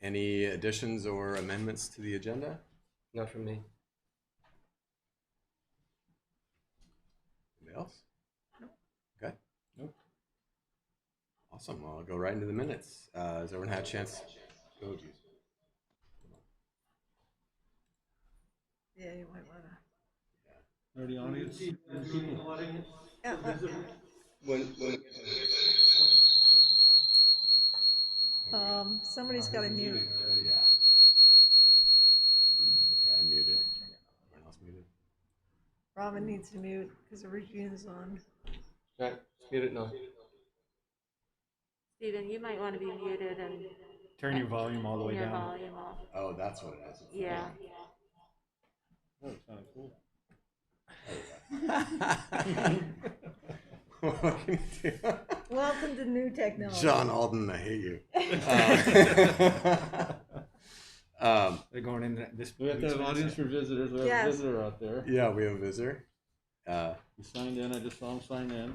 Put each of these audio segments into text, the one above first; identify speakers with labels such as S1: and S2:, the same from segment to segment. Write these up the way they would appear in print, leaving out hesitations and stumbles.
S1: Any additions or amendments to the agenda?
S2: Not from me.
S1: Anybody else?
S3: Nope.
S1: Okay.
S2: Nope.
S1: Awesome. Well, I'll go right into the minutes. Has everyone had a chance? Oh, geez.
S3: Yeah, you might want to.
S4: Are the audience?
S2: When
S3: Somebody's got to mute.
S1: Yeah. Okay, I'm muted. Everyone else muted?
S3: Robin needs to mute because Regina's on.
S2: right, mute it now.
S5: Stephen, you might want to be muted and
S4: Turn your volume all the way
S5: your
S4: down.
S5: volume off.
S1: Oh, that's what it is.
S5: Yeah.
S4: Oh, it sounded cool.
S1: What can you do?
S3: Welcome to new technology.
S1: John Alden, I hate you.
S4: They're going in this.
S6: We have to have audience for visitors. We have
S3: Yes.
S6: a visitor out there.
S1: Yeah, we have a visitor.
S6: He signed in. I just saw him sign in.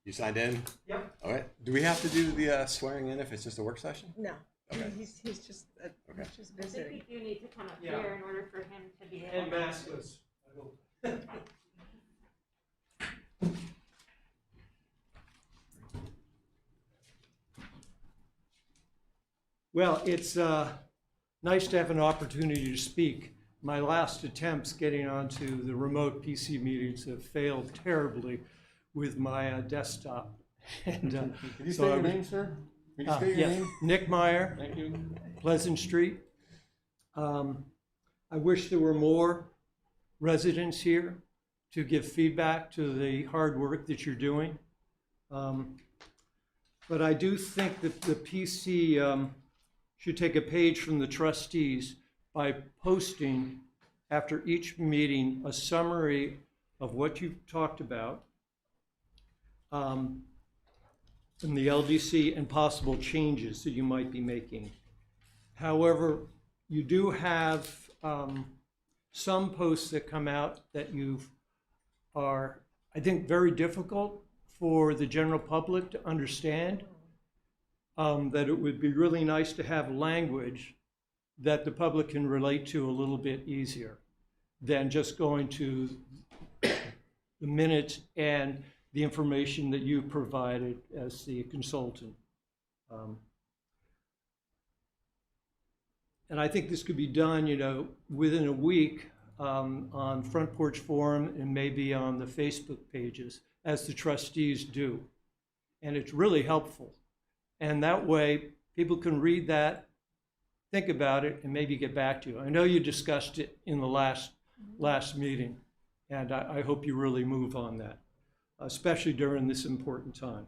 S1: You signed in?
S7: Yep.
S1: All right. Do we have to do the swearing in if it's just a work session?
S3: No,
S1: Okay.
S3: he's just
S1: Okay.
S3: he's just
S5: I think
S3: visiting.
S5: you do need to come up
S7: Yeah.
S5: here in order for him to be able
S7: And
S5: to.
S7: maskless, I hope.
S8: Well, it's nice to have an opportunity to speak. My last attempts getting onto the remote PC meetings have failed terribly with my desktop. And
S6: Could you
S8: so
S6: say
S8: I
S6: your
S8: was-
S6: name, sir? Could you state your
S8: yes,
S6: name?
S8: Nick Meyer,
S6: Thank you.
S8: Pleasant Street. I wish there were more residents here to give feedback to the hard work that you're doing. But I do think that the PC should take a page from the trustees by posting after each meeting a summary of what you've talked about in the LDC and possible changes that you might be making. However, you do have some posts that come out that are, I think, very difficult for the general public to understand. That it would be really nice to have language that the public can relate to a little bit easier than just going to the minutes and the information that you provided as the consultant. And I think this could be done, within a week on Front Porch Forum and maybe on the Facebook pages, as the trustees do. And it's really helpful. And that way, people can read that, think about it, and maybe get back to you. I know you discussed it in the last meeting, and I hope you really move on that, especially during this important time.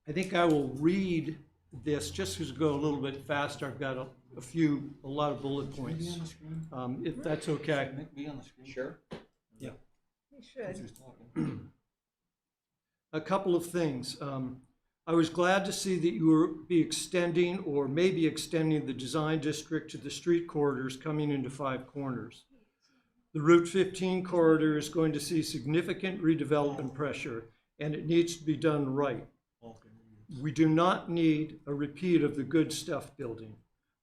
S8: I think I will read this just to go a little bit faster. I've got a lot of bullet points, if that's okay.
S6: Be on the screen.
S2: Sure.
S3: You should.
S8: A couple of things. I was glad to see that you will be extending or maybe extending the design district to the street corridors coming into Five Corners. The Route 15 corridor is going to see significant redevelopment pressure, and it needs to be done right. We do not need a repeat of the Good Stuff building.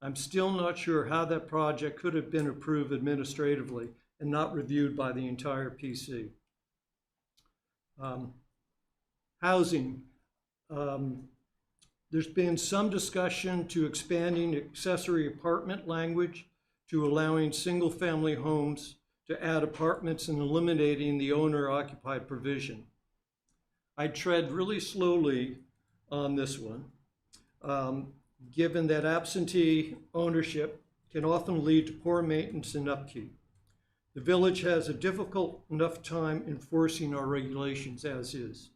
S8: I'm still not sure how that project could have been approved administratively and not reviewed by the entire PC. Housing. There's been some discussion to expanding accessory apartment language to allowing single-family homes to add apartments and eliminating the owner-occupied provision. I tread really slowly on this one, given that absentee ownership can often lead to poor maintenance and upkeep. The village has a difficult enough time enforcing our regulations as is.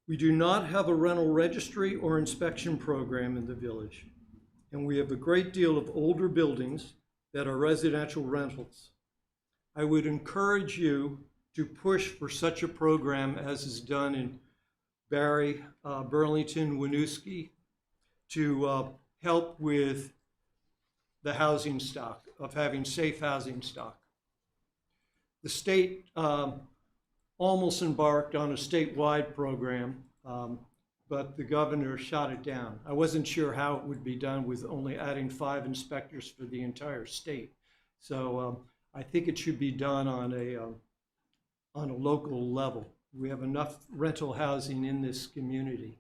S8: We do not have a rental registry or inspection program in the village, and we have a great deal of older buildings that are residential rentals. I would encourage you to push for such a program as is done in Barry, Burlington, Winooski, to help with the housing stock, of having safe housing stock. The state almost embarked on a statewide program but the governor shot it down. I wasn't sure how it would be done with only adding 5 inspectors for the entire state. So I think it should be done on a local level. We have enough rental housing in this community.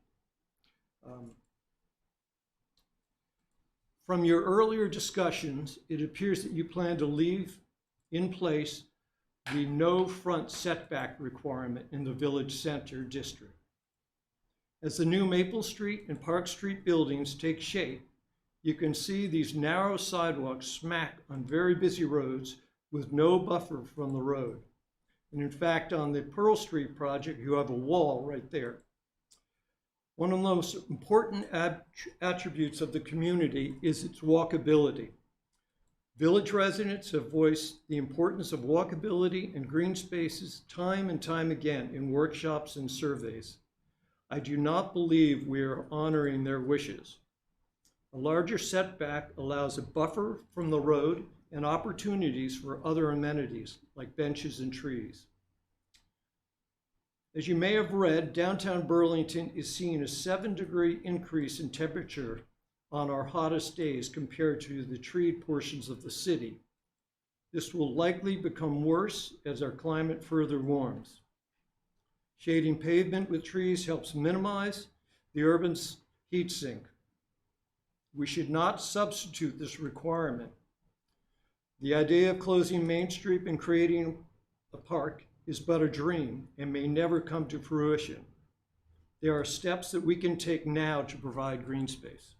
S8: From your earlier discussions, it appears that you plan to leave in place the no front setback requirement in the village center district. As the new Maple Street and Park Street buildings take shape, you can see these narrow sidewalks smack on very busy roads with no buffer from the road. And in fact, on the Pearl Street project, you have a wall right there. One of the most important attributes of the community is its walkability. Village residents have voiced the importance of walkability and green spaces time and time again in workshops and surveys. I do not believe we are honoring their wishes. A larger setback allows a buffer from the road and opportunities for other amenities like benches and trees. As you may have read, downtown Burlington is seeing a 7-degree increase in temperature on our hottest days compared to the treed portions of the city. This will likely become worse as our climate further warms. Shading pavement with trees helps minimize the urban's heat sink. We should not substitute this requirement. The idea of closing Main Street and creating a park is but a dream and may never come to fruition. There are steps that we can take now to provide green space.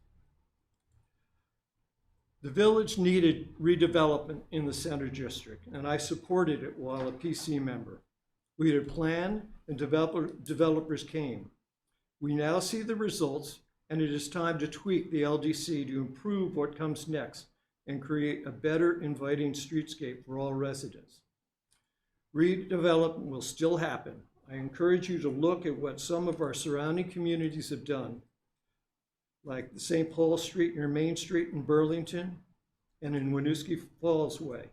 S8: The village needed redevelopment in the center district, and I supported it while a PC member. We had a plan, and developers came. We now see the results, and it is time to tweak the LDC to improve what comes next and create a better, inviting streetscape for all residents. Redevelopment will still happen. I encourage you to look at what some of our surrounding communities have done, like the St. Paul Street near Main Street in Burlington and in Winooski Falls Way.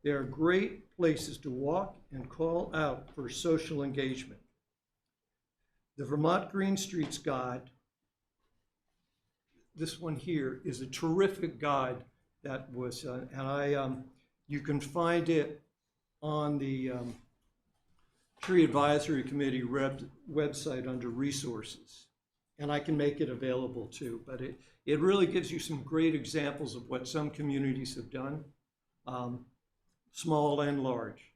S8: They are great places to walk and call out for social engagement. The Vermont Green Streets Guide, this one here, is a terrific guide that was, you can find it on the Tree Advisory Committee website under resources. And I can make it available too, but it really gives you some great examples of what some communities have done, small and large.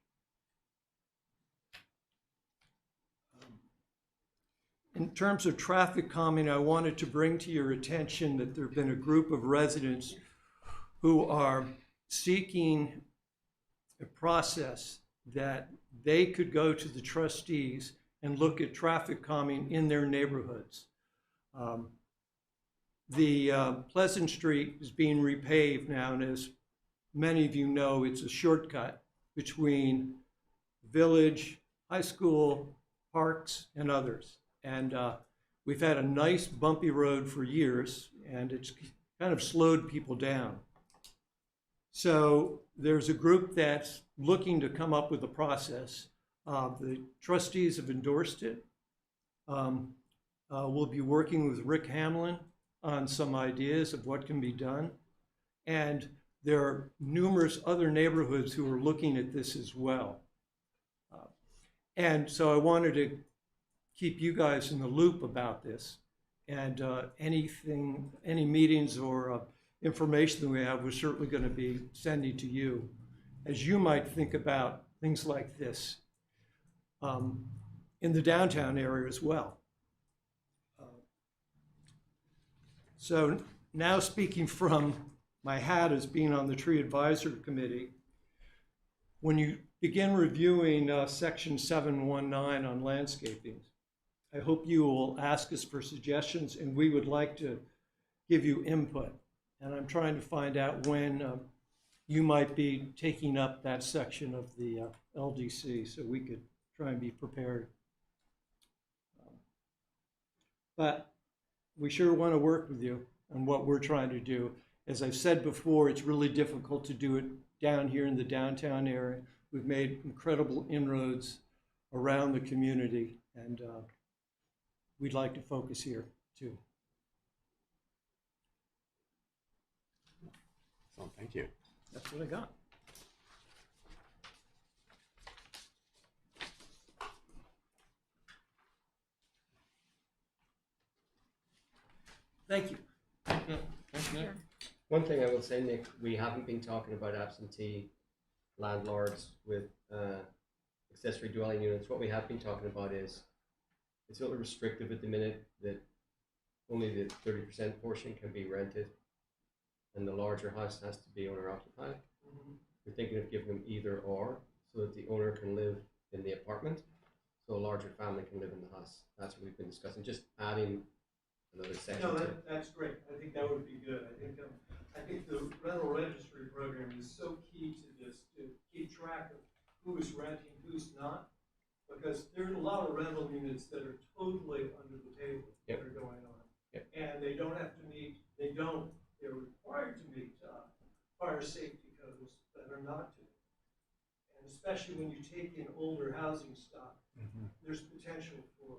S8: In terms of traffic calming, I wanted to bring to your attention that there have been a group of residents who are seeking a process that they could go to the trustees and look at traffic calming in their neighborhoods. The Pleasant Street is being repaved now, and as many of you know, it's a shortcut between Village, High School, Parks, and others. And we've had a nice bumpy road for years, and it's kind of slowed people down. So there's a group that's looking to come up with a process. The trustees have endorsed it. We'll be working with Rick Hamlin on some ideas of what can be done. And there are numerous other neighborhoods who are looking at this as well. And so I wanted to keep you guys in the loop about this. And any meetings or information that we have, we're certainly going to be sending to you, as you might think about things like this in the downtown area as well. So now, speaking from my hat as being on the Tree Advisory Committee, when you begin reviewing Section 719 on landscaping, I hope you will ask us for suggestions, and we would like to give you input. And I'm trying to find out when you might be taking up that section of the LDC so we could try and be prepared. But we sure want to work with you on what we're trying to do. As I've said before, it's really difficult to do it down here in the downtown area. We've made incredible inroads around the community, and we'd like to focus here too.
S1: So thank you.
S8: That's what I got. Thank you.
S3: Sure.
S2: One thing I will say, Nick, we haven't been talking about absentee landlords with accessory dwelling units. What we have been talking about is it's a little restrictive at the minute that only the 30% portion can be rented and the larger house has to be owner occupied. We're thinking of giving them either or so that the owner can live in the apartment so a larger family can live in the house. That's what we've been discussing, just adding another section
S7: No,
S2: to it.
S7: that's great. I think that would be good. I think the rental registry program is so key to this, to keep track of who is renting, who's not. Because there's a lot of rental units that are totally under the table that are going on. And they don't have to meet, they're required to meet fire safety codes that are not to. And especially when you take in older housing stock, there's potential for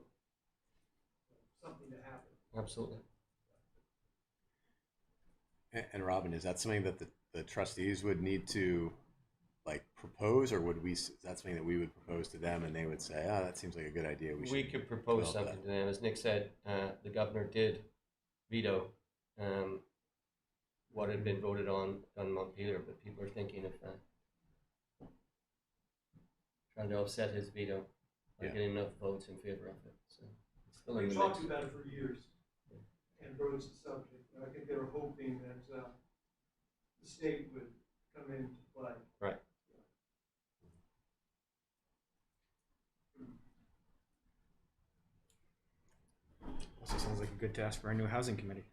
S7: something to happen.
S2: Absolutely.
S1: And Robin, is that something that the trustees would need to like propose, or would we? Is that something that we would propose to them, and they would say, "Oh, that seems like a good idea.
S2: We
S1: should
S2: could propose
S1: develop
S2: something
S1: that."
S2: to them. As Nick said, the governor did veto what had been voted on Montpelier, but people are thinking of trying to offset his veto by
S1: Yeah.
S2: getting enough votes in favor of it. So it's still in
S7: We've
S2: the
S7: talked
S2: mix.
S7: about it for years and broached the subject. And I think they were hoping that the state would come into play.
S2: Right.
S4: Also sounds like a good task for our new housing committee.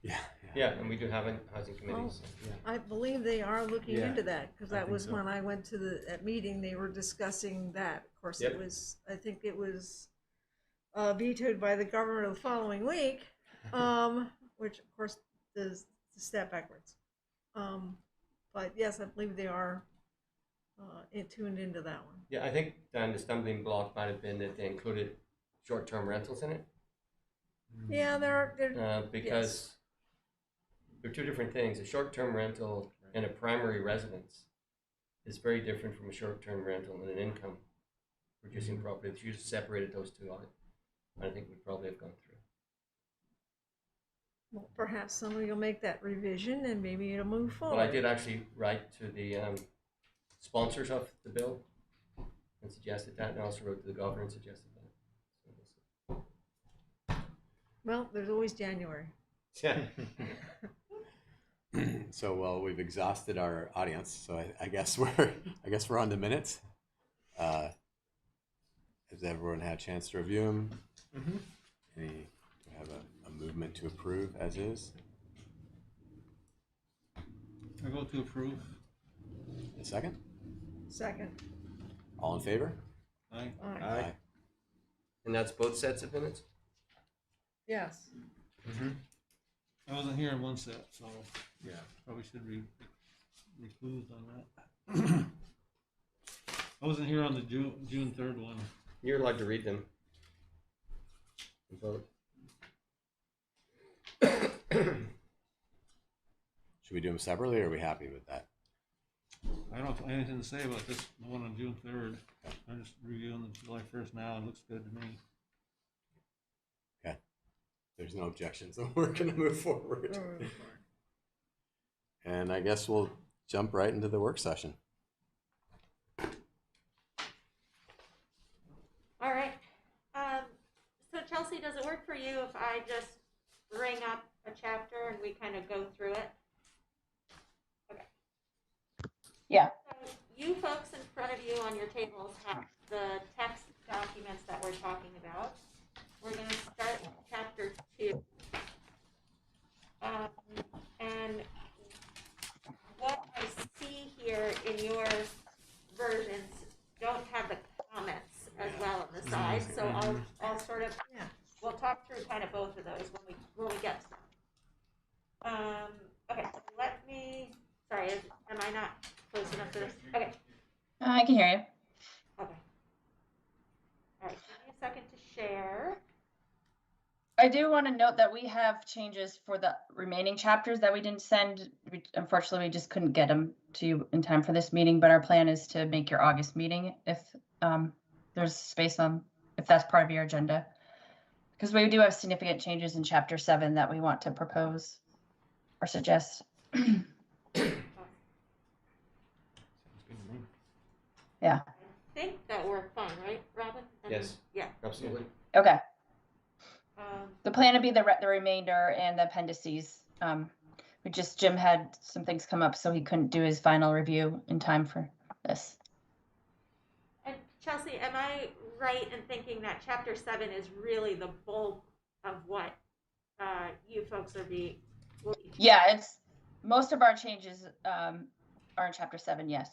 S1: Yeah.
S2: Yeah, and we do have a housing committee.
S3: Oh.
S2: So.
S3: I believe they are looking
S4: Yeah,
S3: into that, because
S4: I
S3: that
S4: think
S3: was
S4: so.
S3: when I went to that meeting, they were discussing that. Of course,
S2: Yep.
S3: it was, I think it was vetoed by the governor the following week, which of course is a step backwards. But yes, I believe they are tuned into that one.
S2: Yeah, I think, Dan, the stumbling block might have been that they included short-term rentals in it.
S3: Yeah, they're
S2: Because they're two different things. A short-term rental in a primary residence is very different from a short-term rental in an income-producing property. If you just separated those two out, I think we'd probably have gone through.
S3: well, perhaps somebody will make that revision and maybe it'll move forward.
S2: Well, I did actually write to the sponsors of the bill and suggested that, and I also wrote to the governor and suggested that. So
S3: Well, there's always January.
S2: yeah.
S1: So well, we've exhausted our audience. So I guess we're on to minutes. Has everyone had a chance to review them? Do we have a movement to approve as is?
S6: I vote to approve.
S1: A second?
S3: Second.
S1: All in favor?
S6: Aye.
S3: Aye.
S2: And that's both sets of minutes?
S3: Yes.
S6: I wasn't here in one set, so
S4: Yeah.
S6: probably should be reclused on that. I wasn't here on the June 3rd one.
S2: You're allowed to read them. And vote.
S1: Should we do them separately, or are we happy with that?
S6: I don't have anything to say about this, the one on June 3rd. I'm just reviewing the July 1st now. It looks good to me.
S1: Okay. There's no objections, so we're going to move forward. And I guess we'll jump right into the work session.
S5: All right. So Chelsea, does it work for you if I just bring up a chapter and we kind of go through it? Okay.
S9: Yeah.
S5: So you folks in front of you on your tables have the text documents that we're talking about. We're going to start with chapter 2. And what I see here in your versions don't have the comments as well on the side, so I'll sort of,
S3: Yeah.
S5: we'll talk through kind of both of those when we get to them. Okay, let me, sorry, am I not close enough to this? Okay,
S9: I can hear you.
S5: okay. All right, give me a second to share.
S9: I do want to note that we have changes for the remaining chapters that we didn't send. Unfortunately, we just couldn't get them to you in time for this meeting, but our plan is to make your August meeting if there's space on, if that's part of your agenda. Because we do have significant changes in chapter 7 that we want to propose or suggest.
S4: Sounds good to me.
S9: Yeah,
S5: I think that worked fine, right, Robin?
S2: Yes.
S5: Yeah.
S2: Absolutely.
S9: okay.
S5: Um,
S9: The plan would be the remainder and the appendices. Jim had some things come up, so he couldn't do his final review in time for this.
S5: And Chelsea, am I right in thinking that chapter 7 is really the bulk of what you folks will be?
S9: Yeah, it's most of our changes are in chapter 7. Yes.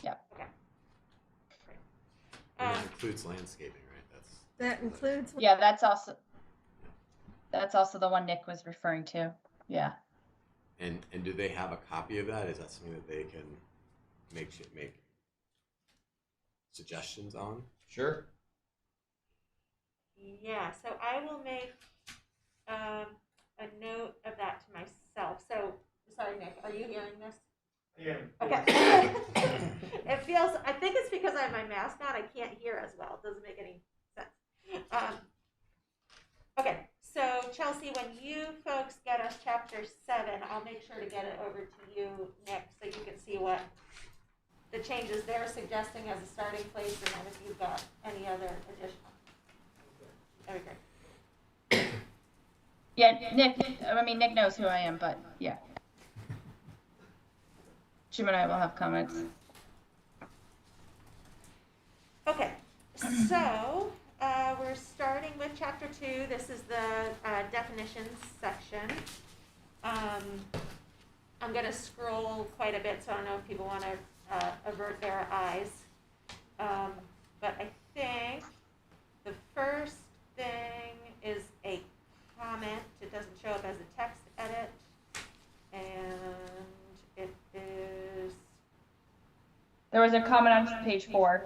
S9: Yep.
S5: Okay.
S1: And that includes landscaping, right?
S3: That includes.
S9: Yeah, that's also the one Nick was referring to. Yeah.
S1: And do they have a copy of that? Is that something that they can make suggestions on?
S2: Sure.
S5: Yeah, so I will make a note of that to myself. So, sorry, Nick, are you hearing this?
S7: Yeah.
S5: Okay. It feels, I think it's because I have my mask on, I can't hear as well. It doesn't make any sense. Okay, so Chelsea, when you folks get us chapter 7, I'll make sure to get it over to you, Nick, so you can see what the changes they're suggesting as a starting place, and then if you've got any other additional. That'd be great.
S9: Yeah, Nick knows who I am, but yeah. Jim and I will have comments.
S5: Okay, so we're starting with chapter 2. This is the definitions section. I'm going to scroll quite a bit, so I don't know if people want to avert their eyes. But I think the first thing is a comment. It doesn't show up as a text edit. And it is...
S9: There was a comment on page 4.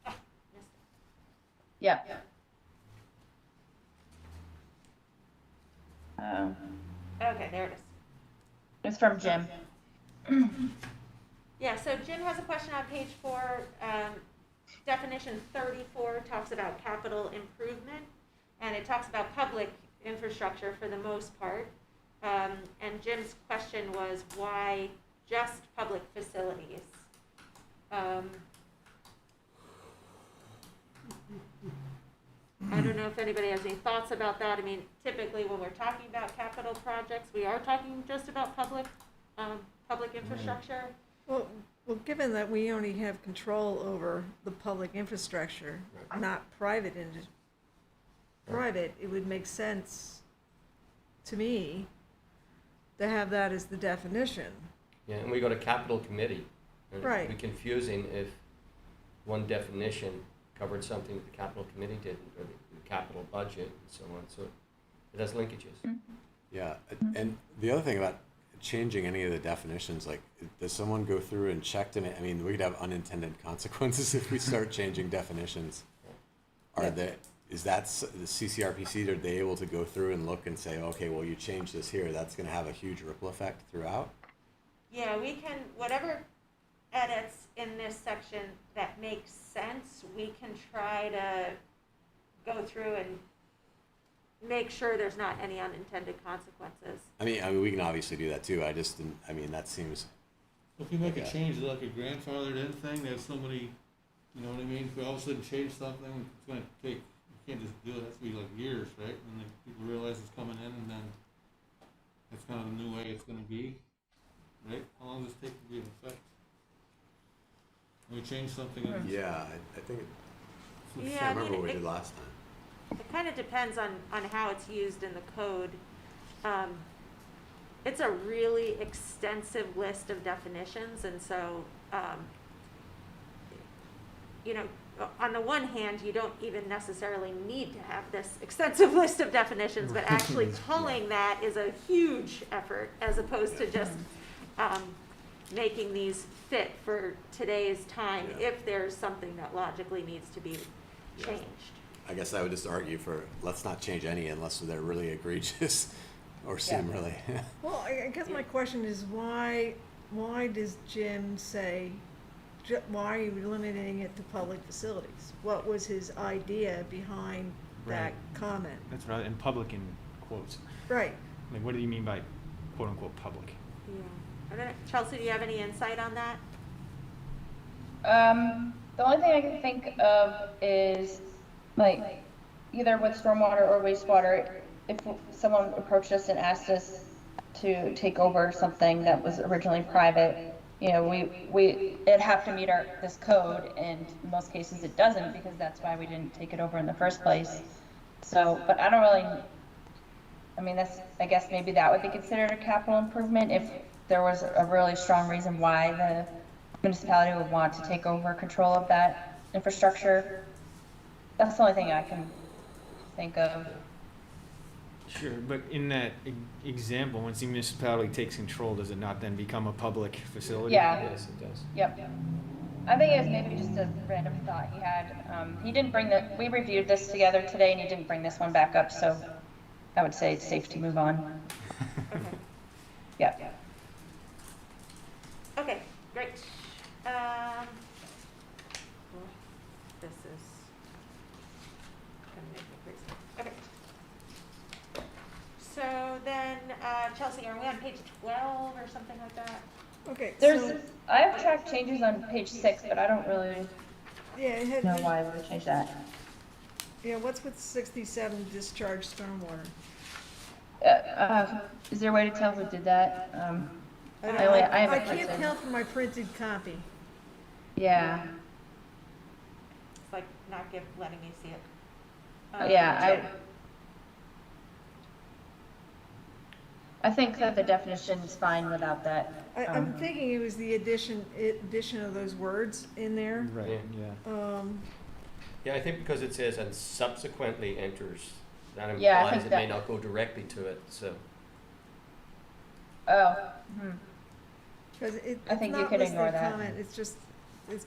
S5: Oh, missed it.
S9: Yeah.
S5: Okay, there it is.
S9: It's from Jim.
S5: Yeah, so Jim has a question on page 4. Definition 34 talks about capital improvement, and it talks about public infrastructure for the most part. And Jim's question was, why just public facilities? I don't know if anybody has any thoughts about that. I mean, typically when we're talking about capital projects, we are talking just about public infrastructure.
S3: Well, given that we only have control over the public infrastructure, not private, it would make sense to me to have that as the definition.
S2: Yeah, and we go to capital committee. And
S3: Right.
S2: it'd be confusing if one definition covered something that the capital committee did, or the capital budget and so on. So it has linkages.
S1: Yeah, and the other thing about changing any of the definitions, like, does someone go through and check to I mean, we could have unintended consequences if we start changing definitions. Is that the CCRPC, are they able to go through and look and say, okay, well, you changed this here, that's going to have a huge ripple effect throughout?
S5: Yeah, we can, whatever edits in this section that make sense, we can try to go through and make sure there's not any unintended consequences.
S1: I mean, we can obviously do that too. I just didn't, I mean, that seems,
S6: If you make a
S1: Okay.
S6: change, like a grandfathered in thing, there's so many, you know what I mean? If we all of a sudden change something, it's gonna take, you can't just do it, it has to be like years, right? And then people realize it's coming in, and then that's kind of the new way it's gonna be, right? How long does it take to be in effect? When we change something, and
S1: yeah, I think, I
S5: Yeah, I
S1: can't remember
S5: mean,
S1: what we
S5: it-
S1: did last time.
S5: It kind of depends on how it's used in the code. It's a really extensive list of definitions, and so, you know, on the one hand, you don't even necessarily need to have this extensive list of definitions, but actually culling that is a huge effort, as opposed to just making these fit for today's time,
S1: Yeah.
S5: if there's something that logically needs to be changed.
S1: I guess I would just argue for, let's not change any unless they're really egregious or seem really.
S3: Well, I guess my question is why does Jim say, why are you limiting it to public facilities? What was his idea behind that
S4: Right.
S3: comment?
S4: That's what in public in quotes.
S3: Right.
S4: Like, what do you mean by quote unquote public?
S5: Yeah. And then, Chelsea, do you have any insight on that?
S9: The only thing I can think of is like either with stormwater or wastewater, if someone approached us and asked us to take over something that was originally private, you know, it'd have to meet this code, and in most cases it doesn't, because that's why we didn't take it over in the first place. So, but I don't really, I mean, I guess maybe that would be considered a capital improvement if there was a really strong reason why the municipality would want to take over control of that infrastructure. That's the only thing I can think of.
S4: Sure, but in that example, once the municipality takes control, does it not then become a public facility?
S9: Yeah.
S2: Yes, it does.
S9: Yep. I think it was maybe just a random thought he had. He didn't bring we reviewed this together today, and he didn't bring this one back up, so I would say it's safe to move on.
S5: Okay.
S9: Yep.
S5: Okay, great. This is gonna make me crazy. Okay. So then, Chelsea, are we on page 12 or something like that?
S3: Okay.
S9: There's, I have track changes on page 6, but I don't really
S3: Yeah, it had,
S9: know why we would change that.
S3: yeah, what's with 67 discharge stormwater?
S9: Is there a way to tell who did that?
S3: I
S9: have a
S3: can't
S9: printed.
S3: tell from my printed copy.
S9: Yeah.
S5: It's like not letting me see it.
S9: Yeah, I think that the definition is fine without that.
S3: I'm thinking it was the addition of those words in there.
S4: Right, yeah.
S2: Yeah, I think because it says and subsequently enters, that
S9: Yeah, I
S2: implies
S9: think
S2: it may
S9: that-
S2: not go directly to it, so.
S9: Oh,
S3: Because
S9: I
S3: it's
S9: think you
S3: not
S9: could
S3: listed
S9: ignore that.
S3: comment, it's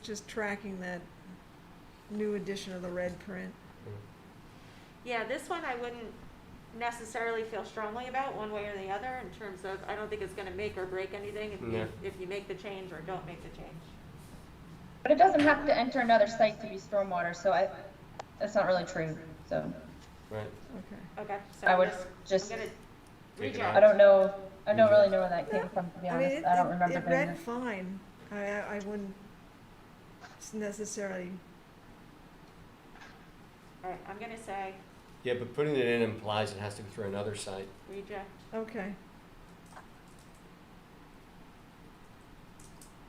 S3: just tracking that new edition of the red print.
S5: Yeah, this one I wouldn't necessarily feel strongly about one way or the other in terms of, I don't think it's gonna make or break anything
S2: Yeah.
S5: if you make the change or don't make the change.
S9: but it doesn't have to enter another site to be stormwater, so that's not really true, so
S2: Right.
S3: Okay.
S5: Okay, so
S9: I
S5: I'm
S9: would
S5: gonna
S9: just,
S2: Take it
S5: reject.
S2: out.
S9: I don't really know where that came from, to be
S3: I mean,
S9: honest. I don't remember
S3: it
S9: putting
S3: read
S9: it.
S3: fine. I wouldn't necessarily,
S5: All right, I'm gonna say
S2: Yeah, but putting it in implies it has to go through another site.
S5: reject.
S3: okay.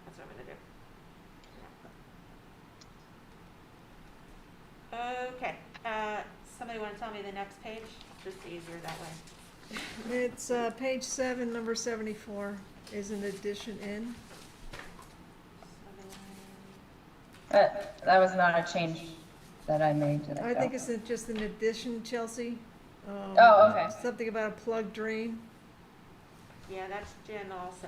S5: That's what I'm gonna do. Okay, somebody wanna tell me the next page? Just easier that way.
S3: It's page 7, number 74, is an addition in.
S9: That was not a change that I made to that.
S3: I think it's just an addition, Chelsea.
S9: Oh, okay.
S3: Something about a plug drain.
S5: Yeah, that's Jen also.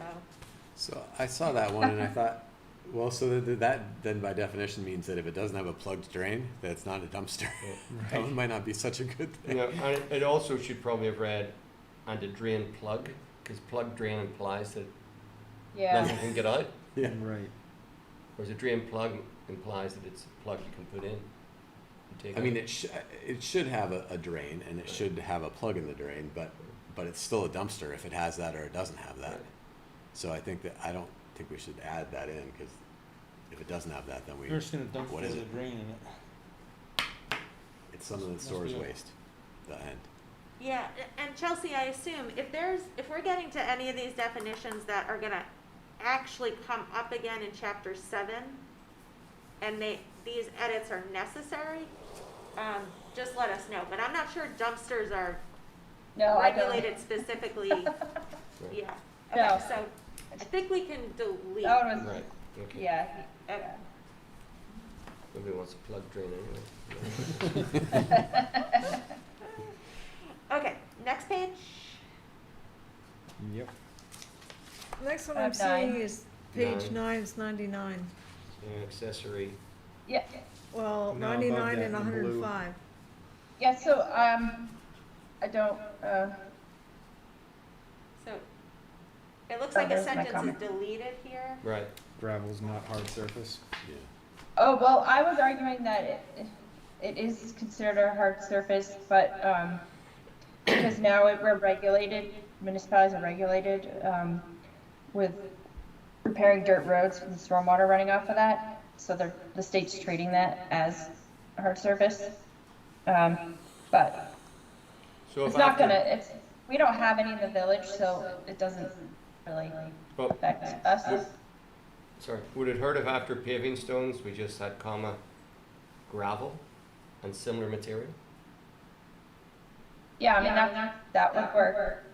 S1: So I saw that one and I thought, well, so that then by definition means that if it doesn't have a plugged drain, that it's not a dumpster. That one might not be such a good thing.
S2: You know, and it also should probably have read and a drain plug, because plug drain implies that
S9: Yeah,
S2: nothing can get out,
S1: Yeah.
S4: Right.
S2: whereas a drain plug implies that it's a plug you can put in. And take
S1: I mean,
S2: out.
S1: it should have a drain and it should have a plug in the drain, but it's still a dumpster if it has that or it doesn't have that. So I don't think we should add that in, because if it doesn't have that, then
S6: You're just gonna dump
S1: what
S6: it
S1: is
S6: in the
S1: it?
S6: drain in it.
S1: It's something that
S6: Must
S1: stores
S6: be a-
S1: waste. The end.
S5: Yeah, and Chelsea, I assume if we're getting to any of these definitions that are gonna actually come up again in chapter 7, and these edits are necessary, just let us know. But I'm not sure dumpsters are
S9: no, I don't.
S5: regulated specifically. Yeah. Okay,
S9: No.
S5: so I think we can delete.
S9: That one was,
S2: Right, okay.
S9: yeah.
S5: Okay.
S2: Nobody wants a plug drain anyway.
S5: Okay, next page.
S4: Yep.
S3: Next one
S9: I
S3: I'm
S9: have 9.
S3: seeing is page
S2: 9.
S3: 9, it's 99.
S2: Yeah, accessory,
S9: Yeah,
S3: Well,
S4: No, above
S3: 99
S4: that
S3: and
S4: in blue.
S3: 105.
S9: Yeah, so, I don't,
S5: So it looks
S9: Oh,
S5: like a
S9: there's my
S5: sentence is
S9: comment.
S5: deleted here.
S2: Right.
S4: Gravel's not hard surface.
S1: Yeah.
S9: oh, well, I was arguing that it is considered a hard surface, but, because now we're regulated, municipalities are regulated, with repairing dirt roads for the stormwater running off of that, so the state's treating that as a hard surface. But
S2: So
S9: it's
S2: if
S9: not
S2: after,
S9: gonna, we don't have any in the village, so it doesn't really
S2: well,
S9: affect us.
S2: sorry, would it hurt if after paving stones, we just had comma gravel and similar material?
S9: Yeah, I mean, that would work.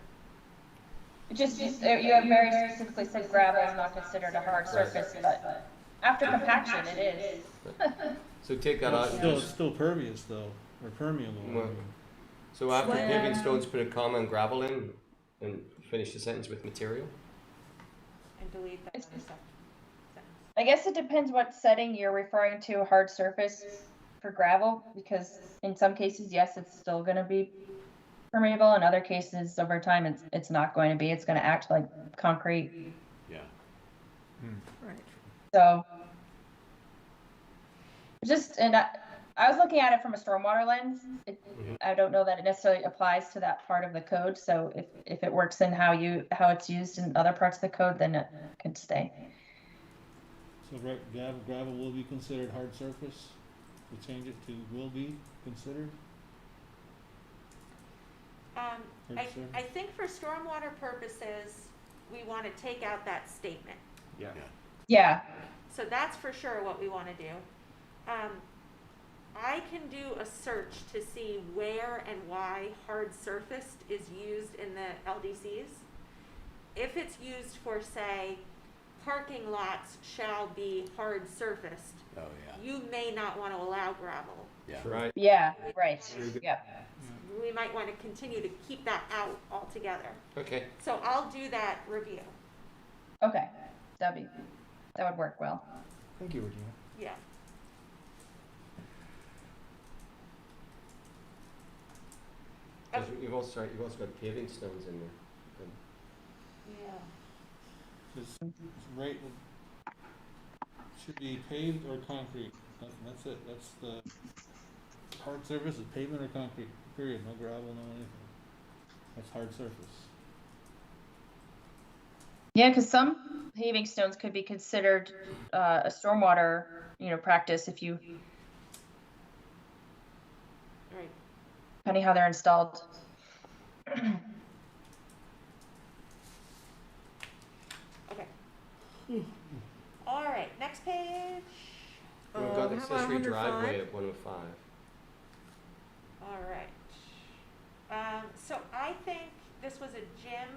S9: It just, you have very specifically said gravel is not considered a hard surface, but after compaction, it is.
S2: So take that out and
S6: Still,
S2: just,
S6: it's still pervious though, or permeable. I
S2: Well,
S6: mean.
S2: so after
S3: Slam.
S2: paving stones, put a comma and gravel in and finish the sentence with material?
S5: And delete that
S9: It's-
S5: other sentence.
S9: I guess it depends what setting you're referring to hard surface for gravel, because in some cases, yes, it's still gonna be permeable. In other cases, over time, it's not going to be. It's gonna act like concrete.
S1: Yeah.
S3: Right.
S9: So just, and I was looking at it from a stormwater lens. I don't know that it necessarily applies to that part of the code. So if it works in how it's used in other parts of the code, then it could stay.
S6: So gravel will be considered hard surface, we change it to will be considered hard surface?
S5: I think for stormwater purposes, we want to take out that statement.
S4: Yeah.
S9: Yeah.
S5: So that's for sure what we want to do. I can do a search to see where and why hard surfaced is used in the LDCs. If it's used for, say, parking lots shall be hard surfaced,
S1: Oh, yeah.
S5: you may not want to allow gravel.
S1: Yeah.
S2: Right.
S9: Yeah, right. Yeah.
S5: We might want to continue to keep that out altogether.
S2: Okay.
S5: So I'll do that review.
S9: Okay. That would work well.
S4: Thank you, Regina.
S5: Yeah.
S2: Because you've also got paving stones in there.
S5: Yeah.
S6: Just right, should be paved or concrete, that's it, that's the hard surface is pavement or concrete, period, no gravel, no anything. That's hard surface.
S9: Yeah, because some paving stones could be considered a stormwater, practice if you,
S5: Right.
S9: depending how they're installed.
S5: Okay. All right. Next page.
S2: We've got
S3: how about
S2: accessory
S3: 105?
S2: driveway at 105.
S5: All right. So I think this was a gym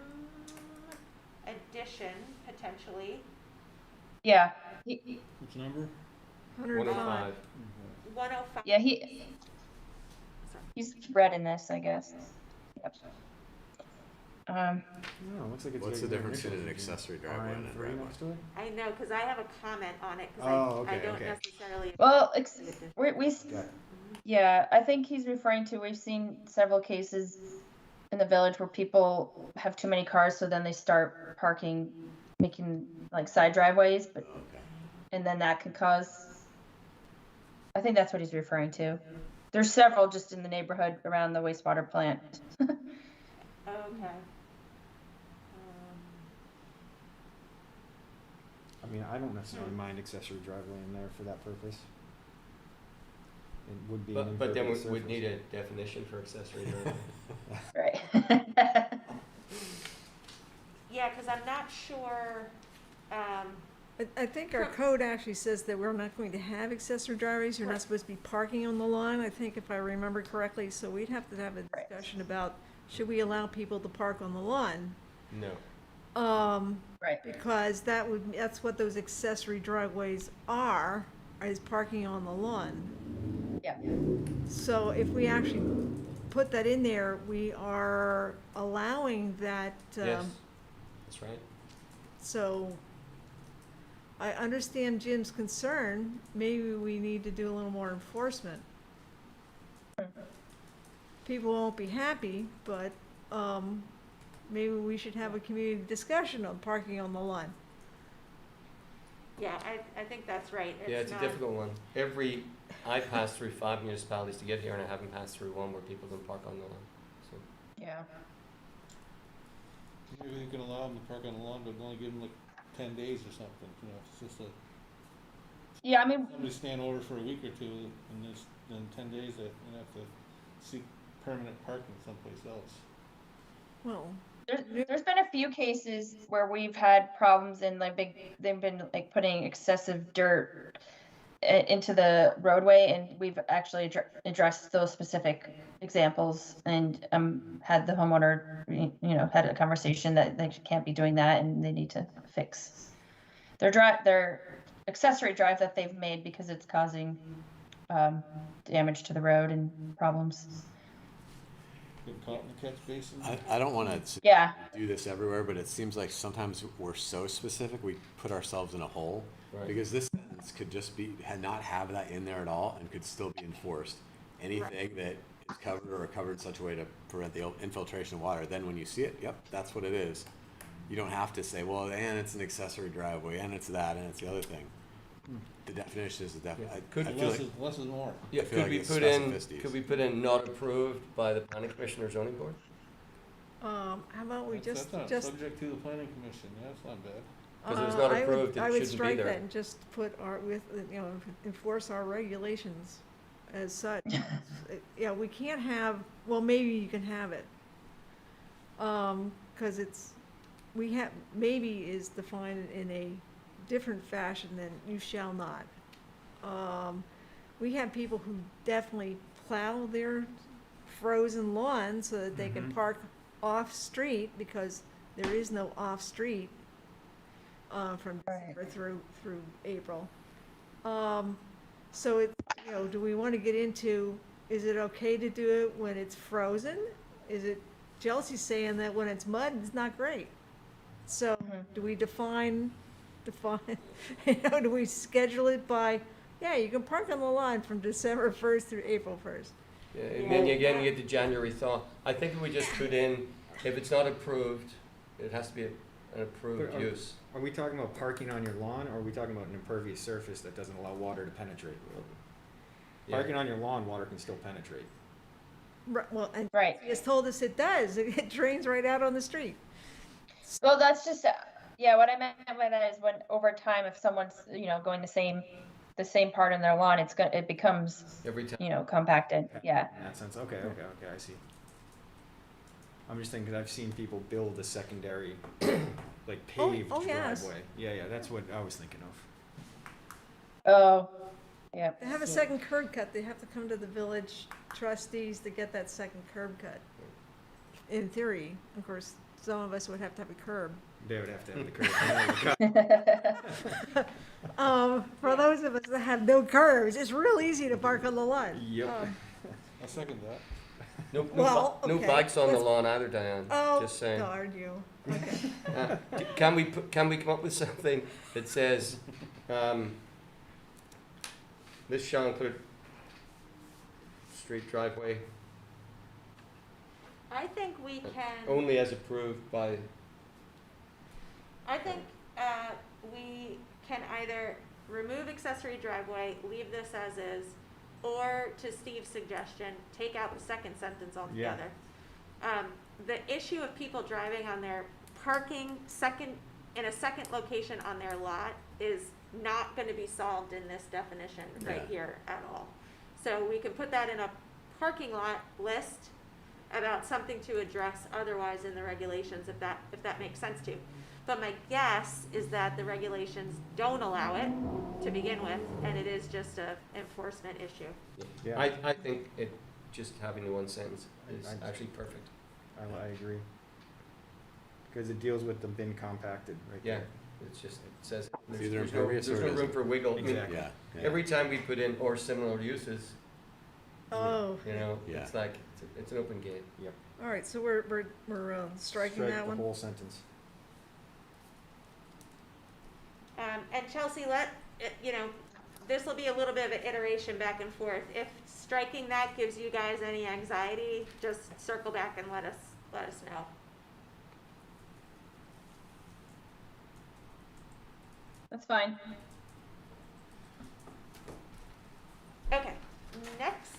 S5: addition potentially.
S9: Yeah.
S6: Which number?
S3: 105.
S5: 105.
S9: Yeah,
S5: Sorry.
S9: he's red in this, I guess. Yep.
S4: No, it looks like it's.
S1: What's the
S4: regular
S1: difference between an
S4: initials.
S1: accessory driveway and a
S4: RM3
S1: driveway?
S4: next to it?
S5: I know because I have a comment on it because
S4: Oh,
S5: I
S4: okay,
S5: don't
S4: okay.
S5: necessarily.
S9: Well,
S5: agree with it.
S4: Got it.
S9: yeah, I think he's referring to, we've seen several cases in the village where people have too many cars, so then they start making like side driveways, but,
S1: Okay.
S9: and then that could cause, I think that's what he's referring to. There's several just in the neighborhood around the wastewater plant.
S5: Okay.
S4: I mean, I don't necessarily mind accessory driveway in there for that purpose. It would be an
S2: But then
S4: impervious
S2: we'd
S4: surface.
S2: need a definition for accessory driveway.
S9: Right.
S5: Yeah, because I'm not sure.
S3: I think our code actually says that we're not going to have accessory driveways, you're not supposed to be parking on the line, I think if I remember correctly, so we'd have to have a
S9: Right.
S3: discussion about, should we allow people to park on the lawn?
S2: No.
S9: Right.
S3: Because that's what those accessory driveways are, is parking on the lawn.
S9: Yeah.
S3: So if we actually put that in there, we are allowing that,
S2: Yes. That's right.
S3: so I understand Jim's concern, maybe we need to do a little more enforcement. people won't be happy, but, maybe we should have a community discussion on parking on the lawn.
S5: Yeah, I think that's right.
S2: Yeah, it's a
S5: not-
S2: difficult one. I passed through 5 municipalities to get here, and I haven't passed through one where people don't park on the lawn. So
S9: Yeah.
S6: Maybe they can allow them to park on the lawn, but only give them like 10 days or something, you know, it's just a,
S9: Yeah, I mean,
S6: somebody stand over for a week or two, and then 10 days they have to seek permanent parking someplace else.
S3: Well,
S9: there's been a few cases where we've had problems and like they've been like putting excessive dirt into the roadway, and we've actually addressed those specific examples and had the homeowner, had a conversation that they can't be doing that and they need to fix their accessory drive that they've made because it's causing damage to the road and problems.
S6: Get caught in the catch basin.
S1: I don't want to
S9: Yeah.
S1: do this everywhere, but it seems like sometimes we're so specific, we put ourselves in a hole.
S2: Right.
S1: Because this sentence could just be, not have that in there at all and could still be enforced. Anything that is covered or covered in such a way to prevent the infiltration of water, then when you see it, yep, that's what it is. You don't have to say, well, and it's an accessory driveway, and it's that, and it's the other thing. The definition is the definition.
S2: Could-
S1: I feel
S6: Less
S1: like
S6: is, less is more.
S2: yeah,
S1: feel like it's specificities.
S2: could we put in not approved by the planning commission or zoning board?
S3: how about we
S6: That's not
S3: just,
S6: subject to the planning commission, yeah, that's not bad.
S2: 'Cause if it's not approved, it
S3: I would
S2: shouldn't be
S3: strike
S2: there.
S3: that and just put enforce our regulations as such. Yeah, we can't have, well, maybe you can have it. 'Cause maybe is defined in a different fashion than you shall not. We have people who definitely plow their frozen lawn so that they can park off-street because there is no off-street from December through April. So do we want to get into, is it okay to do it when it's frozen? Chelsea's saying that when it's mud, it's not great. So do we define, do we schedule it by, yeah, you can park on the lawn from December 1st through April 1st?
S2: Yeah, and then again, you get the January thaw. I think we just put in, if it's not approved, it has to be an approved use.
S4: Are we talking about parking on your lawn, or are we talking about an impervious surface that doesn't allow water to penetrate?
S2: Yeah.
S4: Parking on your lawn, water can still penetrate.
S3: Well, and
S9: Right.
S3: he has told us it does. It drains right out on the street.
S9: Well, that's just, what I meant by that is when over time, if someone's, going the same part in their lawn, it becomes,
S2: Every time.
S9: compacted, yeah.
S4: In that sense, okay, I see. I'm just thinking, 'cause I've seen people build a secondary, like paved
S3: yes.
S4: driveway. Yeah, that's what I was thinking of.
S9: Oh, yeah.
S3: To have a second curb cut, they have to come to the village trustees to get that second curb cut. In theory, of course, some of us would have to have a curb.
S4: They would have to have the curb.
S3: For those of us that have no curbs, it's real easy to park on the lawn.
S4: Yep.
S6: I'll second that.
S2: No
S3: Okay,
S2: bikes on the
S3: let's-
S2: lawn either, Diane.
S3: Oh,
S2: Just saying.
S3: darn you. Okay.
S2: Can we come up with something that says, this shall include street driveway
S5: I think we can.
S2: only as approved by,
S5: I think we can either remove accessory driveway, leave this as is, or to Steve's suggestion, take out the second sentence altogether. The issue of people driving on their parking in a second location on their lot is not going to be solved in this definition right
S1: Yeah.
S5: here at all. So we can put that in a parking lot list about something to address otherwise in the regulations if that makes sense to you. But my guess is that the regulations don't allow it to begin with, and it is just a enforcement issue.
S4: Yeah.
S2: I think just having the one sentence is
S4: I-
S2: actually perfect.
S4: I agree. Because it deals with the bin compacted right
S2: Yeah,
S4: there.
S2: it says,
S1: It's
S2: there's
S1: either
S2: no
S1: impervious or it
S2: room
S1: isn't.
S2: for wiggle. I mean,
S4: Exactly.
S1: Yeah.
S2: every time we put in or similar uses,
S3: Oh,
S2: Yeah.
S1: Yeah.
S2: like, it's an open gate.
S3: all right, so we're striking
S4: Strike
S3: that
S4: the
S3: one.
S4: whole sentence.
S5: And Chelsea, this will be a little bit of an iteration back and forth. If striking that gives you guys any anxiety, just circle back and let us know.
S9: That's fine.
S5: Okay, next.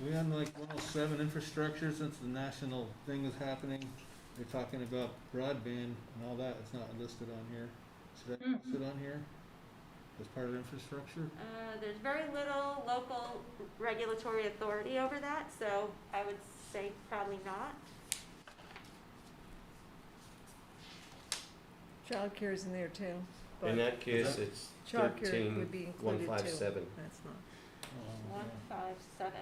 S6: We on like 107 infrastructure, since the national thing is happening, they're talking about broadband and all that, it's not listed on here. Should I list it on here as part of infrastructure?
S5: There's very little local regulatory authority over that, so I would say probably not.
S3: Childcare is in there too. But
S2: In that case, it's
S3: childcare would be included too.
S2: 13,157.
S3: That's not.
S5: 157.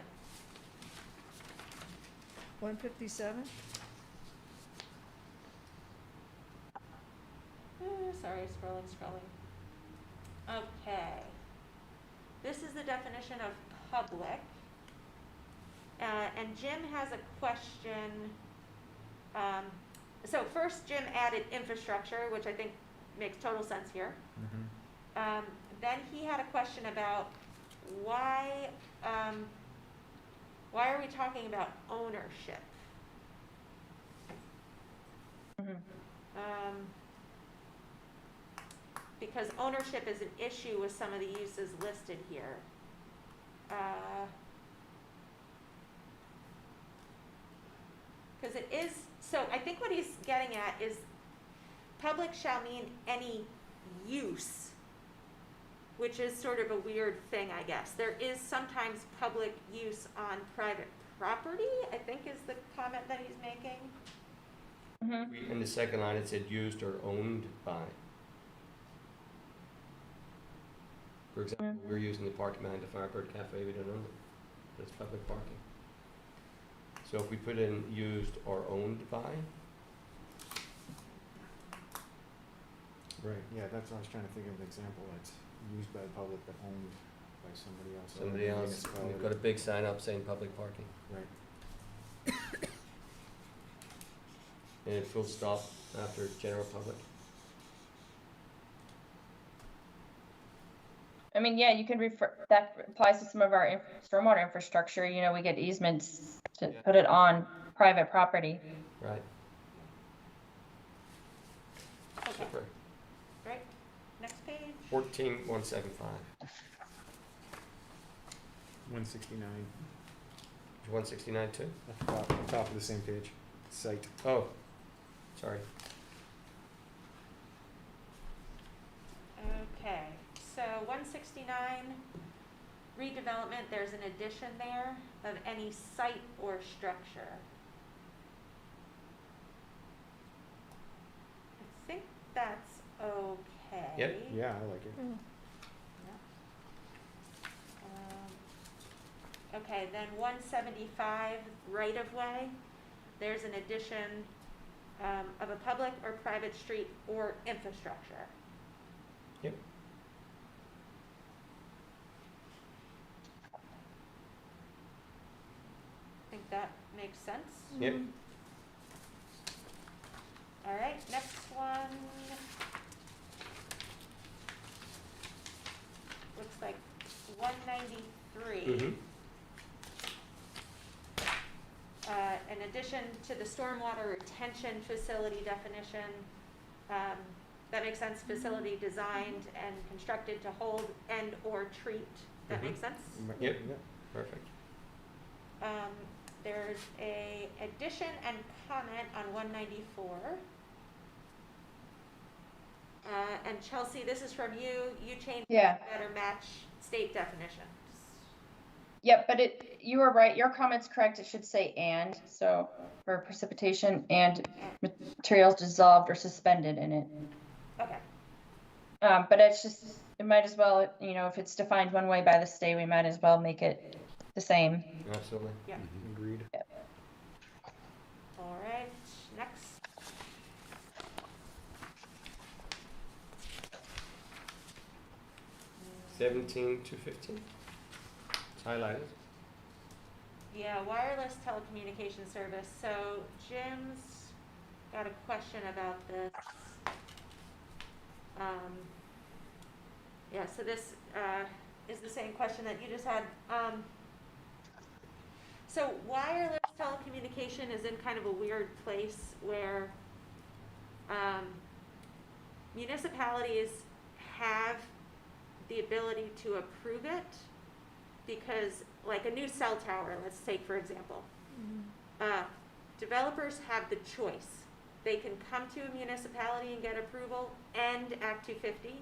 S3: 157?
S5: Sorry, scrolling. Okay. This is the definition of public. And Jim has a question. So first, Jim added infrastructure, which I think makes total sense here. Then he had a question about why are we talking about ownership? Because ownership is an issue with some of the uses listed here. Because it is, so I think what he's getting at is public shall mean any use, which is sort of a weird thing, I guess. There is sometimes public use on private property, I think is the comment that he's making.
S2: In the second line, it said used or owned by. For example, we're using the park behind the Firebird Cafe, we don't own it, but it's public parking. So if we put in used or owned by,
S4: Right, yeah, that's what I was trying to think of an example that's used by the public but owned by somebody else. or
S2: somebody
S4: a
S2: else,
S4: municipality.
S2: we've got a big sign up saying public parking,
S4: Right.
S2: and it full stop after general public.
S9: I mean, yeah, you can refer, that applies to some of our stormwater infrastructure, you know, we get easements to put it on private property.
S2: Right.
S5: Okay,
S2: Super.
S5: great. Next page.
S2: 14,175.
S4: 169,
S2: 169 too?
S4: at the top of the same page, site.
S2: Oh, sorry.
S5: Okay, so 169, redevelopment, there's an addition there of any site or structure. I think that's okay.
S2: Yep.
S4: Yeah, I like it.
S5: Okay, then 175, right of way, there's an addition of a public or private street or infrastructure.
S2: Yep.
S5: I think that makes sense.
S2: Yep.
S5: All right, next one. Looks like 193. In addition to the stormwater retention facility definition, that makes sense, facility designed and constructed to hold and or treat, that makes sense?
S2: Yep. Perfect.
S5: There's a addition and comment on 194. And Chelsea, this is from you, you changed it
S9: Yeah.
S5: to better match state definitions.
S9: Yep, but you were right, your comment's correct, it should say and, so for precipitation and materials dissolved or suspended in it.
S5: Okay,
S9: But it's just, it might as well, you know, if it's defined one way by the state, we might as well make it the same.
S2: Absolutely.
S5: yeah,
S4: Agreed.
S5: all right, next. Mm,
S2: 17 to 15. It's highlighted.
S5: Yeah, wireless telecommunication service, so Jim's got a question about this. Yeah, so this is the same question that you just had. So wireless telecommunication is in kind of a weird place where municipalities have the ability to approve it because, like a new cell tower, let's take for example, developers have the choice. They can come to a municipality and get approval and Act 250,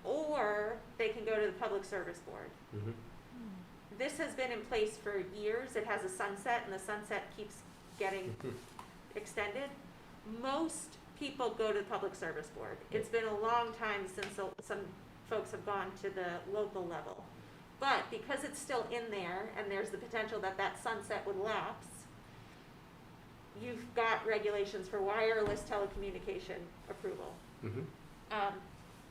S5: or they can go to the Public Service Board.
S2: Mm-hmm.
S5: This has been in place for years. It has a sunset, and the sunset keeps getting extended. Most people go to the Public Service Board. It's been a long time since some folks have gone to the local level. But because it's still in there, and there's the potential that that sunset would lapse, you've got regulations for wireless telecommunication approval.
S2: Mm-hmm.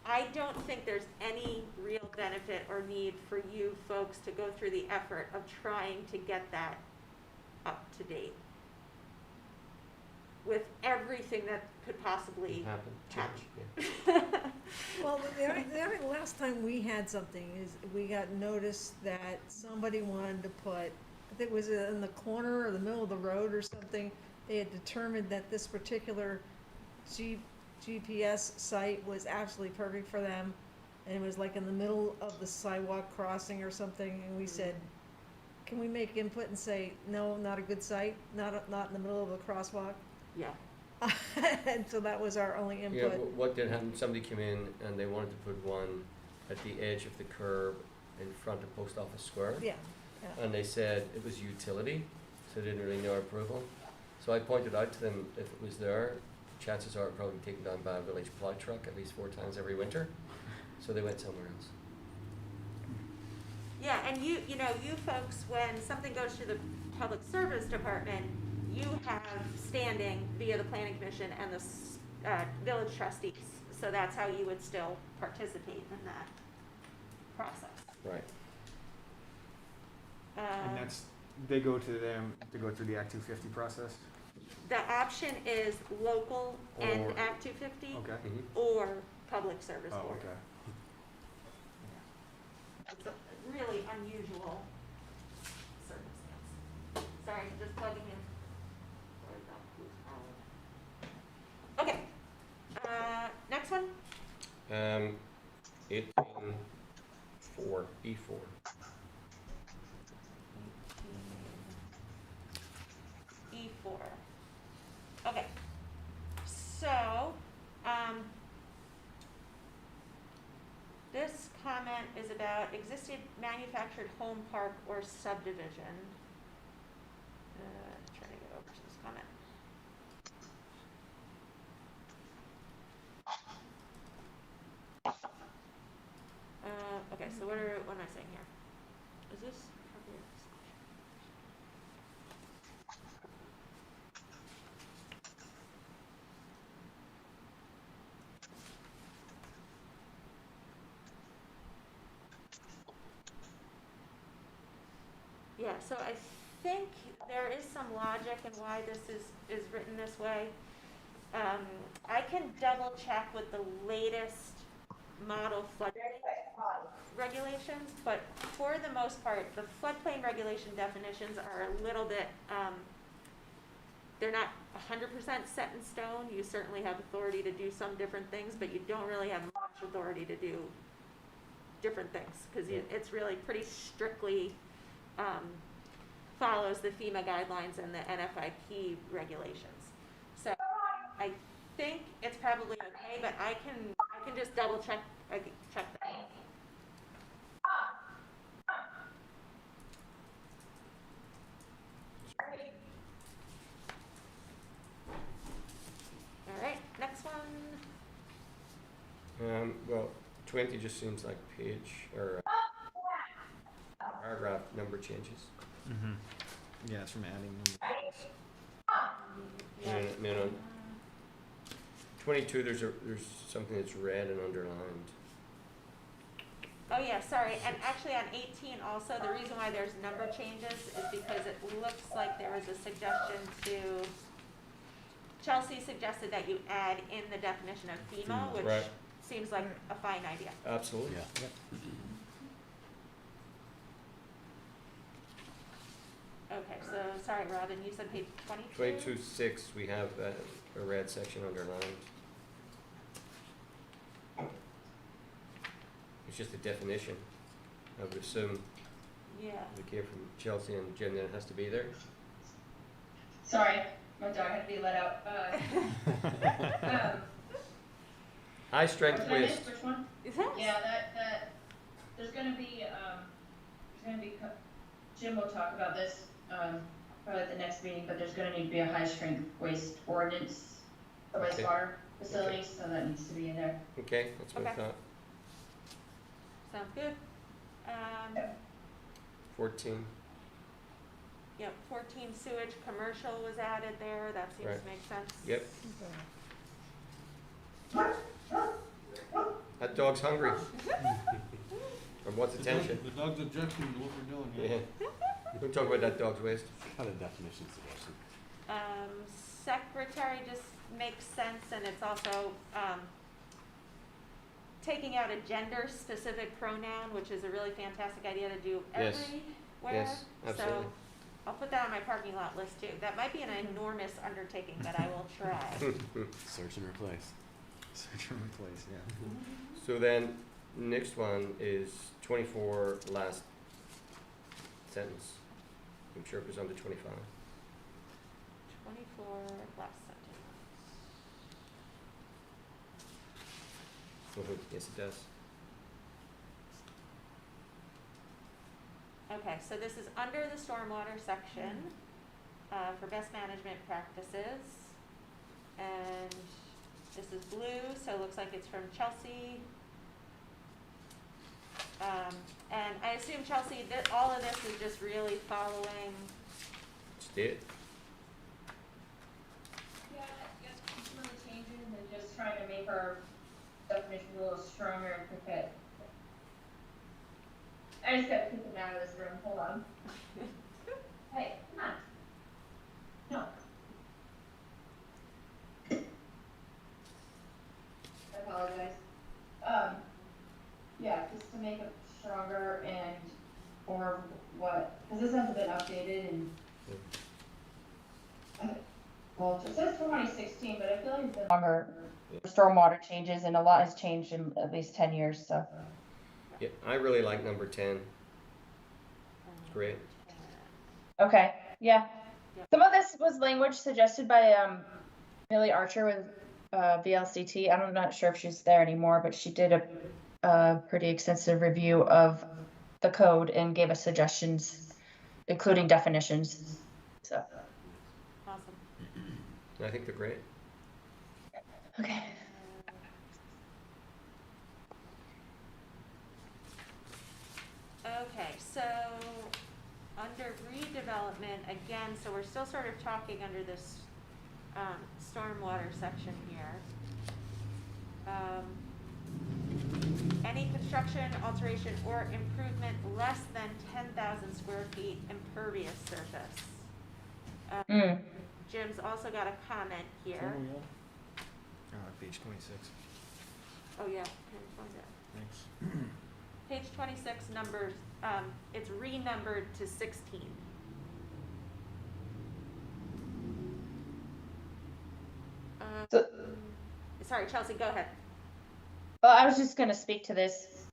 S5: I don't think there's any real benefit or need for you folks to go through the effort of trying to get that up to date with everything that could possibly happen.
S3: Well, the last time we had something is we got notice that somebody wanted to put, I think it was in the corner or the middle of the road or something. They had determined that this particular GPS site was absolutely perfect for them, and it was like in the middle of the sidewalk crossing or something, and we said, can we make input and say, no, not a good site, not in the middle of a crosswalk?
S5: Yeah.
S3: And so that was our only
S2: Yeah,
S3: input.
S2: what did happen, somebody came in and they wanted to put one at the edge of the curb in front of Post Office Square.
S3: Yeah,
S2: And they said it was utility, so they didn't really know our approval. So I pointed out to them, if it was there, chances are it probably taken down by a village plow truck at least 4 times every winter. So they went somewhere else.
S5: Yeah, and you folks, when something goes to the Public Service Department, you have standing via the Planning Commission and the village trustees. So that's how you would still participate in that process.
S2: Right.
S4: And that's, they go to them to go through the Act 250 process?
S5: The option is local and
S4: Or-
S5: Act 250
S4: Okay.
S2: Mm-hmm.
S5: or Public Service
S4: Oh,
S5: Board.
S4: okay.
S5: It's a really unusual circumstance. Sorry, just plugging in. Okay, next one.
S2: 18.4, E4.
S5: E4. Okay, so, this comment is about existing manufactured home park or subdivision. Trying to get over to this comment. Okay, so what am I saying here? Is this? Yeah, so I think there is some logic in why this is written this way. I can double check with the latest model floodplain regulations, but for the most part, the floodplain regulation definitions are a little bit, they're not 100% set in stone. You certainly have authority to do some different things, but you don't really have much authority to do different things, because it's really pretty strictly follows the FEMA guidelines and the NFIP regulations. So I think it's probably okay, but I can just double check. I can check that. All right, next one.
S2: Well, 20 just seems like page or paragraph number changes.
S4: Mm-hmm. Yeah, it's from adding numbers.
S2: And then on 22, there's something that's red and underlined.
S5: Oh yeah, sorry, and actually on 18 also, the reason why there's number changes is because it looks like there was a suggestion Chelsea suggested that you add in the definition of FEMA, which
S2: Right.
S5: seems like a fine idea.
S2: Absolutely.
S1: Yeah.
S5: Okay, so, sorry, Robin, you said page 22?
S2: 22.6, we have a red section underlined. It's just a definition. I would assume
S5: Yeah.
S2: we came from Chelsea and Jim, that it has to be there.
S9: Sorry, my dog had to be let out.
S2: High strength
S9: What did I miss?
S2: waste.
S9: Which one?
S5: Is that?
S9: Yeah, that, there's gonna be, Jim will talk about this, probably at the next meeting, but there's gonna need to be a high-strength waste ordinance for
S2: Okay.
S9: wastewater facilities, so that needs to be in there.
S2: Okay, that's what I
S5: Okay.
S2: thought.
S5: Sounds good.
S2: 14.
S5: Yep, 14 sewage commercial was added there, that seems
S2: Right.
S5: to make sense.
S2: Yep. That dog's hungry. Or wants attention.
S6: The dog's objecting to what we're doing here.
S2: Yeah. Don't talk about that dog's waste.
S1: Kind of definition suggestion.
S5: Secretary just makes sense, and it's also, taking out a gender-specific pronoun, which is a really fantastic idea to do
S2: Yes.
S5: everywhere.
S2: Yes, absolutely.
S5: So, I'll put that on my parking lot list too. That might be an enormous undertaking, but I will try.
S1: Search and replace.
S4: Search and replace, yeah.
S2: So then, next one is 24, last sentence. I'm sure it goes on to 25.
S5: 24 last sentence.
S2: Yes, it does.
S5: Okay, so this is under the stormwater section, for best management practices. And this is blue, so it looks like it's from Chelsea. And I assume, Chelsea, that all of this is just really following,
S2: Just did.
S9: Yeah, some of the changes and just trying to make our definition a little stronger and fit. I just gotta keep them out of this room, hold on. Hey, come on. No. I apologize. Yeah, just to make it stronger and, or what, cause this hasn't been updated and. Well, it says 2016, but I feel like it's been longer. Stormwater changes and a lot has changed in at least 10 years, so.
S2: Yeah, I really like number 10. It's great.
S9: Okay, yeah. Some of this was language suggested by Millie Archer with VLCT. I'm not sure if she's there anymore, but she did a pretty extensive review of the code and gave us suggestions, including definitions. So,
S5: awesome.
S2: I think they're great.
S9: okay.
S5: Okay, so under redevelopment, again, so we're still sort of talking under this stormwater section here. Any construction, alteration, or improvement less than 10,000 square feet impervious surface. Jim's also got a comment here.
S4: Page 26,
S5: Oh, yeah, can I find that?
S4: thanks.
S5: Page 26, numbers, it's renumbered to 16.
S9: So-
S5: Sorry, Chelsea, go ahead.
S9: Well, I was just gonna speak to this.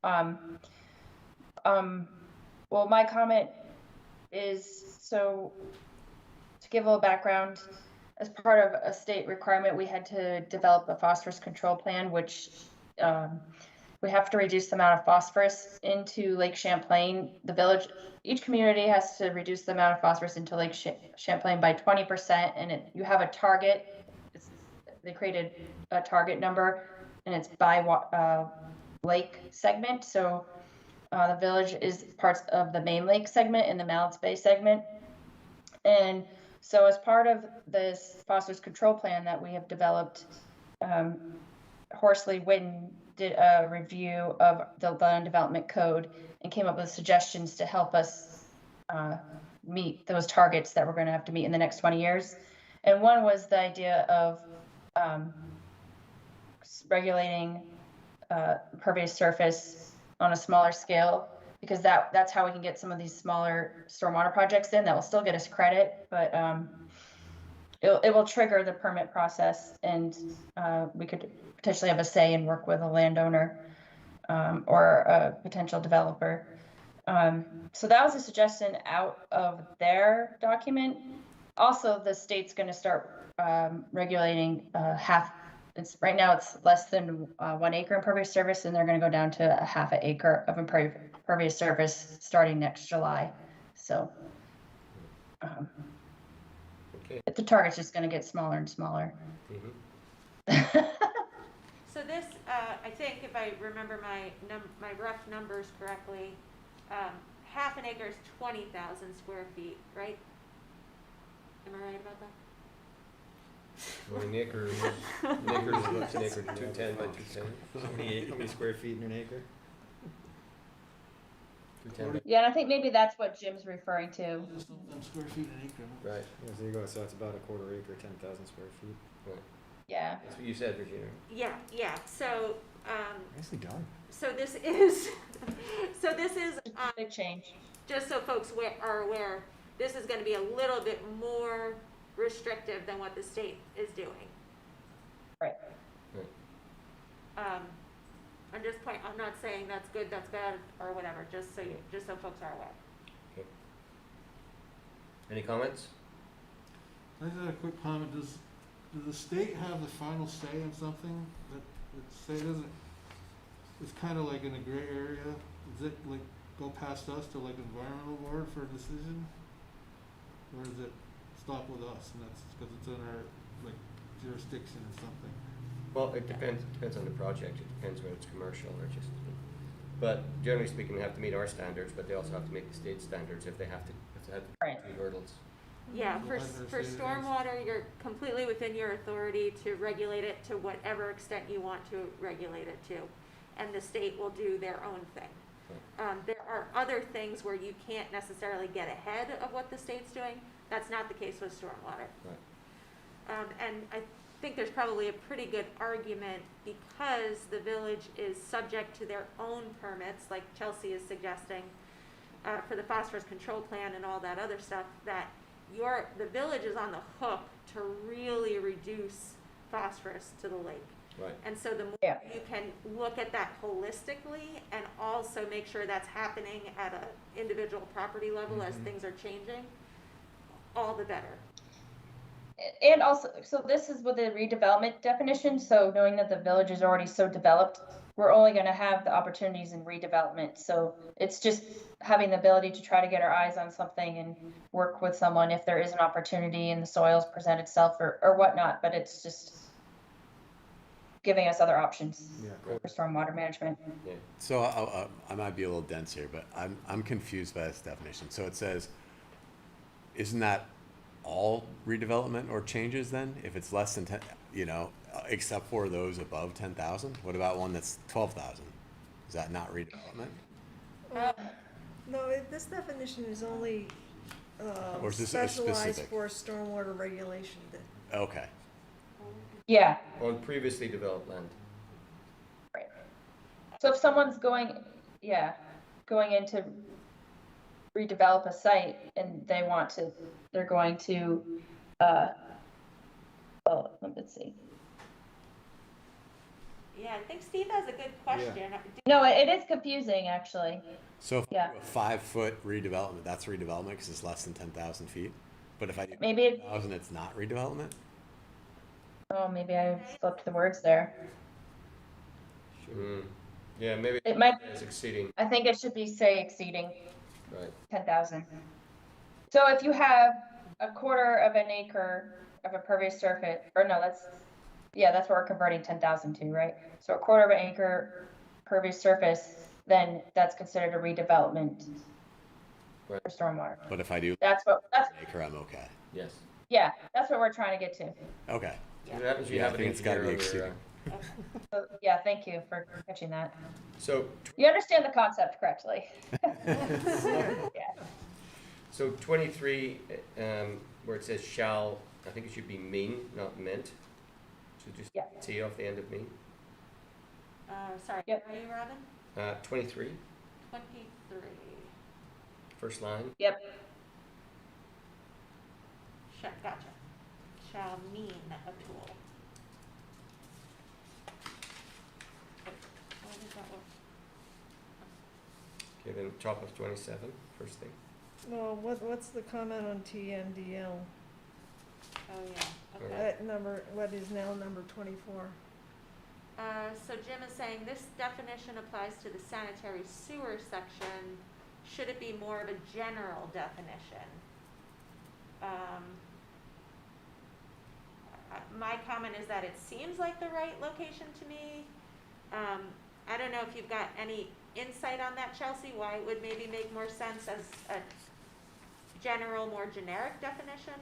S9: Well, my comment is, so to give a little background, as part of a state requirement, we had to develop a phosphorus control plan, which we have to reduce the amount of phosphorus into Lake Champlain. The village, each community has to reduce the amount of phosphorus into Lake Champlain by 20%, and you have a target. They created a target number, and it's by lake segment. So the village is parts of the main lake segment and the Mallets Bay segment. And so as part of this phosphorus control plan that we have developed, Horsley Witten did a review of the land development code and came up with suggestions to help us meet those targets that we're going to have to meet in the next 20 years. And one was the idea of regulating pervious surface on a smaller scale, because that's how we can get some of these smaller stormwater projects in that will still get us credit, but it will trigger the permit process, and we could potentially have a say and work with a landowner or a potential developer. So that was a suggestion out of their document. Also, the state's going to start regulating right now it's less than 1 acre impervious surface, and they're going to go down to a half an acre of impervious surface starting next July. So
S2: Okay.
S9: the target's just going to get smaller and smaller.
S5: So this, I think if I remember my rough numbers correctly, half an acre is 20,000 square feet, right? Am I right about that?
S2: Well, an acre is what's an acre, 210 by 210?
S4: How many square feet in an acre?
S2: 210,
S9: Yeah, and I think maybe that's what Jim's referring to.
S6: Just something square feet an acre.
S2: right,
S4: Yeah, so you go, so it's about a quarter acre, 10,000 square feet.
S9: Yeah.
S2: that's what you said, Regina.
S5: Yeah, so,
S4: Nicely done.
S5: so this is,
S9: Big change.
S5: just so folks are aware, this is gonna be a little bit more restrictive than what the state is doing.
S9: Right.
S5: I'm not saying that's good, that's bad, or whatever, just so folks are aware.
S2: Any comments?
S6: I just had a quick comment. Does the state have the final say on something that say doesn't? It's kind of like in a gray area. Does it like go past us to like environmental board for a decision, or does it stop with us? And that's because it's in our like jurisdiction or something.
S2: Well, it depends on the project. It depends whether it's commercial or just. But generally speaking, they have to meet our standards, but they also have to meet the state standards if they have to. If they have to
S9: Right.
S2: 3 hurdles.
S5: Yeah,
S6: Well,
S5: for
S6: I've never seen it as-
S5: stormwater, you're completely within your authority to regulate it to whatever extent you want to regulate it to. And the state will do their own thing. There are other things where you can't necessarily get ahead of what the state's doing. That's not the case with stormwater.
S2: Right.
S5: And I think there's probably a pretty good argument because the village is subject to their own permits, like Chelsea is suggesting, for the phosphorus control plan and all that other stuff, that the village is on the hook to really reduce phosphorus to the lake.
S2: Right.
S5: And so the more
S9: Yeah.
S5: you can look at that holistically and also make sure that's happening at an individual property level as things are changing, all the better.
S9: And also, so this is with the redevelopment definition, so knowing that the village is already so developed, we're only gonna have the opportunities in redevelopment, so it's just having the ability to try to get our eyes on something and work with someone if there is an opportunity and the soils present itself or whatnot, but it's just giving us other options
S4: Yeah.
S9: for stormwater management.
S1: So I might be a little dense here, but I'm confused by this definition. So it says, isn't that all redevelopment or changes then? If it's less than 10, except for those above 10,000? What about one that's 12,000? Is that not redevelopment?
S3: No, this definition is only
S1: Or is this a
S3: specialized
S1: specific?
S3: for stormwater regulation.
S1: Okay.
S9: Yeah,
S2: On previously developed land.
S9: so if someone's going in to redevelop a site and they're going to, well, let's see.
S5: Yeah, I think Steve has a good question.
S9: No, it is confusing, actually.
S1: So if
S9: Yeah.
S1: I do a 5-foot redevelopment, that's redevelopment because it's less than 10,000 feet. But if I do
S9: Maybe,
S1: 10,000, it's not redevelopment?
S9: maybe I flipped the words there.
S2: Yeah, maybe
S9: It might,
S2: it's exceeding.
S9: I think it should be, say, exceeding
S2: Right.
S9: 10,000. So if you have a quarter of an acre of impervious surface, or no, that's what we're converting 10,000 to, right? So a quarter of an acre impervious surface, then that's considered a redevelopment
S2: Right.
S9: for stormwater.
S1: But if I do
S9: That's
S1: an acre, I'm okay.
S2: Yes.
S9: yeah, that's what we're trying to get to.
S1: Okay.
S2: What happens if you
S1: Yeah, I
S2: have an
S1: think it's gotta
S2: engineer
S1: be
S2: on your,
S1: exceeding.
S9: So, yeah, thank you for catching that.
S2: So,
S9: You understand the concept correctly. Yeah.
S2: so 23, where it says shall, I think it should be mean, not meant. So just
S9: Yeah.
S2: T off the end of mean.
S5: Sorry,
S9: Yep.
S5: where are you, Robin?
S2: 23,
S5: 23.
S2: first line.
S9: Yep.
S5: Gotcha. Shall mean a tool. Why does that work?
S2: Okay, then top of 27, first thing.
S3: Well, what's the comment on TMDL?
S5: Oh, yeah, okay.
S3: That number, what is now number 24?
S5: So Jim is saying this definition applies to the sanitary sewer section. Should it be more of a general definition? My comment is that it seems like the right location to me. I don't know if you've got any insight on that, Chelsea, why it would maybe make more sense as a general, more generic definition?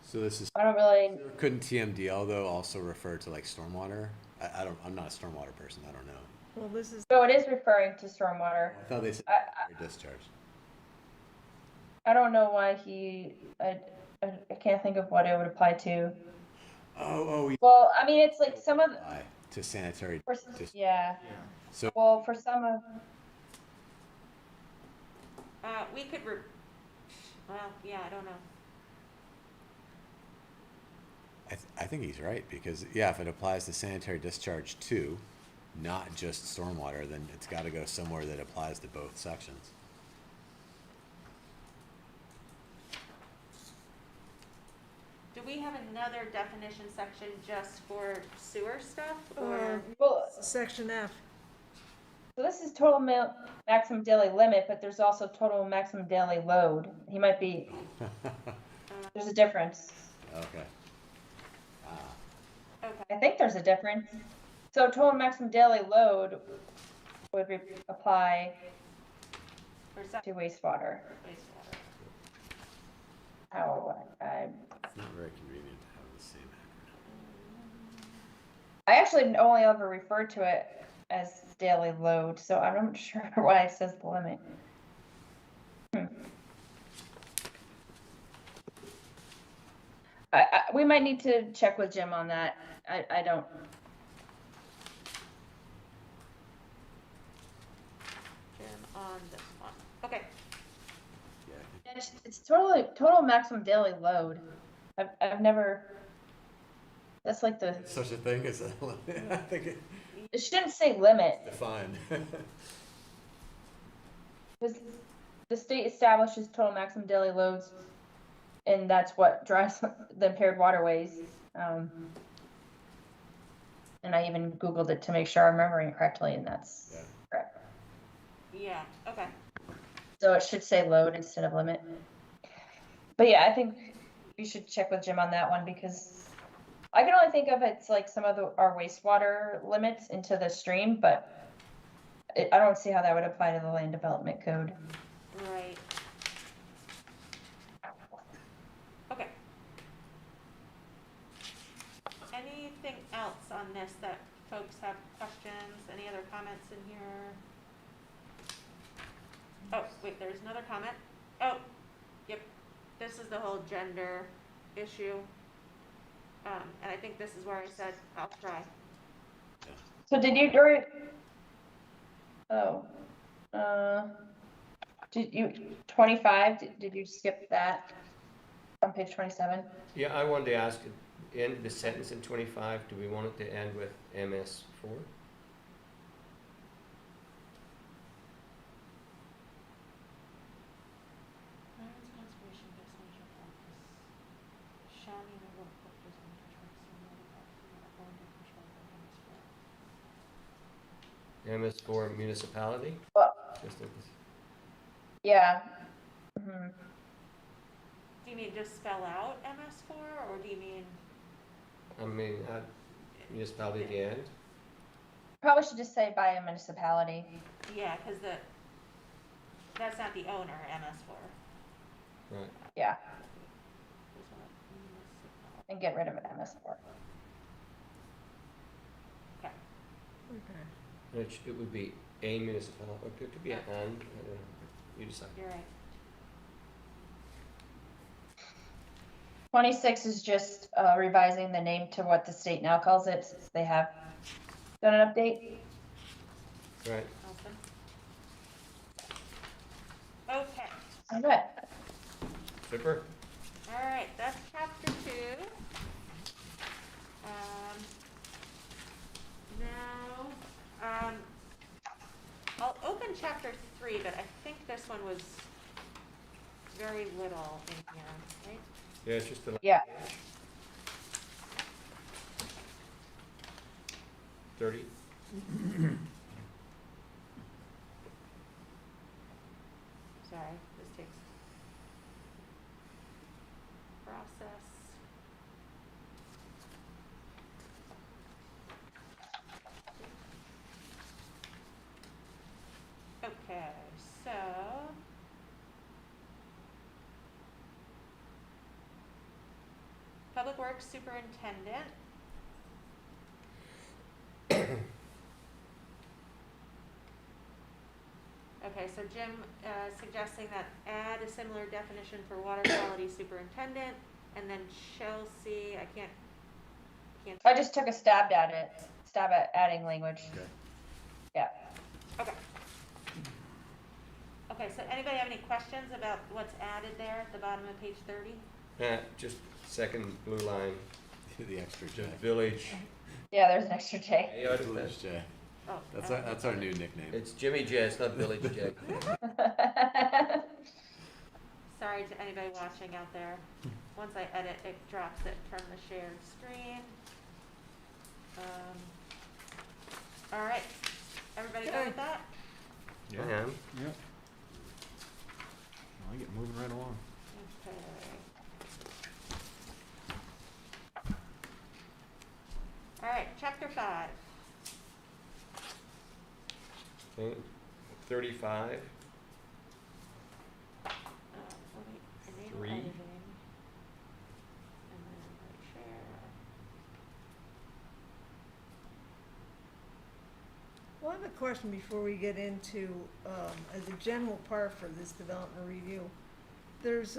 S1: So this is,
S9: I don't really.
S1: couldn't TMDL though also refer to like stormwater? I'm not a stormwater person, I don't know.
S3: Well, this is,
S9: So it is referring to stormwater.
S1: I thought they said
S9: I
S1: discharge.
S9: I don't know why I can't think of what it would apply to.
S1: Oh,
S9: Well, I mean, it's like some of the,
S1: apply to sanitary.
S9: for,
S1: Yeah.
S9: yeah.
S1: So
S9: Well, for some of,
S5: We could, well, yeah, I don't know.
S1: I think he's right because yeah, if it applies to sanitary discharge too, not just stormwater, then it's got to go somewhere that applies to both sections.
S5: Do we have another definition section just for sewer stuff, or?
S9: well,
S3: section F.
S9: so this is total maximum daily limit, but there's also total maximum daily load. He might be, there's a difference.
S1: Okay.
S5: Okay,
S9: I think there's a difference. So total maximum daily load would apply
S5: for
S9: to wastewater.
S5: wastewater.
S9: How,
S1: It's not very convenient to have the same acronym.
S9: I actually only ever refer to it as daily load, so I'm not sure why it says the limit. We might need to check with Jim on that. I don't.
S5: Jim on this one. Okay,
S1: Yeah.
S9: It's total maximum daily load. I've never. That's like the.
S1: Such a thing as a limit. I think
S9: It shouldn't say limit.
S1: it's defined.
S9: Because the state establishes total maximum daily loads, and that's what drives the impaired waterways. And I even Googled it to make sure I'm remembering it correctly, and that's
S1: Yeah.
S9: correct.
S5: yeah, okay.
S9: So it should say load instead of limit. But yeah, I think we should check with Jim on that one because I can only think of it's like some of our wastewater limits into the stream, but I don't see how that would apply to the land development code.
S5: Right. Okay. Anything else on this that folks have questions? Any other comments in here? Oh, wait, there's another comment. Oh, yep. This is the whole gender issue. And I think this is where I said, I'll try.
S9: So did you, did you, 25, did you skip that on page 27?
S2: Yeah, I wanted to ask, in the sentence in 25, do we want it to end with MS4? MS4 municipality?
S9: Well,
S2: Just in-
S9: yeah. Mhm.
S5: Do you mean just spell out MS4, or do you mean?
S2: I mean, municipality at the end?
S9: Probably should just say by a municipality.
S5: Yeah, because that's not the owner, MS4.
S2: Right.
S9: Yeah, and get rid of MS4.
S5: Okay.
S3: Okay.
S2: And it would be a municipality, or it could be an and, I don't know, you decide.
S5: You're right.
S9: 26 is just revising the name to what the state now calls it, since they have done an update.
S2: Right.
S5: Awesome. Okay,
S9: All right.
S2: Super.
S5: all right, that's chapter 2. Now, I'll open chapter 3, but I think this one was very little in here, right?
S2: Yeah, it's just a
S9: Yeah.
S2: 30.
S5: Sorry, this takes process. Okay, so Public Works Superintendent. Okay, so Jim suggesting that add a similar definition for water quality superintendent, and then Chelsea, I can't.
S9: I just took a stab at adding language.
S1: Okay.
S9: Yeah.
S5: Okay. Okay, so anybody have any questions about what's added there at the bottom of page 30?
S2: Just second blue line.
S1: The extra J.
S2: The village.
S9: Yeah, there's an extra J.
S1: Village J.
S5: Oh.
S1: That's our new nickname.
S2: It's Jimmy J. It's not Village J.
S5: Sorry to anybody watching out there. Once I edit, it drops it from the shared screen. All right, everybody go with that?
S2: I am.
S4: Yep. I get moving right along.
S5: Okay. All right, chapter 5.
S2: Okay. 35.
S5: Enable
S2: 3.
S5: editing. And then share.
S3: Well, I have a question before we get into, as a general part for this development review. There's,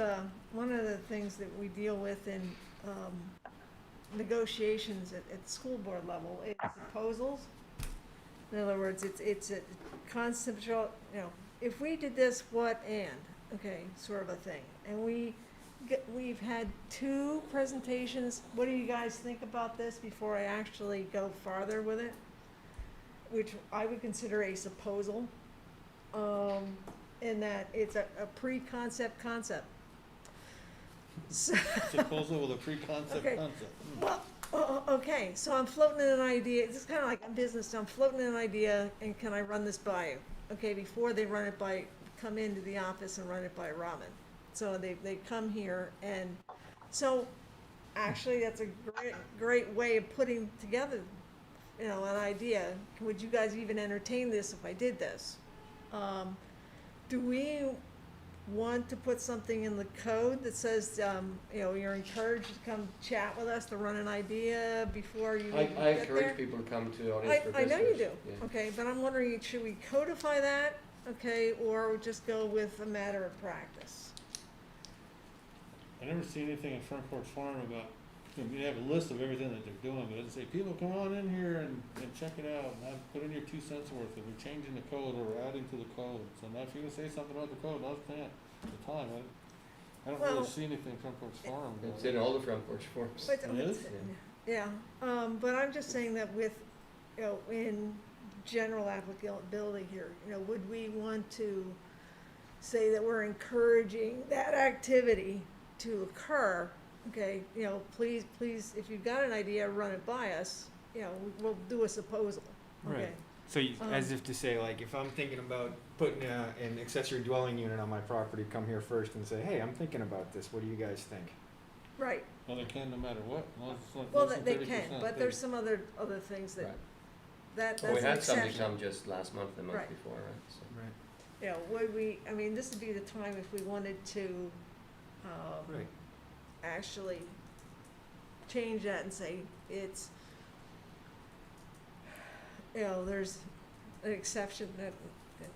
S3: one of the things that we deal with in, negotiations at school board level is proposals. In other words, it's a conceptual, if we did this, what and, okay, sort of a thing. And we've had 2 presentations. What do you guys think about this before I actually go farther with it? Which I would consider a supposal, in that it's a pre-concept concept. So,
S6: Proposal with a pre-concept
S3: Okay.
S6: concept.
S3: well, okay, so I'm floating in an idea, it's kind of like a business, so I'm floating in an idea, and can I run this by you? Okay, before they run it by, come into the office and run it by Robin. So they come here, and so, actually, that's a great way of putting together, an idea. Would you guys even entertain this if I did this? Do we want to put something in the code that says, you're encouraged to come chat with us to run an idea before you
S2: I
S3: get there?
S2: encourage people to come to audience for
S3: I know you
S2: visitors.
S3: do,
S2: Yeah.
S3: okay, but I'm wondering, should we codify that, okay, or just go with a matter of practice?
S6: I never see anything in Front Porch Forum about, we have a list of everything that they're doing, but it doesn't say, people come on in here and check it out, and put in your 2 cents worth, if we're changing the code or we're adding to the code. So now if you're gonna say something about the code, I'll stand the time. I don't
S3: Well,
S6: really see anything in Front Porch Forum.
S2: It's in all the Front Porch forms.
S3: But-
S6: It is?
S3: Yeah, but I'm just saying that with, in general applicability here, would we want to say that we're encouraging that activity to occur? Okay, please, if you've got an idea, run it by us, we'll do a proposal, okay?
S4: Right. So as if to say, like, if I'm thinking about putting an accessory dwelling unit on my property, come here first and say, hey, I'm thinking about this. What do you guys think?
S3: Right,
S6: Well, they can no matter what, as long as it's not
S3: well,
S6: less than
S3: they
S6: 30%.
S3: can, but there's some other things that,
S2: Right.
S3: that's
S2: Well, we
S3: an
S2: had somebody
S3: exception.
S2: come just last month, the month
S3: Right.
S2: before, right? So.
S4: Right.
S3: Would we, this would be the time if we wanted to,
S4: Right.
S3: actually change that and say it's, there's an exception that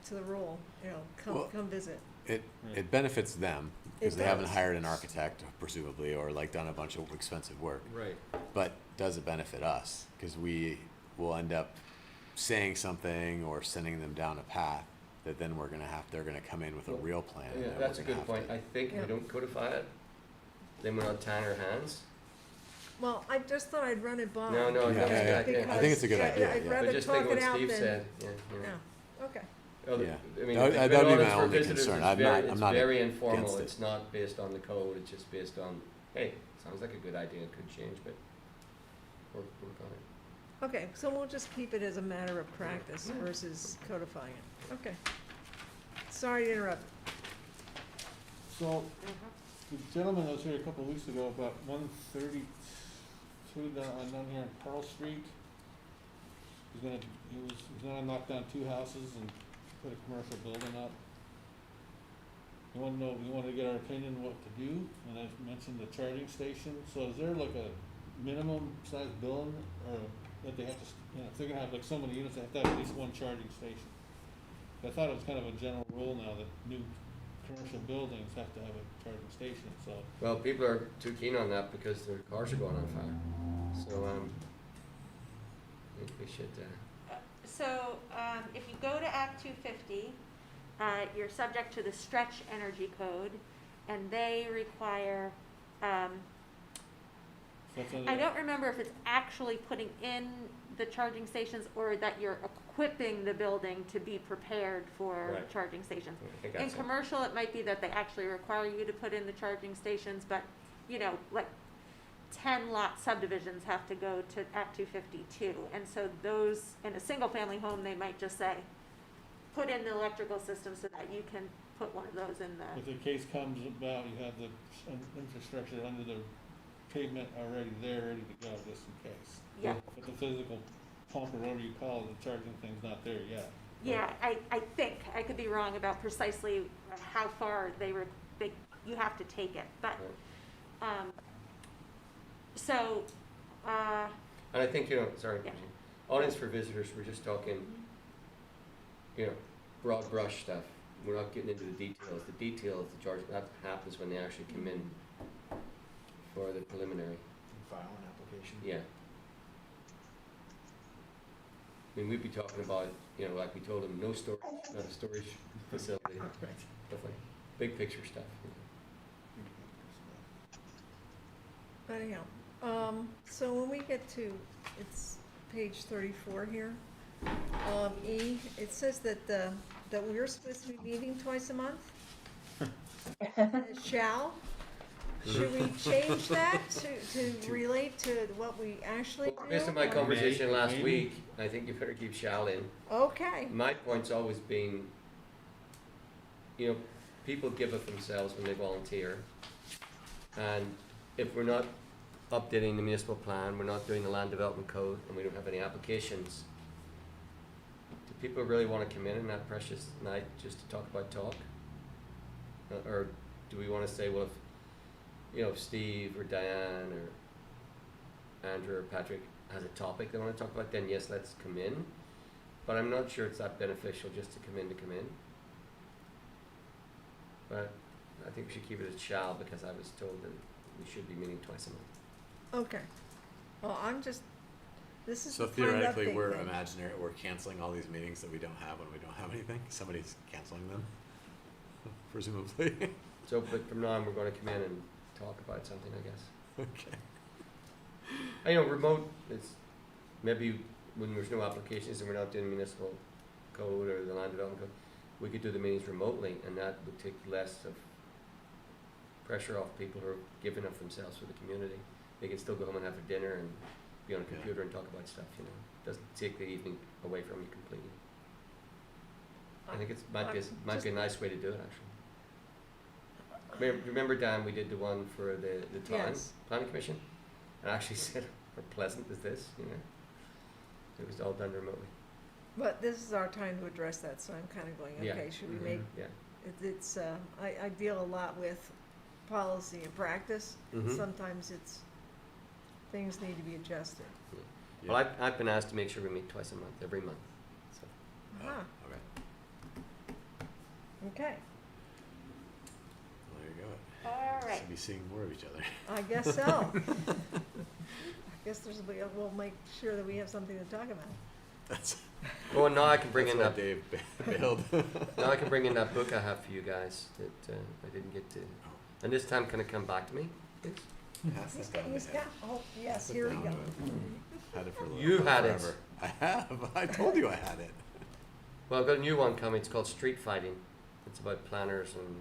S3: to the rule, you know,
S1: Well,
S3: come visit.
S1: It benefits them because
S3: It
S1: they haven't
S3: does.
S1: hired an architect, presumably, or like done a bunch of expensive work.
S4: Right.
S1: But does it benefit us? Because we will end up saying something or sending them down a path that then they're gonna come in with a real plan. and
S2: Yeah,
S1: then
S2: that's a
S1: we're gonna
S2: good
S1: have
S2: point.
S1: to-
S2: I think if
S3: Yeah.
S2: we don't codify it, then we're not tying our hands.
S3: Well, I just thought I'd run it by.
S2: No,
S1: Yeah, yeah, yeah. I think it's a good idea,
S3: I'd
S1: yeah.
S3: rather
S2: But just
S3: talk
S2: think
S3: it
S2: what
S3: out
S2: Steve
S3: than.
S2: said, yeah.
S3: Yeah, okay.
S2: Other-
S1: Yeah.
S2: I mean,
S1: That-
S2: the
S1: that'd be my
S2: ordinance for
S1: only
S2: visitors
S1: concern.
S2: is
S1: I'm
S2: very-
S1: not- I'm
S2: it's
S1: not
S2: very informal.
S1: against it.
S2: It's not based on the code. It's just based on, hey, sounds like a good idea. It could change, but work on it.
S3: Okay, so we'll just keep it as a matter of practice versus codifying it. Okay. Sorry to interrupt.
S6: So, the gentleman that was here a couple of weeks ago about 132 down here on Pearl Street, he's gonna knock down 2 houses and put a commercial building up. He wanted to get our opinion what to do, and I mentioned the charging station. So is there like a minimum size building, or that they have to, if they're gonna have like so many units, they have to have at least one charging station? I thought it was kind of a general rule now that new commercial buildings have to have a charging station, so.
S2: Well, people are too keen on that because their cars are going on fire. So, I think we should,
S5: So, if you go to Act 250, you're subject to the Stretch Energy Code, and they require,
S6: that's under-
S5: I don't remember if it's actually putting in the charging stations or that you're equipping the building to be prepared for
S2: Right.
S5: charging stations.
S2: I think
S5: In
S2: that's it.
S5: commercial, it might be that they actually require you to put in the charging stations, but, you know, like 10 lot subdivisions have to go to Act 252. And so those, in a single family home, they might just say, put in the electrical system so that you can put one of those in
S6: If
S5: the,
S6: the case comes about, you have the infrastructure under the pavement already there, ready to go, just in case.
S5: yeah.
S6: But the physical pump or whatever you call it, the charging thing's not there yet.
S5: Yeah, I think, I could be wrong about precisely how far you have to take it, but, so,
S2: And I think, sorry,
S5: Yeah.
S2: audience for visitors, we're just talking, broad brush stuff. We're not getting into the details. The details, the charge, that happens when they actually come in for the preliminary.
S4: File an application.
S2: Yeah. I mean, we'd be talking about, like we told them, no storage, not a storage facility, stuff like, big picture stuff.
S3: Anyhow, so when we get to, it's page 34 here, E, it says that that we're supposed to be meeting twice a month? Shall? Should we change that to relate to what we actually
S2: Well,
S3: do?
S2: based on my
S3: or-
S2: conversation last
S6: maybe.
S2: week, I think you better keep shall in.
S3: Okay,
S2: My point's always been, people give of themselves when they volunteer. And if we're not updating the municipal plan, we're not doing the land development code, and we don't have any applications, do people really want to come in that precious night just to talk about talk? Or do we want to say, well, if Steve or Diane or Andrew or Patrick has a topic they want to talk about, then yes, let's come in. But I'm not sure it's that beneficial just to come in. But I think we should keep it as shall, because I was told that we should be meeting twice a month.
S3: okay. Well, this is
S1: So
S3: the kind
S1: theoretically,
S3: update
S1: we're
S3: thing.
S1: we're canceling all these meetings that we don't have when we don't have anything. Somebody's canceling them, presumably.
S2: So, but from now on, we're going to come in and talk about something, I guess.
S1: Okay.
S2: Remote is maybe when there's no applications and we're not doing municipal code or the land development code, we could do the meetings remotely, and that would take less of pressure off people who are giving of themselves for the community. They can still go home and have their dinner and be on a
S1: Yeah.
S2: computer and talk about stuff, Doesn't take the evening away from you completely. I think it might be a nice way to do it, actually. Remember, Dan, we did the one for the town
S3: Yes.
S2: planning commission? And I actually said, how pleasant is this, It was all done remotely.
S3: But this is our time to address that, so I'm kind of going,
S2: Yeah.
S3: okay, should we make,
S2: Yeah.
S3: it's, I deal a lot with policy and practice.
S2: Mhm.
S3: Sometimes things need to be adjusted.
S2: Well, I've been asked to make sure we meet twice a month, every month, so.
S3: Aha.
S1: Okay.
S3: Okay,
S1: Well, there you go.
S5: All right.
S1: Should be seeing more of each other.
S3: I guess so. I guess we'll make sure that we have something to talk about.
S1: That's,
S2: Well, now I can bring
S1: that's
S2: in
S1: what
S2: that.
S1: Dave bailed.
S2: Now I can bring in that book I have for you guys that I didn't get to. And this time, can it come back to me, please?
S1: Pass
S3: He's
S1: that
S3: got,
S1: down
S3: he's
S1: to
S3: got,
S1: him.
S3: oh, yes,
S1: Sit
S3: here we
S1: down
S3: go.
S1: to him. Had it for a little
S2: You had it.
S1: forever. I have. I told you I had it.
S2: Well, I've got a new one coming. It's called Street Fighting. It's about planners and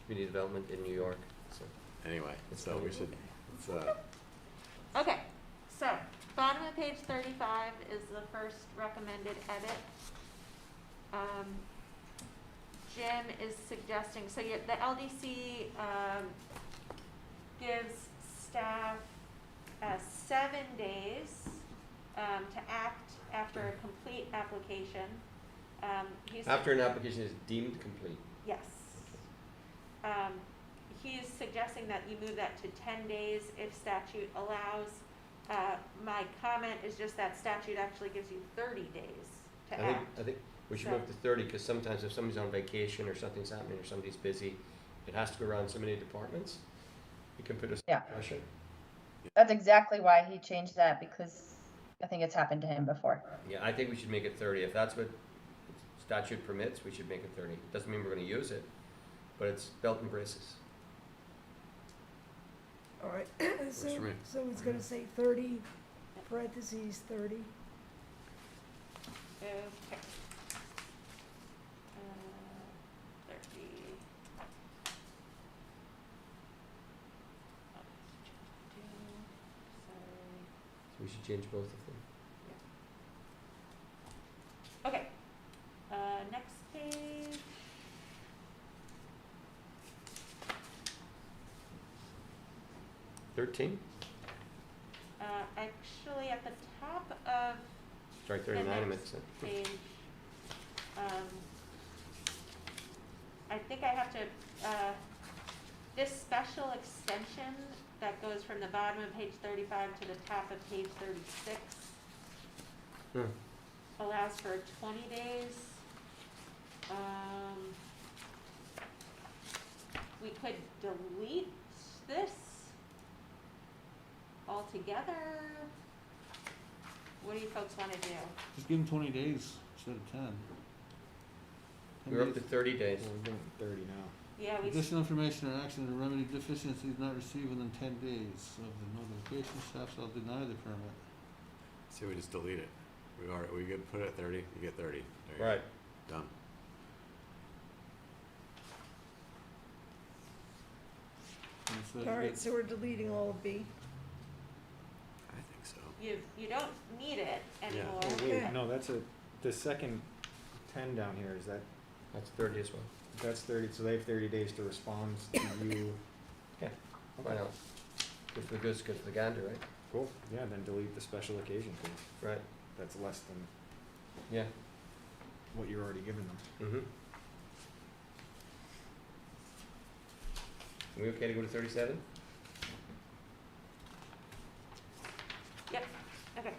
S2: community development in New York. So
S1: Anyway,
S2: It's
S1: so
S2: fine.
S1: we should. Let's,
S5: Okay, so bottom of page 35 is the first recommended edit. Jim is suggesting, so the LDC gives staff 7 days to act after a complete application. He's
S2: after an application is deemed complete.
S5: Yes. He is suggesting that you move that to 10 days if statute allows. My comment is just that statute actually gives you 30 days to act.
S2: I think we should
S5: So-
S2: move to 30 because sometimes if somebody's on vacation or something's happening or somebody's busy, it has to go around so many departments. You can put a
S9: Yeah.
S2: pressure.
S9: That's exactly why he changed that, because I think it's happened to him before.
S2: Yeah, I think we should make it 30. If that's what statute permits, we should make it 30. Doesn't mean we're going to use it, but it's belt and braces.
S3: All right, so
S1: for me.
S3: it's gonna say 30, parentheses 30.
S5: Okay. 30.
S2: So we should change both of them.
S5: Okay, next page.
S2: $13?
S5: Actually, at the top of
S2: Sorry,
S5: the
S2: 39 I meant
S5: next
S2: to say.
S5: page, I think I have to, this special extension that goes from the bottom of page 35 to the top of page 36 allows for 20 days. We could delete this altogether. What do you folks want to do?
S6: Just give them 20 days instead of 10. 10
S2: We're up to
S6: days.
S2: 30 days.
S4: Well, we're doing 30 now.
S5: Yeah, we,
S6: Additional information or action to remedy deficiencies not received within 10 days of the notification, staff shall deny the permit.
S1: say we just delete it. We could put it at 30. You get 30. There you go.
S2: Right.
S1: Done.
S6: And it says
S3: All right,
S6: that-
S3: so we're deleting all of B.
S1: I think so.
S5: you don't need it anymore.
S4: Oh,
S3: Okay.
S4: wait, no, that's the second 10 down here, is that,
S2: That's 30 as well.
S4: that's 30, so they have 30 days to respond to you.
S2: Why not? Good for the goose, good for the gander, right?
S4: Cool, yeah, then delete the special occasion page.
S2: Right.
S4: That's less than
S2: Yeah.
S4: what you're already giving them.
S2: Mm-hmm. We okay to go to 37?
S5: Yep, okay.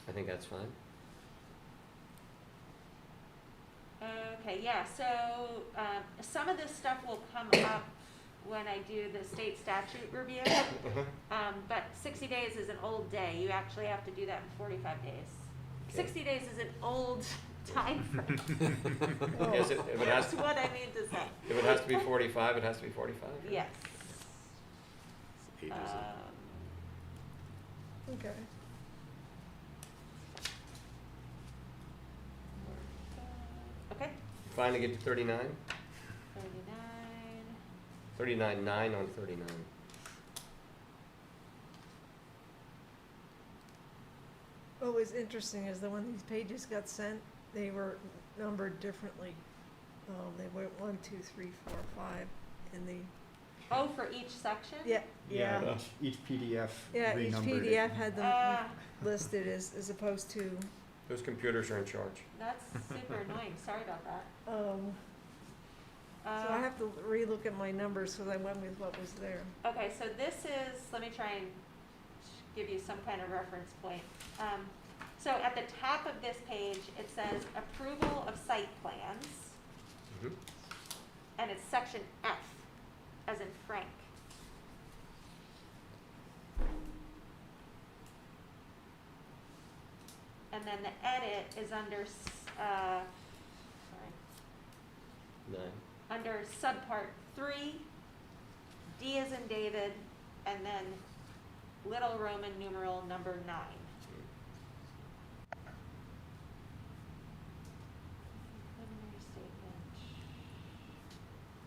S2: I think that's fine.
S5: Okay, yeah, so, some of this stuff will come up when I do the state statute review. But 60 days is an old day. You actually have to do that in 45 days.
S2: Okay.
S5: 60 days is an old time frame.
S2: Yes, if it has
S5: That's
S2: to,
S5: what I mean to say.
S2: if it has to be 45, it has to be 45.
S5: Yes.
S1: It's ages.
S3: Okay.
S5: Okay,
S2: Finally get to 39?
S5: 39.
S2: 39.9 on 39.
S3: What was interesting is that when these pages got sent, they were numbered differently. They went 1, 2, 3, 4, 5 in the,
S5: Oh, for each section?
S3: yeah.
S4: Each PDF
S3: Yeah, each
S4: renumbered it.
S3: PDF had them
S5: Ah,
S3: listed as opposed to,
S2: Those computers are in charge.
S5: that's super annoying. Sorry about that.
S3: so I have to relook at my numbers because I went with what was there.
S5: Okay, so this is, let me try and give you some kind of reference point. So at the top of this page, it says approval of site plans,
S2: Mhm.
S5: and it's section F, as in Frank. And then the edit is under, under subpart 3, D as in David, and then little Roman numeral number 9. Preliminary statement.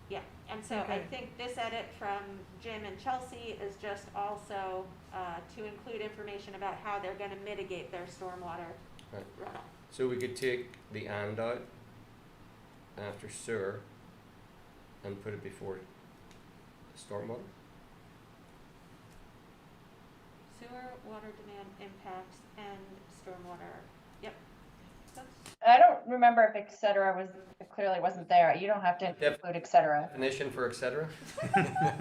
S5: Yeah, and so I
S3: Okay.
S5: think this edit from Jim and Chelsea is just also to include information about how they're gonna mitigate their stormwater
S2: Right.
S5: runoff.
S2: So we could take the and out after sewer and put it before stormwater.
S5: Sewer, water demand impacts, and stormwater. Yep. That's,
S9: I don't remember if et cetera was, it clearly wasn't there. You don't have to
S2: Def-
S9: include et cetera.
S2: Definition for et cetera.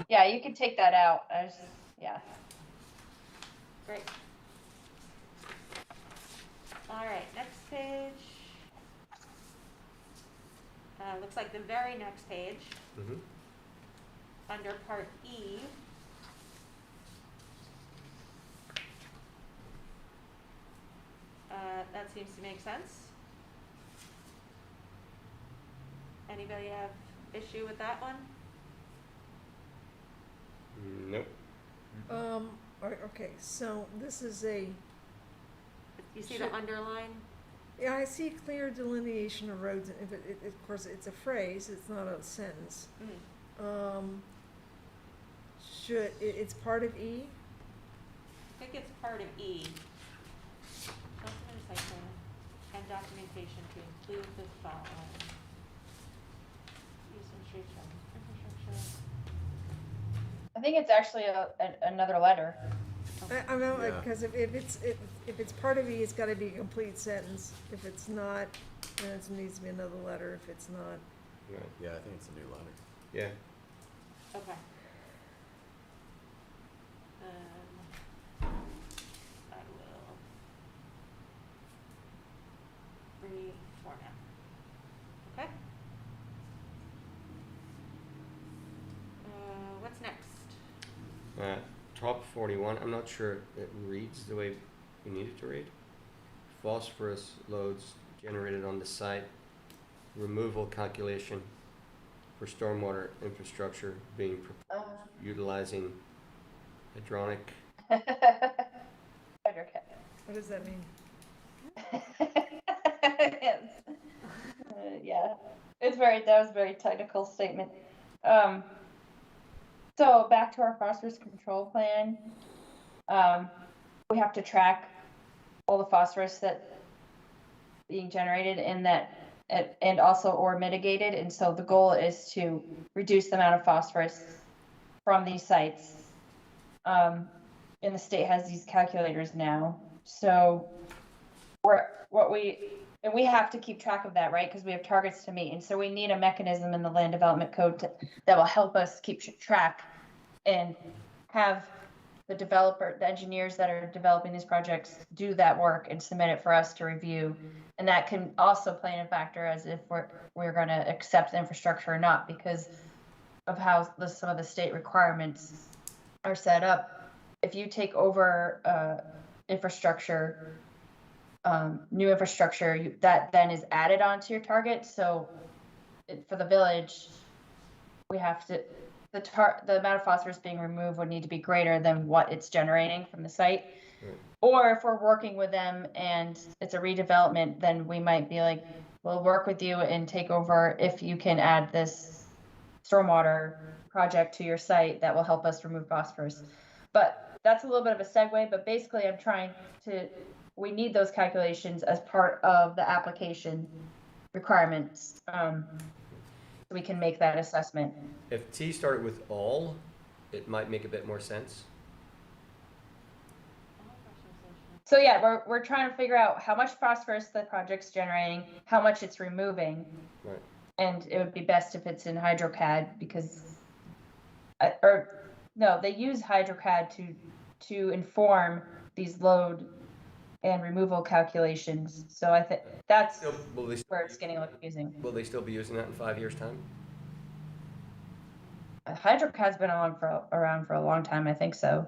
S9: Yeah, you can take that out. Yeah.
S5: great. All right, next page. Looks like the very next page,
S2: Mm-hmm.
S5: under part E. That seems to make sense. Anybody have issue with that one?
S2: Nope.
S3: Okay, so this is a,
S5: You see the
S3: Sure.
S5: underline?
S3: yeah, I see clear delineation of roads, and if of course, it's a phrase, it's not a sentence. It's part of E?
S5: I think it's part of E. Document site plan and documentation to include the following. Use and street infrastructure.
S9: I think it's actually another letter.
S3: I know,
S1: Yeah.
S3: because if it's part of E, it's gotta be a complete sentence. If it's not, then it needs to be another letter, if it's not.
S2: Right.
S1: Yeah, I think it's a new letter.
S2: Yeah.
S5: Okay. I will reformat. Okay. What's next?
S2: Top 41. I'm not sure it reads the way we need it to read. Phosphorus loads generated on the site. Removal calculation for stormwater infrastructure being utilizing hydronic.
S9: Okay.
S3: What does that mean?
S9: Yes. Yeah, that was a very technical statement. So back to our phosphorus control plan. We have to track all the phosphorus that being generated and also or mitigated. And so the goal is to reduce the amount of phosphorus from these sites. And the state has these calculators now. So we have to keep track of that, right? Because we have targets to meet. And so we need a mechanism in the land development code that will help us keep track and have the engineers that are developing these projects do that work and submit it for us to review. And that can also play in a factor as if we're going to accept the infrastructure or not, because of how some of the state requirements are set up. If you take over infrastructure, new infrastructure, that then is added onto your target. So for the village, we have to, the amount of phosphorus being removed would need to be greater than what it's generating from the site.
S2: Right.
S9: Or if we're working with them and it's a redevelopment, then we might be like, we'll work with you and take over if you can add this stormwater project to your site that will help us remove phosphorus. But that's a little bit of a segue, but basically we need those calculations as part of the application requirements. So we can make that assessment.
S2: If T started with all, it might make a bit more sense.
S9: So yeah, we're trying to figure out how much phosphorus the project's generating, how much it's removing.
S2: Right.
S9: And it would be best if it's in HydroCAD because, they use HydroCAD to inform these load and removal calculations. So I think that's
S2: Still, will they,
S9: where it's getting a little confusing.
S2: will they still be using that in 5 years' time?
S9: HydroCAD's been around for a long time. I think so.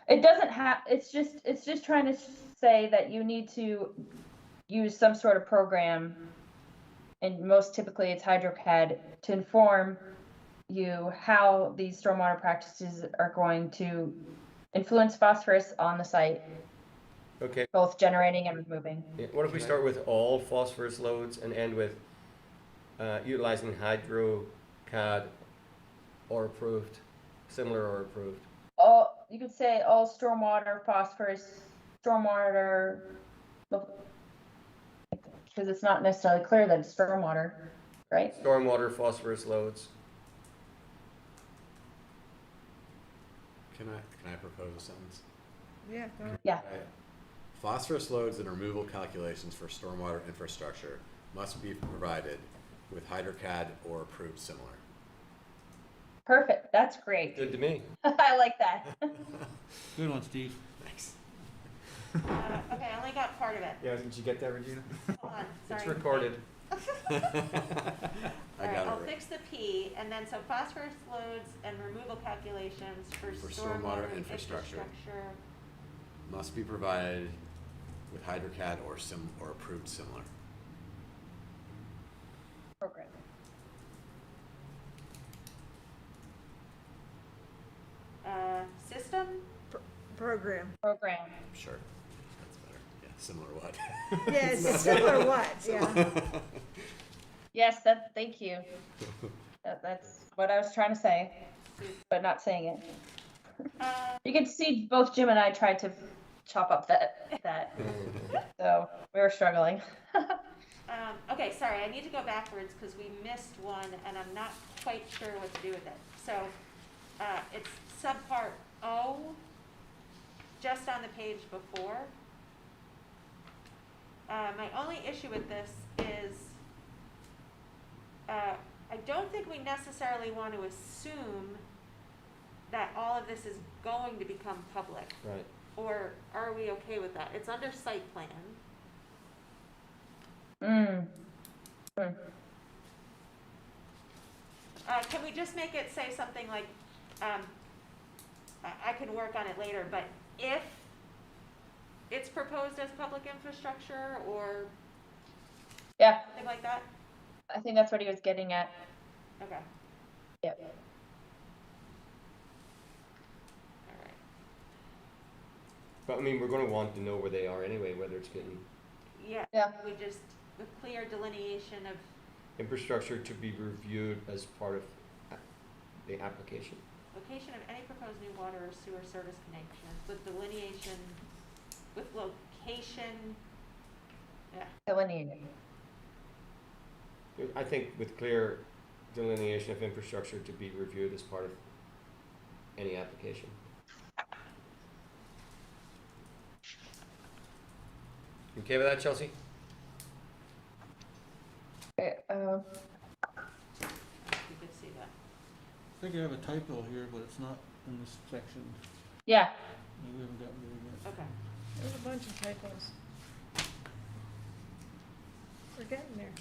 S9: It doesn't have. It's just trying to say that you need to use some sort of program, and most typically it's HydroCAD, to inform you how these stormwater practices are going to influence phosphorus on the site,
S2: Okay.
S9: both generating and removing.
S2: Yeah, what if we start with all phosphorus loads and end with utilizing HydroCAD or approved, similar or approved?
S9: All you could say all stormwater phosphorus, stormwater, because it's not necessarily clear that it's stormwater, right?
S2: Stormwater phosphorus loads.
S1: Can I propose a sentence?
S3: Yeah, go ahead.
S9: Yeah.
S1: Right. Phosphorus loads and removal calculations for stormwater infrastructure must be provided with HydroCAD or approved similar.
S9: Perfect. That's great.
S2: Good to me.
S9: I like that.
S6: Good one, Steve.
S1: Thanks.
S5: Okay, I only got part of it.
S4: Yeah, did you get that, Regina?
S5: Hold on, sorry.
S2: It's recorded.
S1: I
S5: Alright,
S1: got it
S5: I'll
S1: right.
S5: fix the P, and then so phosphorus loads and removal calculations for
S1: For
S5: stormwater
S1: stormwater infrastructure.
S5: infrastructure.
S1: Must be provided with HydroCAD or approved similar.
S9: Program.
S5: System?
S3: Program.
S9: Program.
S1: Sure. That's better. Yeah, similar what?
S3: Yeah, it's similar what, yeah.
S9: Yes, thank you. That's what I was trying to say, but not saying it. You can see both Jim and I tried to chop up that, so we were struggling.
S5: Okay, sorry, I need to go backwards because we missed one and I'm not quite sure what to do with it. So, it's subpart O, just on the page before. My only issue with this is, I don't think we necessarily want to assume that all of this is going to become public.
S2: Right.
S5: Or are we okay with that? It's under site plan. Can we just make it say something like, I can work on it later, but if it's proposed as public infrastructure or
S9: Yeah,
S5: something like that?
S9: I think that's what he was getting at.
S5: Okay,
S9: Yep.
S5: all right.
S2: But I mean, we're going to want to know where they are anyway, whether it's getting
S5: Yeah,
S9: Yeah.
S5: we just, with clear delineation of,
S2: infrastructure to be reviewed as part of the application.
S5: location of any proposed new water or sewer service connections with delineation, with location, yeah.
S9: Delineating.
S2: I think with clear delineation of infrastructure to be reviewed as part of any application. You okay with that, Chelsea?
S9: Okay,
S5: You could see that.
S6: I think I have a typo here, but it's not in this section.
S9: yeah,
S6: We haven't gotten there yet.
S5: Okay.
S3: There's a bunch of typos. We're getting there.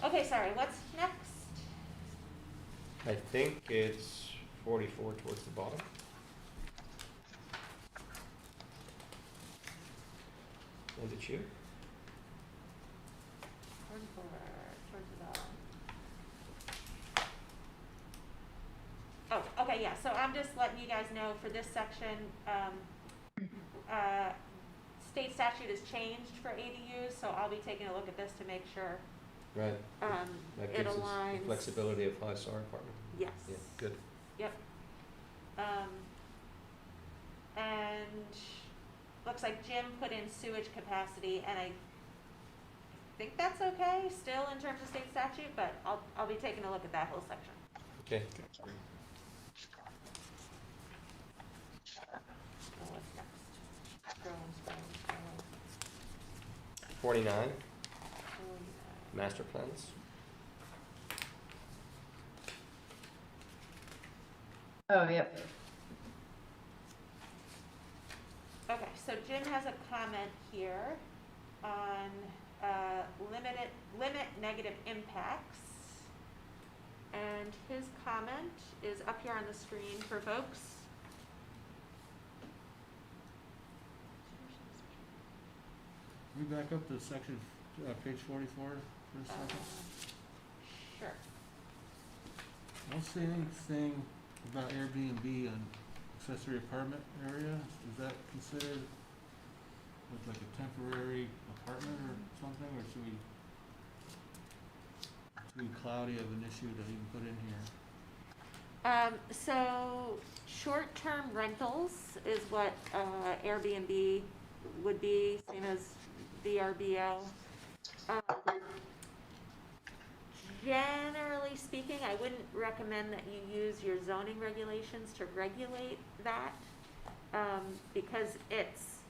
S6: Okay.
S5: Okay, sorry, what's next?
S2: I think it's 44 towards the bottom. And it's you?
S5: 44, towards the bottom. Oh, okay, yeah, so I'm just letting you guys know for this section, state statute has changed for ADUs, so I'll be taking a look at this to make sure,
S2: Right. That
S5: it
S2: gives us the
S5: aligns.
S2: flexibility of high SAR apartment.
S5: Yes.
S2: Yeah, good.
S5: Yep. And looks like Jim put in sewage capacity, and I think that's okay still in terms of state statute, but I'll be taking a look at that whole section.
S2: Okay.
S5: So what's next? Scroll.
S2: 49, master plans.
S9: oh, yep.
S5: so Jim has a comment here on limit negative impacts. And his comment is up here on the screen for folks.
S6: Can we back up to section, page 44 for a second?
S5: Sure.
S6: I don't see anything about Airbnb on accessory apartment area. Is that considered like a temporary apartment or something, or should we, too cloudy of an issue to even put in here?
S5: So short-term rentals is what Airbnb would be, same as VRBO. Generally speaking, I wouldn't recommend that you use your zoning regulations to regulate that, because it's,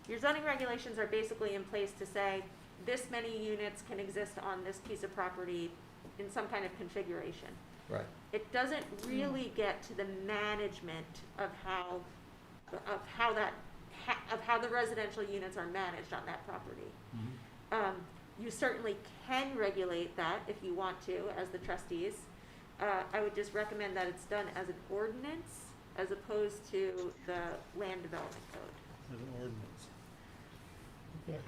S5: your zoning regulations are basically in place to say this many units can exist on this piece of property in some kind of configuration.
S2: Right.
S5: It doesn't really get to the management of how the residential units are managed on that property.
S6: Mm-hmm.
S5: You certainly can regulate that if you want to, as the trustees. I would just recommend that it's done as an ordinance as opposed to the land development code.
S6: As an ordinance. Okay.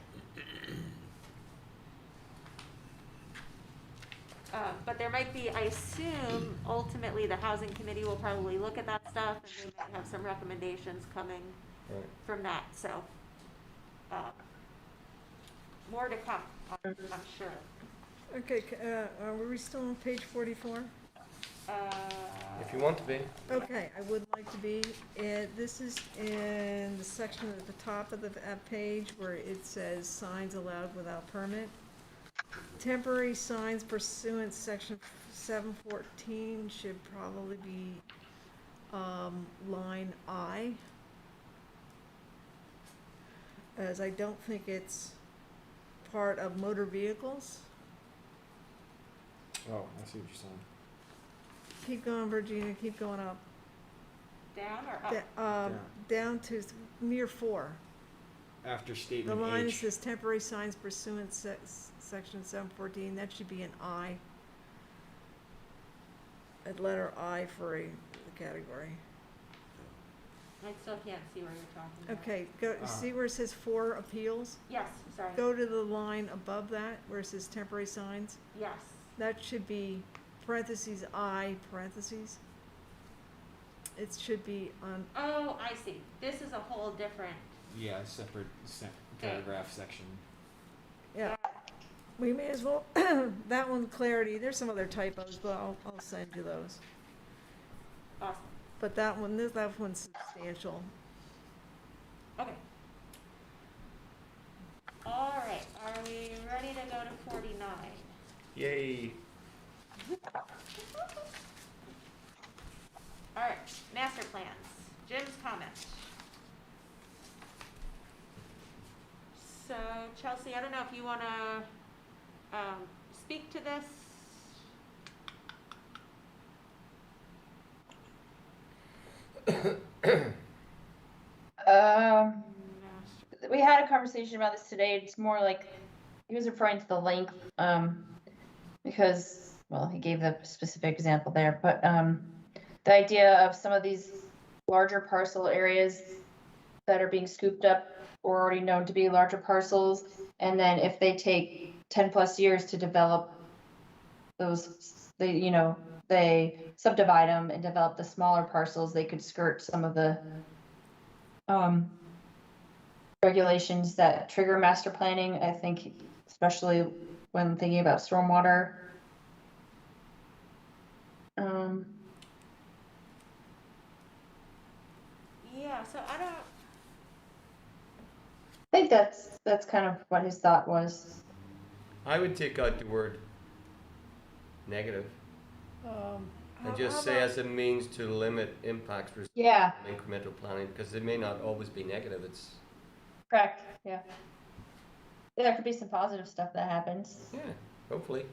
S5: But there might be, I assume, ultimately the housing committee will probably look at that stuff and they might have some recommendations coming
S2: Right.
S5: from that, so. More to come, I'm sure.
S3: Okay, are we still on page 44?
S2: If you want to be.
S3: Okay, I would like to be. This is in the section at the top of the page where it says signs allowed without permit. Temporary signs pursuant section 714 should probably be line I, as I don't think it's part of motor vehicles.
S4: Oh, I see what you're saying.
S3: Keep going, Virginia, keep going up.
S5: Down or up?
S3: Down to near 4.
S4: After
S3: The
S4: statement
S3: line
S4: H.
S3: says temporary signs pursuant section 714, that should be an I. A letter I for the category.
S5: I still can't see where you're talking about.
S3: Okay, go, see where it says 4 appeals?
S5: Yes, sorry.
S3: Go to the line above that where it says temporary signs.
S5: Yes.
S3: That should be parentheses I, parentheses. It should be on,
S5: Oh, I see. This is a whole different.
S4: Yeah, separate paragraph section.
S3: yeah. We may as well, that one clarity, there's some other typos, but I'll send you those.
S5: Awesome.
S3: But that one, that one's substantial.
S5: Okay. All right. Are we ready to go to 49?
S2: Yay.
S5: All right. Master plans. Jim's comment. So Chelsea, I don't know if you want to speak to this.
S9: We had a conversation about this today. It's more like he was referring to the length, because, well, he gave the specific example there, but the idea of some of these larger parcel areas that are being scooped up or already known to be larger parcels, and then if they take 10 plus years to develop those, they subdivide them and develop the smaller parcels, they could skirt some of the regulations that trigger master planning. I think, especially when thinking about stormwater.
S5: Yeah. So I don't.
S9: I think that's kind of what his thought was.
S2: I would take out the word negative and just say as a means to limit impacts for
S9: Yeah,
S2: incremental planning, because it may not always be negative. It's
S9: correct. Yeah. There could be some positive stuff that happens
S2: yeah, hopefully.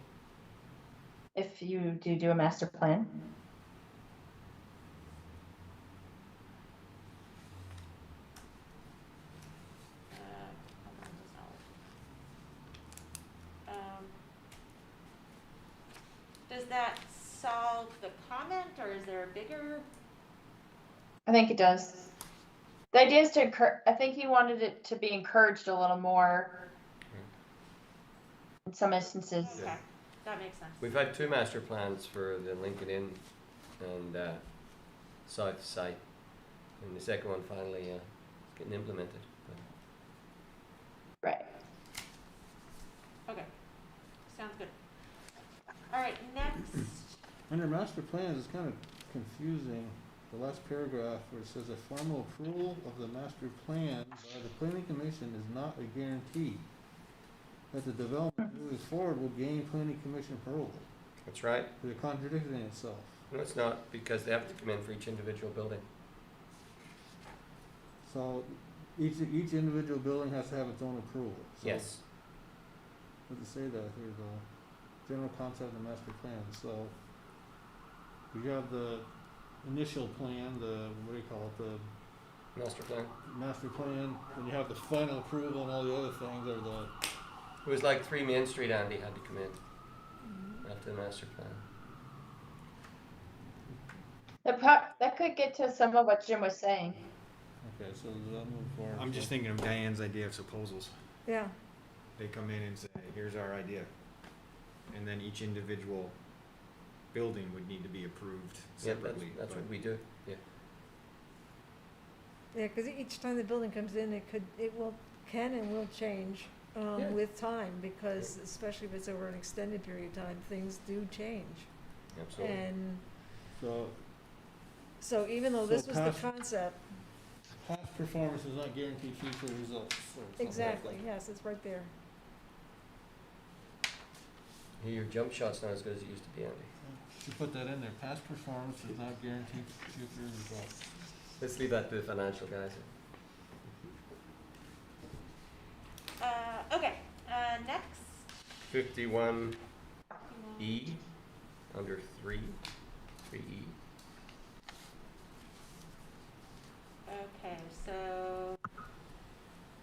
S9: if you do a master plan.
S5: does that solve the comment, or is there a bigger?
S9: I think it does. The idea is to I think he wanted it to be encouraged a little more in some instances.
S5: Okay, that makes sense.
S2: We've had 2 master plans for the Lincoln Inn and South site, and the second one finally is getting implemented.
S9: Right.
S5: Okay, sounds good. All right, next.
S6: Under master plans, it's kind of confusing, the last paragraph where it says a formal approval of the master plan by the planning commission is not a guarantee that the development moving forward will gain planning commission approval.
S2: That's right.
S6: They're contradicting itself.
S2: No, it's not, because they have to come in for each individual building.
S6: So each individual building has to have its own approval. So
S2: Yes.
S6: what to say that here, the general concept of the master plan. So we have the initial plan, the, what do you call it, the
S2: Master plan.
S6: master plan, and you have the final approval and all the other things, or the,
S2: It was like 3 Main Street, Andy had to come in after the master plan.
S9: That could get to some of what Jim was saying.
S6: okay, so that move forward.
S4: I'm just thinking of Diane's idea of proposals.
S3: Yeah,
S4: They come in and say, here's our idea. And then each individual building would need to be approved
S2: Yeah,
S4: separately.
S2: that's
S4: but-
S2: what we do. Yeah.
S3: yeah, because each time the building comes in, can and will change
S2: Yeah.
S3: with time, because especially if it's over an extended period of time, things do change.
S2: Absolutely.
S3: And
S6: So
S3: so even though
S6: So
S3: this was the
S6: past-
S3: concept,
S6: past performance does not guarantee future results. or something like
S3: exactly,
S6: that.
S3: yes, it's right there.
S2: Hey, your jump shot's not as good as it used to be, Andy.
S6: You put that in there, past performance does not guarantee future results.
S2: Let's leave that to the financial guys.
S5: Okay, next.
S2: 51E under 3E.
S5: Okay, so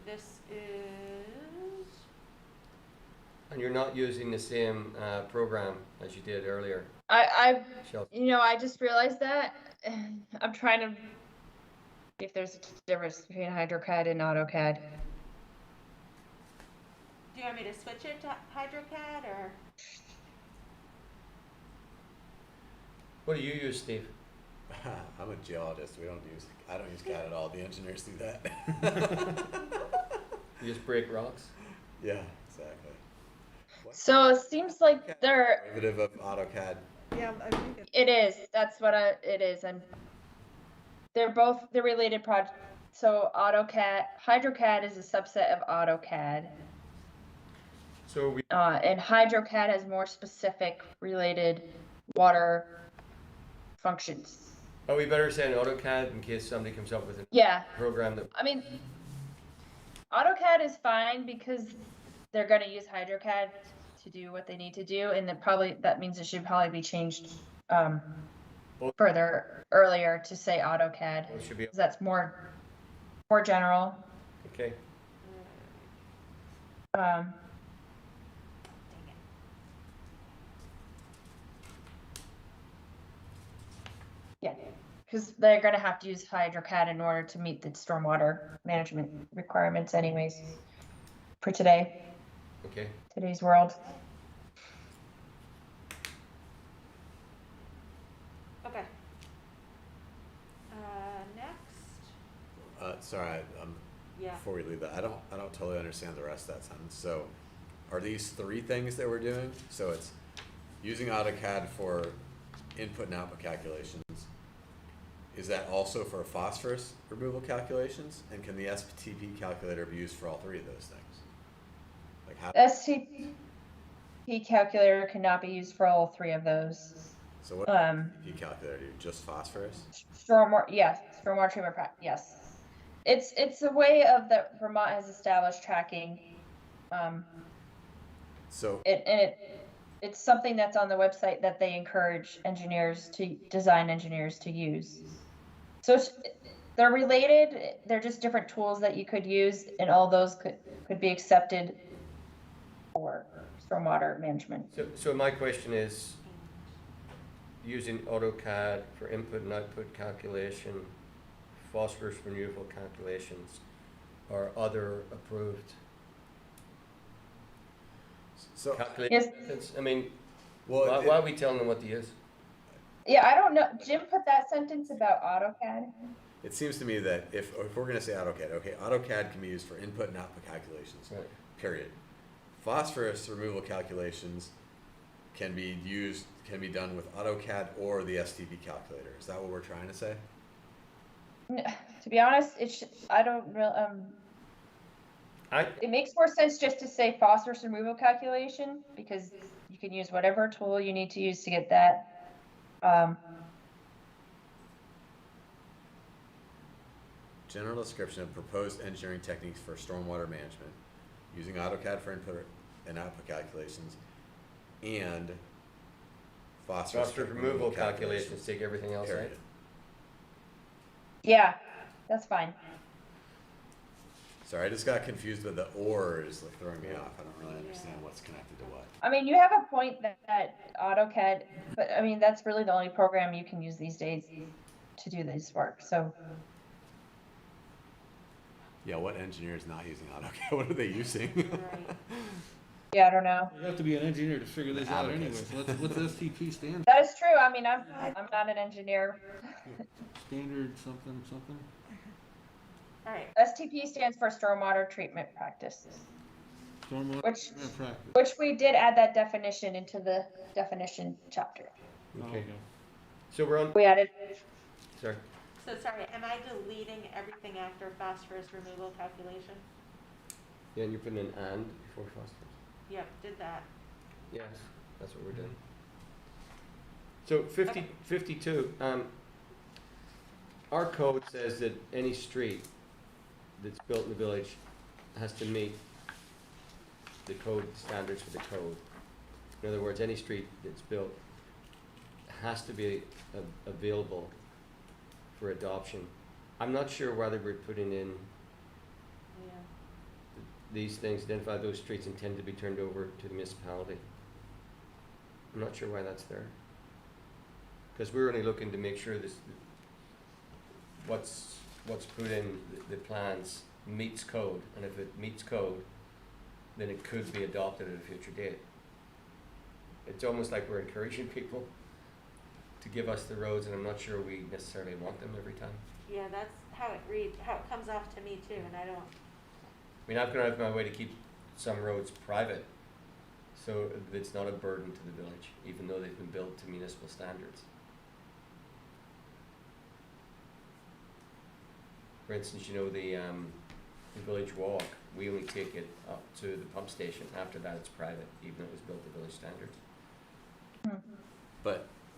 S5: this is,
S2: And you're not using the same program as you did earlier,
S9: I
S2: Chelsea.
S9: I just realized that. I'm trying to see if there's a difference between HydroCAD and AutoCAD.
S5: do you want me to switch it to HydroCAD, or?
S2: What do you use, Steve?
S1: I'm a geologist. I don't use CAD at all. The engineers do that.
S2: You just break rocks?
S1: Yeah, exactly.
S9: So it seems like they're.
S1: Derivative of AutoCAD.
S3: Yeah, I think it,
S9: It is. That's what it is, and they're related projects. So AutoCAD, HydroCAD is a subset of AutoCAD,
S2: So we
S9: and HydroCAD has more specific related water functions.
S2: Oh, we better say an AutoCAD in case somebody comes up with a
S9: Yeah,
S2: program that.
S9: I mean, AutoCAD is fine because they're going to use HydroCAD to do what they need to do, and that means it should probably be changed further earlier to say AutoCAD.
S2: It should be
S9: 'Cause that's more general.
S2: okay.
S5: Dang it.
S9: Yeah, because they're going to have to use HydroCAD in order to meet the stormwater management requirements anyways for
S2: Okay.
S9: today's world.
S5: Okay. Next.
S1: Sorry,
S5: Yeah.
S1: before we leave that, I don't totally understand the rest of that sentence. So, are these 3 things that we're doing? So it's using AutoCAD for input and output calculations. Is that also for phosphorus removal calculations? And can the STP calculator be used for all 3 of those things? Like how?
S9: STP calculator cannot be used for all 3 of those.
S1: So what STP calculator do? Just phosphorus?
S9: Stormwater treatment yes. It's a way of that Vermont has established tracking.
S1: So
S9: It's something that's on the website that they encourage design engineers to use. So they're related. They're just different tools that you could use, and all those could be accepted for stormwater management.
S2: So my question is, using AutoCAD for input and output calculation, phosphorus removal calculations, or other approved
S1: So,
S2: calculation methods? I mean,
S1: well,
S2: why are we telling them what to use?
S9: Yeah, I don't know. Jim put that sentence about AutoCAD.
S1: it seems to me that if we're going to say AutoCAD, okay, AutoCAD can be used for input and output calculations,
S2: Right.
S1: period. Phosphorus removal calculations can be done with AutoCAD or the STB calculator. Is that what we're trying to say?
S9: To be honest, I don't really, it makes more sense just to say phosphorus removal calculation, because you can use whatever tool you need to use to get that.
S1: General description of proposed engineering techniques for stormwater management using AutoCAD for input and output calculations and phosphorus
S2: Removal calculations, take everything else out.
S1: period.
S9: Yeah, that's fine.
S1: Sorry, I just got confused with the or is like throwing me off. I don't really understand what's connected to what.
S9: I mean, you have a point that AutoCAD, but I mean, that's really the only program you can use these days to do this work, so.
S1: Yeah, what engineer is not using AutoCAD? What are they using?
S5: Right.
S9: Yeah, I don't know.
S6: You have to be an engineer to figure this out anyway.
S1: Abacus.
S6: So what's STP stand?
S9: That is true. I mean, I'm not an engineer.
S6: Standard something, something?
S5: All right.
S9: STP stands for Stormwater Treatment Practice,
S6: Stormwater
S9: Which-
S6: treatment practice.
S9: which we did add that definition into the definition chapter.
S2: Okay. So we're on,
S9: We added,
S2: sorry.
S5: So sorry, am I deleting everything after phosphorus removal calculation?
S2: Yeah, and you're putting an and before phosphorus.
S5: Yep, did that.
S2: Yes, that's what we're doing. So 52, our code says that any street that's built in the village has to meet the code standards for the code. In other words, any street that's built has to be available for adoption. I'm not sure whether we're putting in
S5: Yeah.
S2: these things, identify those streets intended to be turned over to the municipality. I'm not sure why that's there. Because we're only looking to make sure this, what's put in the plans meets code, and if it meets code, then it could be adopted at a future date. It's almost like we're encouraging people to give us the roads, and I'm not sure we necessarily want them every time.
S5: Yeah, that's how it reads, how it comes off to me too, and I don't.
S2: I mean, I've gone out of my way to keep some roads private, so that it's not a burden to the village, even though they've been built to municipal standards. For instance, you know, the village walk, we only take it up to the pump station. After that, it's private, even though it was built to village standards.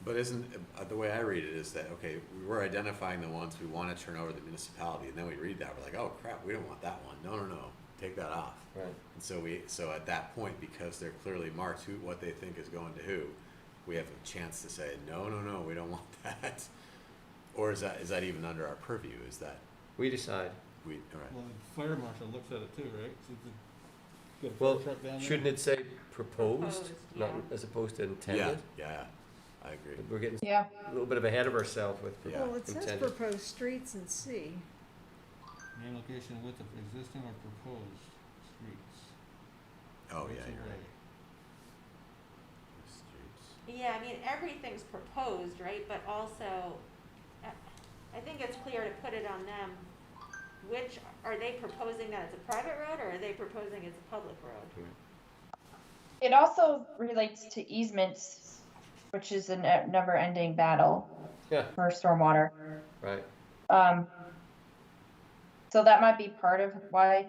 S1: But isn't the way I read it is that okay, we're identifying the ones we want to turn over to the municipality, and then we read that we're like, oh crap, we don't want that one. No, take that off.
S2: Right.
S1: And so at that point, because they're clearly marked what they think is going to who, we have a chance to say no, we don't want that. Or is that even under our purview? Is that
S2: We decide.
S1: all right?
S6: Well, the fire marshal looks at it too, right? So got a
S2: Well,
S6: fire truck down there?
S2: shouldn't it say proposed,
S5: Proposed,
S2: not
S5: yeah.
S2: as opposed to intended?
S1: Yeah, I agree.
S2: But we're getting
S9: yeah.
S2: a little bit of ahead of ourselves with
S1: Yeah.
S3: Well, it says
S2: intended.
S3: proposed streets in C.
S6: Main location and width of existing or proposed streets.
S1: Oh
S6: What's
S1: yeah,
S6: it
S1: you're
S6: right?
S1: right. Streets.
S5: Yeah, I mean, everything's proposed, right, but also, I think it's clear to put it on them. Which, are they proposing that it's a private road, or are they proposing it's a public road?
S9: It also relates to easements, which is a never-ending battle
S2: Yeah,
S9: for stormwater.
S2: right.
S9: So that might be part of why,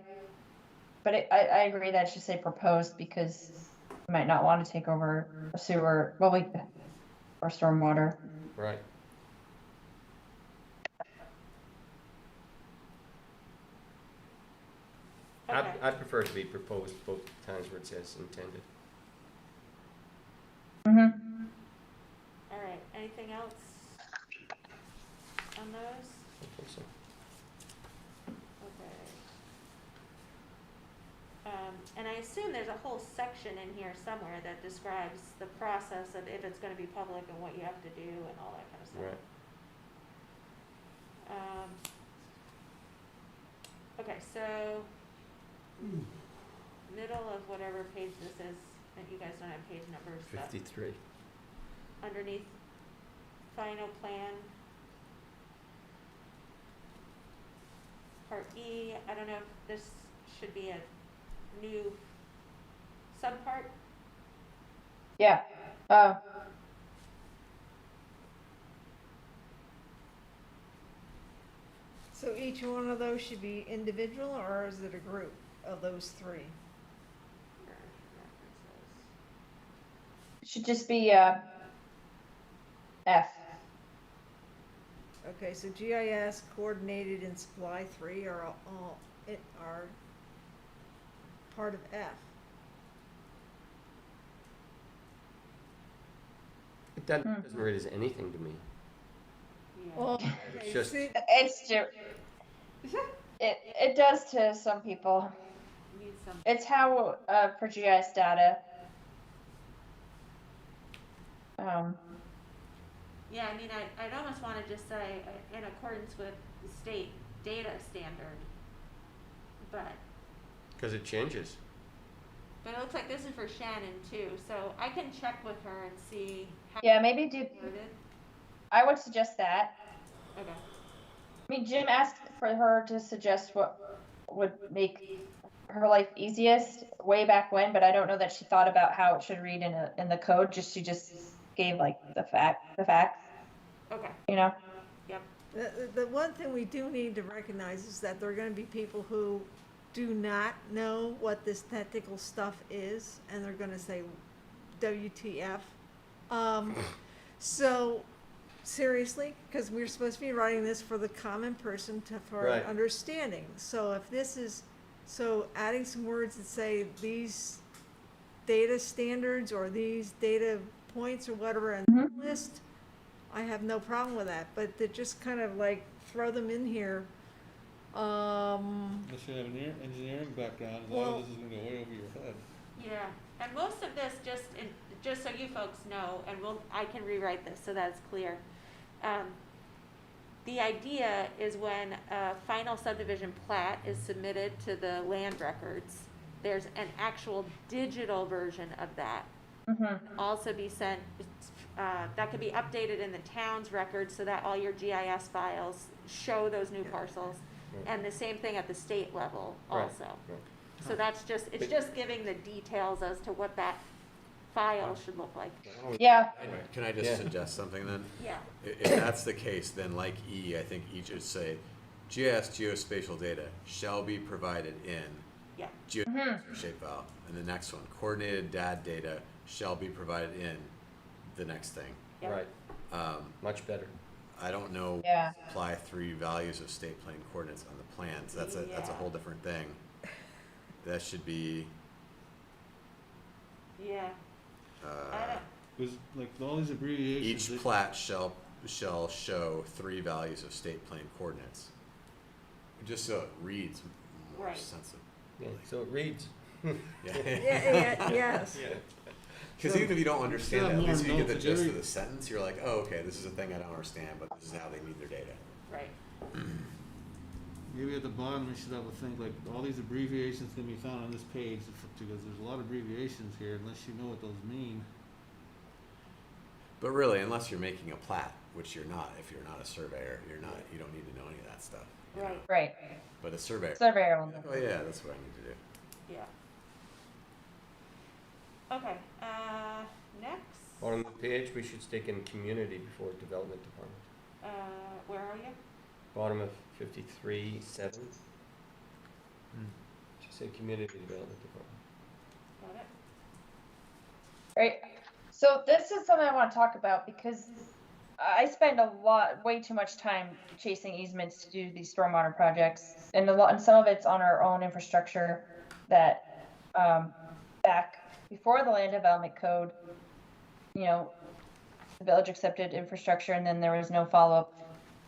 S9: but I agree that it should say proposed, because we might not want to take over a sewer, or stormwater.
S2: Right.
S5: Okay.
S2: I prefer it to be proposed both times where it says intended.
S9: Mm-hmm.
S5: All right, anything else on those?
S2: I think so.
S5: Okay. And I assume there's a whole section in here somewhere that describes the process of if it's gonna be public and what you have to do and all that kind of stuff.
S2: Right.
S5: Okay, so middle of whatever page this is, and you guys don't have page numbers, but
S2: 53.
S5: underneath final plan. Part E, I don't know if this should be a new subpart.
S9: Yeah.
S3: So each one of those should be individual, or is it a group of those three?
S9: It should just be F.
S3: Okay, so GIS coordinated in supply 3 are are part of F.
S2: That doesn't read as anything to me.
S5: Yeah.
S3: Well,
S2: It's
S3: okay,
S2: just-
S3: see,
S9: It does to some people.
S5: Need some.
S9: It's how for GIS data.
S5: Yeah, I mean, I'd almost want to just say in accordance with the state data standard, but
S2: Because it changes.
S5: it looks like this is for Shannon too, so I can check with her and see how
S9: Yeah, maybe do.
S5: it's worded.
S9: I would suggest that.
S5: Okay.
S9: I mean, Jim asked for her to suggest what would make her life easiest way back when, but I don't know that she thought about how it should read in the code. She just gave like the facts,
S5: Okay.
S9: you know.
S5: Yep.
S3: the one thing we do need to recognize is that there are gonna be people who do not know what this technical stuff is, and they're gonna say, WTF. So, seriously, because we're supposed to be writing this for the common person for
S2: Right.
S3: understanding. So if this is, so adding some words that say these data standards or these data points or whatever in the list, I have no problem with that, but to just kind of like throw them in here,
S6: Unless you have an engineering background, a lot
S3: Well-
S6: of this is gonna go way over your head.
S5: Yeah, and most of this, just so you folks know, and I can rewrite this so that it's clear. The idea is when a final subdivision plat is submitted to the land records, there's an actual digital version of that. Also be sent, that could be updated in the town's records so that all your GIS files show those new parcels.
S2: Right.
S5: And the same thing at the state level
S2: Right,
S5: also.
S2: right.
S5: So that's just, it's
S2: But-
S5: just giving the details as to what that file should look like.
S9: Yeah.
S1: Can I just
S2: Yeah.
S1: suggest something then?
S5: Yeah,
S1: If that's the case, then like E, I think E should say, GIS geospatial data shall be provided in
S5: yeah,
S1: geospatial shapefile. And the next one, coordinated DAD data shall be provided in the next thing.
S5: yeah.
S2: Right. Much better.
S1: I don't know.
S9: Yeah.
S1: Apply 3 values of state plane coordinates on the plans. That's a
S5: Yeah.
S1: whole different thing. That should be.
S5: Yeah. I
S1: Uh,
S5: don't,
S6: Because like all these abbreviations.
S1: each plat shall show 3 values of state plane coordinates. Just so it reads more
S5: Right.
S1: sensible.
S2: Yeah, so it reads.
S1: Yeah.
S3: Yes.
S1: Because even if you don't understand it, at
S6: more
S1: least if you get the
S6: notes,
S1: gist of
S6: every-
S1: the sentence, you're like, oh, okay, this is a thing I don't understand, but this is how they need their data.
S5: right,
S6: Maybe at the bottom we should have a thing like all these abbreviations can be found on this page because there's a lot of abbreviations here unless you know what those mean.
S1: But really, unless you're making a plat, which you're not, if you're not a surveyor, you don't need to know any of that stuff. you know?
S5: right,
S9: Right.
S1: But a surveyor,
S9: Surveyor will know.
S1: oh yeah, that's what I need to do.
S5: yeah. Okay, next,
S2: On the page, we should stick in community before development department.
S5: where are you?
S2: Bottom of 53-7. Should say community development department.
S5: Got it?
S9: Right. So this is something I want to talk about because I spend way too much time chasing easements to do these stormwater projects, and some of it's on our own infrastructure that back before the land development code, the village accepted infrastructure, and then there was no follow-up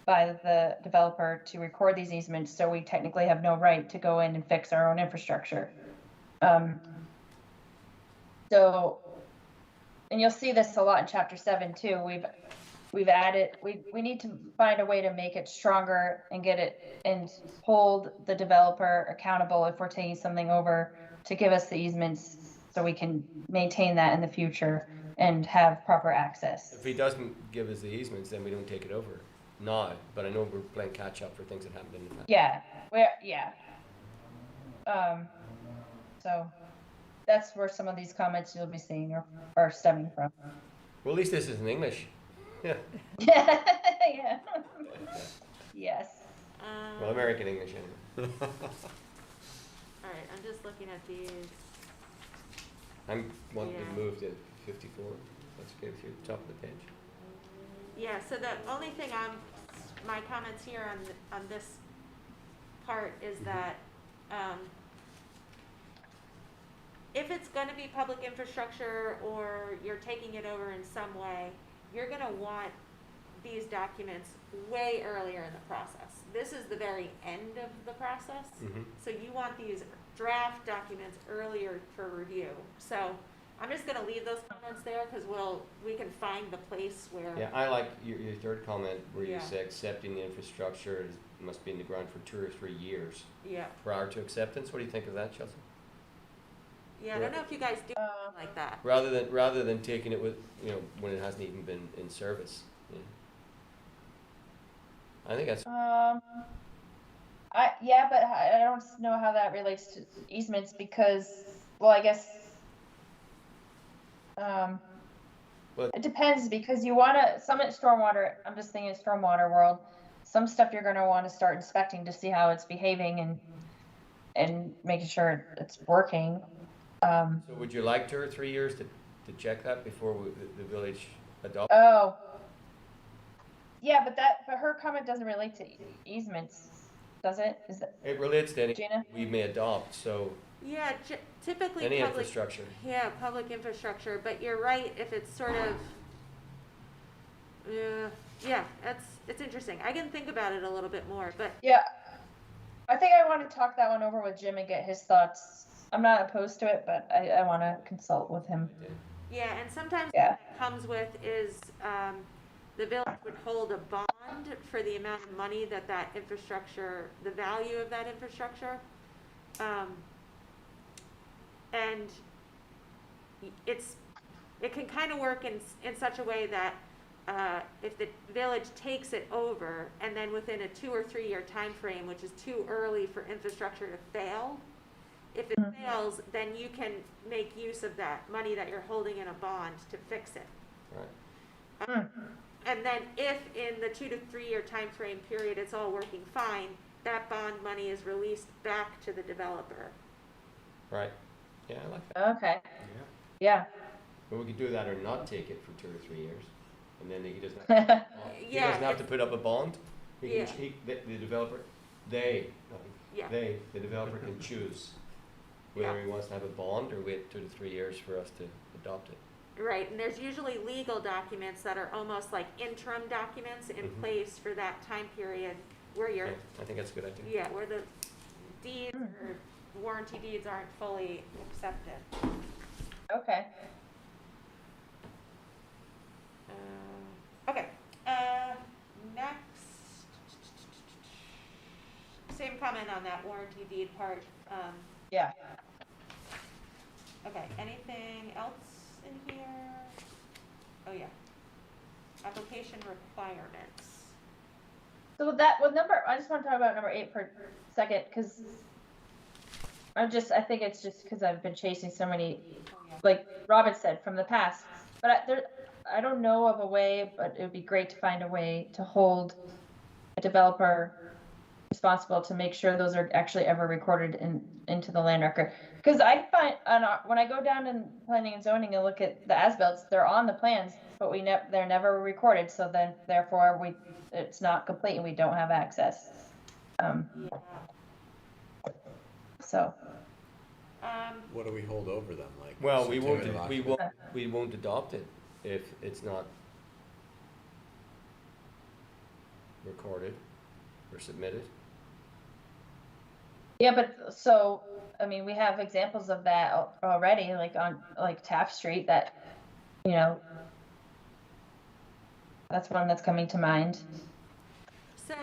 S9: by the developer to record these easements, so we technically have no right to go in and fix our own infrastructure. Um, so, and you'll see this a lot in chapter 7 too. We've added, we need to find a way to make it stronger and get it and hold the developer accountable if we're taking something over to give us the easements so we can maintain that in the future and have proper access.
S2: If he doesn't give us the easements, then we don't take it over. No, but I know we're playing catch up for things that happened in the past.
S9: Yeah. So that's where some of these comments you'll be seeing are stemming from.
S2: Well, at least this is in English. Yeah.
S9: Yeah. Yes.
S2: Well, American English anyway.
S5: All right, I'm just looking at these.
S2: I'm wanting to
S5: Yeah.
S2: move to 54. That's okay with you. Top of the page.
S5: Yeah, so the only thing my comments here on this part is that, if it's gonna be public infrastructure or you're taking it over in some way, you're gonna want these documents way earlier in the process. This is the very end of the process.
S2: Mhm.
S5: So you want these draft documents earlier for review. So I'm just gonna leave those comments there because we can find the place where.
S2: Yeah, I like your third comment where you
S5: Yeah.
S2: say accepting the infrastructure must be in the ground for 2 or 3 years
S5: Yeah,
S2: prior to acceptance. What do you think of that, Chelsea?
S5: yeah, I don't know if you guys do like that.
S2: Rather than taking it with when it hasn't even been in service. Yeah. I think that's
S9: But I don't know how that relates to easements because, well, I guess,
S2: But-
S9: it depends because you want to, some stormwater, I'm just thinking stormwater world, some stuff you're going to want to start inspecting to see how it's behaving and making sure it's working.
S2: So would you like 2 or 3 years to check that before the village adopts?
S9: Oh. Yeah, but her comment doesn't relate to easements, does it? Is it,
S2: It relates to any
S9: Gina?
S2: we may adopt. So
S5: Yeah, typically
S2: any
S5: public.
S2: infrastructure.
S5: Yeah, public infrastructure, but you're right, if it's sort of, yeah, it's interesting. I can think about it a little bit more, but
S9: Yeah. I think I want to talk that one over with Jim and get his thoughts. I'm not opposed to it, but I want to consult with him.
S5: yeah, and sometimes
S9: Yeah.
S5: what that comes with is, the village would hold a bond for the amount of money that infrastructure, the value of that infrastructure. And it can kind of work in such a way that, if the village takes it over and then within a 2 or 3 year time frame, which is too early for infrastructure to fail, if it fails, then you can make use of that money that you're holding in a bond to fix it.
S2: Right.
S5: And then if in the 2 to 3 year time frame period it's all working fine, that bond money is released back to the developer.
S2: Right. Yeah, I like that.
S9: Okay. Yeah.
S2: But we could do that or not take it for 2 or 3 years, and then he doesn't. He
S5: Yeah,
S2: doesn't have to put up a bond.
S5: Yeah.
S2: The developer,
S5: Yeah.
S2: the developer can choose whether
S5: Yeah.
S2: he wants to have a bond or wait 2 to 3 years for us to adopt it.
S5: Right, and there's usually legal documents that are almost like interim documents in
S2: Mhm.
S5: place for that time period where you're,
S2: Yeah, I think that's a good idea.
S5: yeah, where the deeds or warranty deeds aren't fully accepted.
S9: Okay.
S5: Okay, next, same comment on that warranty deed part.
S9: Yeah.
S5: Okay, anything else in here? Oh, yeah. Application requirements.
S9: So I just want to talk about number 8 for a second, because I think it's just because I've been chasing so many,
S5: Oh, yeah.
S9: like Robin said, from the past. But I don't know of a way, but it would be great to find a way to hold a developer responsible to make sure those are actually ever recorded into the land record. Because I find when I go down in planning and zoning and look at the as-bills, they're on the plans, but they're never recorded. So then, therefore, it's not complete and we don't have access.
S5: Yeah.
S9: So.
S1: What do we hold over them? Like,
S2: Well, we won't
S1: certificate of occupancy?
S2: we won't adopt it if it's not recorded or submitted.
S9: Yeah, but so, I mean, we have examples of that already, like on, like Taft Street, that, you know, that's one that's coming to mind.
S5: So,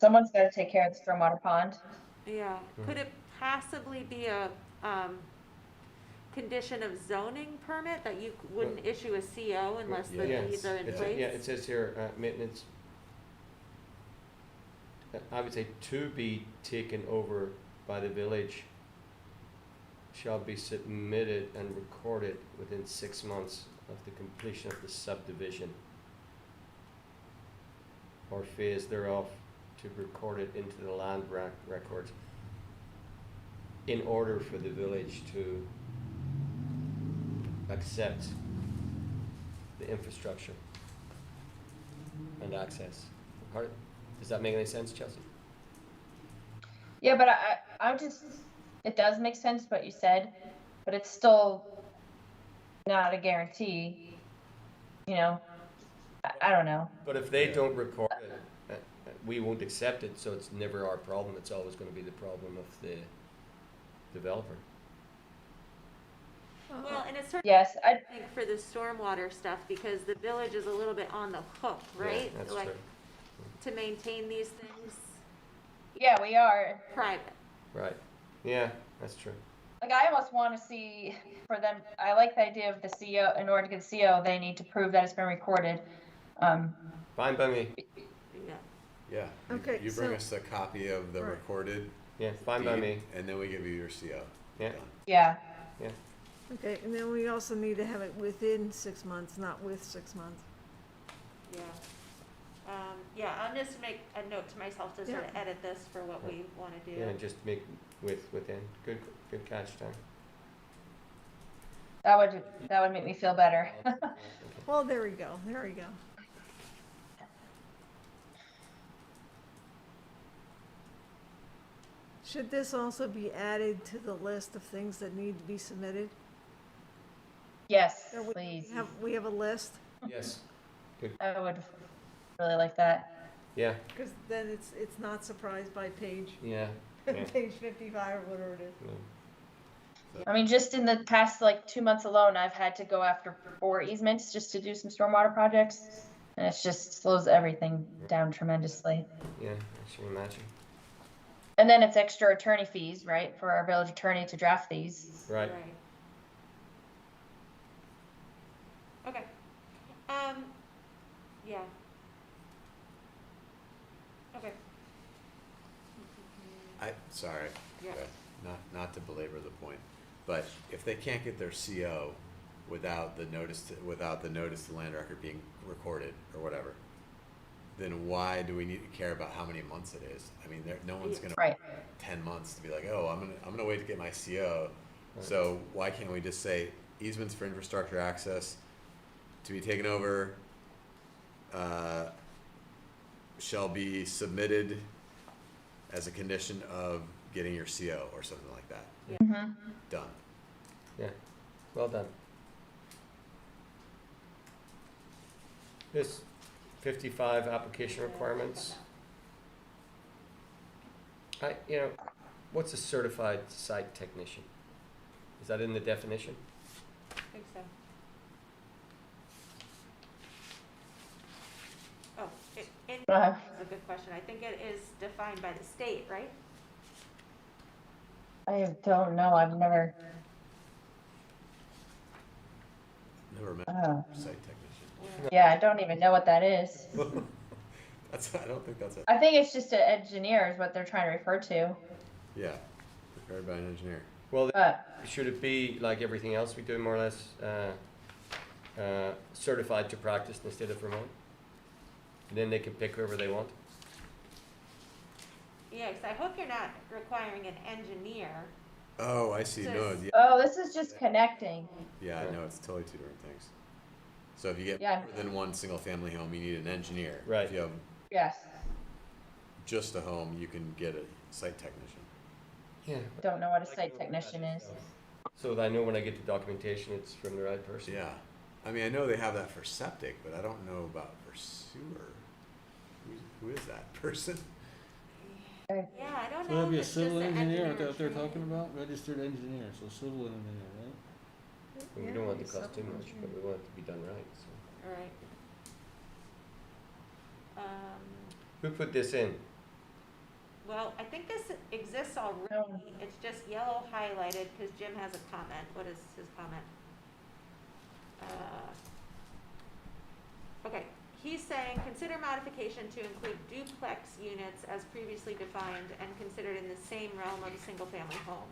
S9: Someone's got to take care of the stormwater pond.
S5: yeah, could it possibly be a, condition of zoning permit that you wouldn't issue a CO unless the
S1: Yeah.
S5: deeds are in
S2: It's-
S5: place?
S2: Yeah, it says here, maintenance, I would say to be taken over by the village shall be submitted and recorded within 6 months of the completion of the subdivision or phase thereof, to record it into the land records in order for the village to accept the infrastructure and access. Does that make any sense, Chelsea?
S9: Yeah, but I just, it does make sense what you said, but it's still not a guarantee, you know? I don't know.
S2: But if they don't record it, we won't accept it, so it's never our problem. It's always going to be the problem of the developer.
S5: Well, and it's sort of,
S9: Yes,
S5: I think, for the stormwater stuff, because the village is a little bit on the hook, right?
S2: Yeah, that's
S5: Like,
S2: true.
S5: to maintain these things
S9: yeah, we are.
S5: private.
S2: Right. Yeah, that's true.
S9: Like, I almost want to see for them, I like the idea of the CO, in order to get the CO, they need to prove that it's been recorded.
S2: Fine by me.
S5: Yeah.
S1: Yeah.
S3: Okay,
S1: You bring
S3: so-
S1: us a copy of the
S3: Right.
S1: recorded
S2: Yeah, fine by
S1: deed,
S2: me.
S1: and then we give you your CO.
S2: Yeah.
S1: Done.
S9: Yeah.
S3: Okay, and then we also need to have it within 6 months, not with 6 months.
S5: Yeah. Yeah, I'll just make a note to myself to sort of edit this for what we want to do.
S2: Yeah, just make within. Good catch, Tom.
S9: That would make me feel better.
S3: Well, there we go, there we go. Should this also be added to the list of things that need to be submitted?
S9: Yes,
S3: Or we
S9: please.
S3: We have a list,
S2: Yes.
S9: I would really like that.
S2: Yeah.
S3: because then it's not surprised by page,
S2: Yeah. Yeah.
S3: page 55 or whatever it is.
S2: Yeah.
S9: I mean, just in the past, like, 2 months alone, I've had to go after 4 easements just to do some stormwater projects. And it's just slows everything down tremendously.
S2: Yeah, I should imagine.
S9: And then it's extra attorney fees, right, for our village attorney to draft these.
S2: Right.
S5: Okay. Yeah. Okay.
S1: Sorry.
S5: Yeah.
S1: Okay, not to belabor the point, but if they can't get their CO without the notice to land record being recorded or whatever, then why do we need to care about how many months it is? I mean, no one's gonna
S9: Right.
S1: 10 months to be like, oh, I'm gonna wait to get my CO.
S2: Right.
S1: So why can't we just say easements for infrastructure access to be taken over shall be submitted as a condition of getting your CO or something like that?
S9: Mm-hmm.
S1: Done.
S2: Yeah. Well done. This 55 application requirements. What's a certified site technician? Is that in the definition?
S5: I think so. Oh, that's a good question. I think it is defined by the state, right?
S9: I don't know, I've never,
S1: Never met
S9: oh,
S1: a site technician.
S9: yeah, I don't even know what that is.
S1: I don't think that's
S9: I think it's just an engineer is what they're trying to refer to,
S1: yeah, prepared by an engineer.
S2: Well,
S9: but,
S2: should it be like everything else we do, more or less, certified to practice in the state of Vermont? And then they can pick whoever they want?
S5: Yeah, 'cause I hope you're not requiring an engineer.
S1: Oh, I see.
S5: So
S1: No,
S5: it's-
S1: yeah,
S9: oh, this is just connecting.
S1: yeah, no, it's totally two different things. So if you get
S9: Yeah.
S1: more than one single family home, you need an engineer.
S2: Right.
S1: If you have
S9: Yes,
S1: just a home, you can get a site technician.
S2: Yeah.
S9: don't know what a site technician is.
S2: So that I know when I get the documentation, it's from the right person.
S1: Yeah. I mean, I know they have that for septic, but I don't know about for sewer. Who is that person?
S5: Yeah, I don't
S6: So
S5: know.
S6: that'd be
S5: if
S6: a
S5: it's just
S6: civil
S5: the
S6: engineer, what
S5: engineer
S6: they're
S5: training.
S6: talking about? Registered engineer, so civil engineer, right?
S2: We
S3: Yeah,
S2: don't want it
S3: he's
S2: to cost too
S3: supplemental
S2: much, but
S3: engineer.
S2: we want it to be done right, so.
S5: All right.
S2: Who put this in?
S5: Well, I think this exists already. It's just yellow highlighted because Jim has a comment. What is his comment? Okay, he's saying, consider modification to include duplex units as previously defined and considered in the same realm of a single-family home.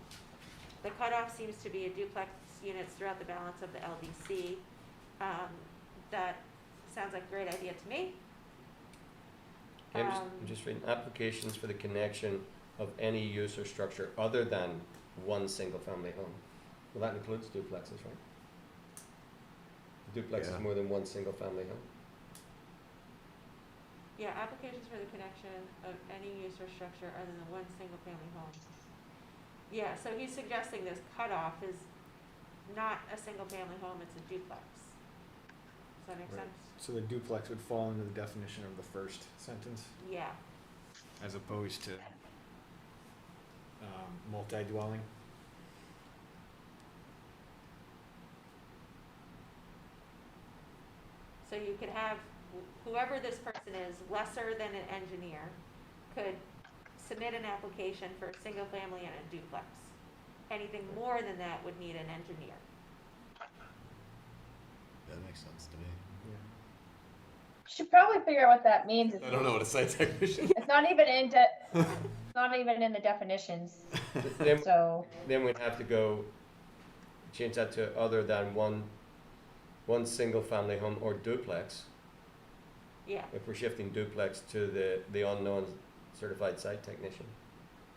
S5: The cutoff seems to be a duplex units throughout the balance of the LDC. That sounds like a great idea to me.
S2: Okay, I'm just reading, applications for the connection of any use or structure other than one single-family home. Well, that includes duplexes, right? Duplex
S1: Yeah.
S2: is more than one single-family home.
S5: Yeah, applications for the connection of any use or structure other than one single-family home. Yeah, so he's suggesting this cutoff is not a single-family home, it's a duplex. Does that make
S4: Right.
S5: sense?
S4: So the duplex would fall into the definition of the first sentence,
S5: Yeah,
S4: as opposed to multi-dwelling.
S5: so you could have, whoever this person is, lesser than an engineer, could submit an application for a single-family and a duplex. Anything more than that would need an engineer.
S1: That makes sense to me.
S9: Should probably figure out what that means.
S1: I don't know what a site technician.
S9: It's not even not even in the definitions.
S2: Then,
S9: So
S2: then we'd have to go, change that to other than one single-family home or duplex.
S5: Yeah,
S2: If we're shifting duplex to the unknown certified site technician.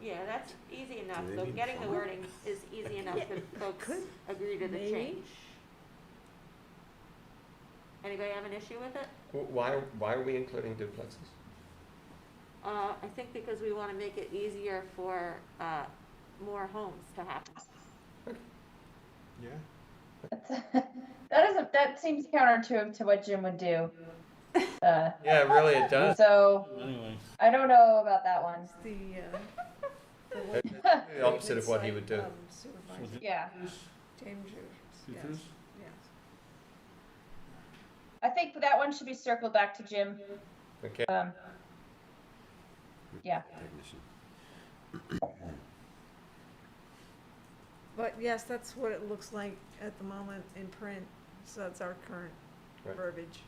S5: yeah, that's easy enough,
S1: Do they
S5: though,
S1: mean
S5: getting the
S1: plumber?
S5: wording is easy enough
S3: Yeah,
S5: if folks
S3: could,
S5: agree to the
S3: maybe.
S5: change. Anybody have an issue with it?
S2: Why are we including duplexes?
S5: I think because we wanna make it easier for, more homes to happen.
S4: Yeah.
S9: that seems counterintuitive to what Jim would do.
S2: Yeah, really, it does.
S9: So
S6: Anyway,
S9: I don't know about that one.
S3: It's the
S2: It's the opposite of what he would do.
S3: Supervisor,
S9: Yeah,
S3: James, yes,
S6: Citrus?
S3: yes.
S9: I think that one should be circled back to Jim.
S2: Okay.
S9: Yeah.
S1: Technician.
S3: But yes, that's what it looks like at the moment in print, so that's our current
S2: Right.
S3: verbiage.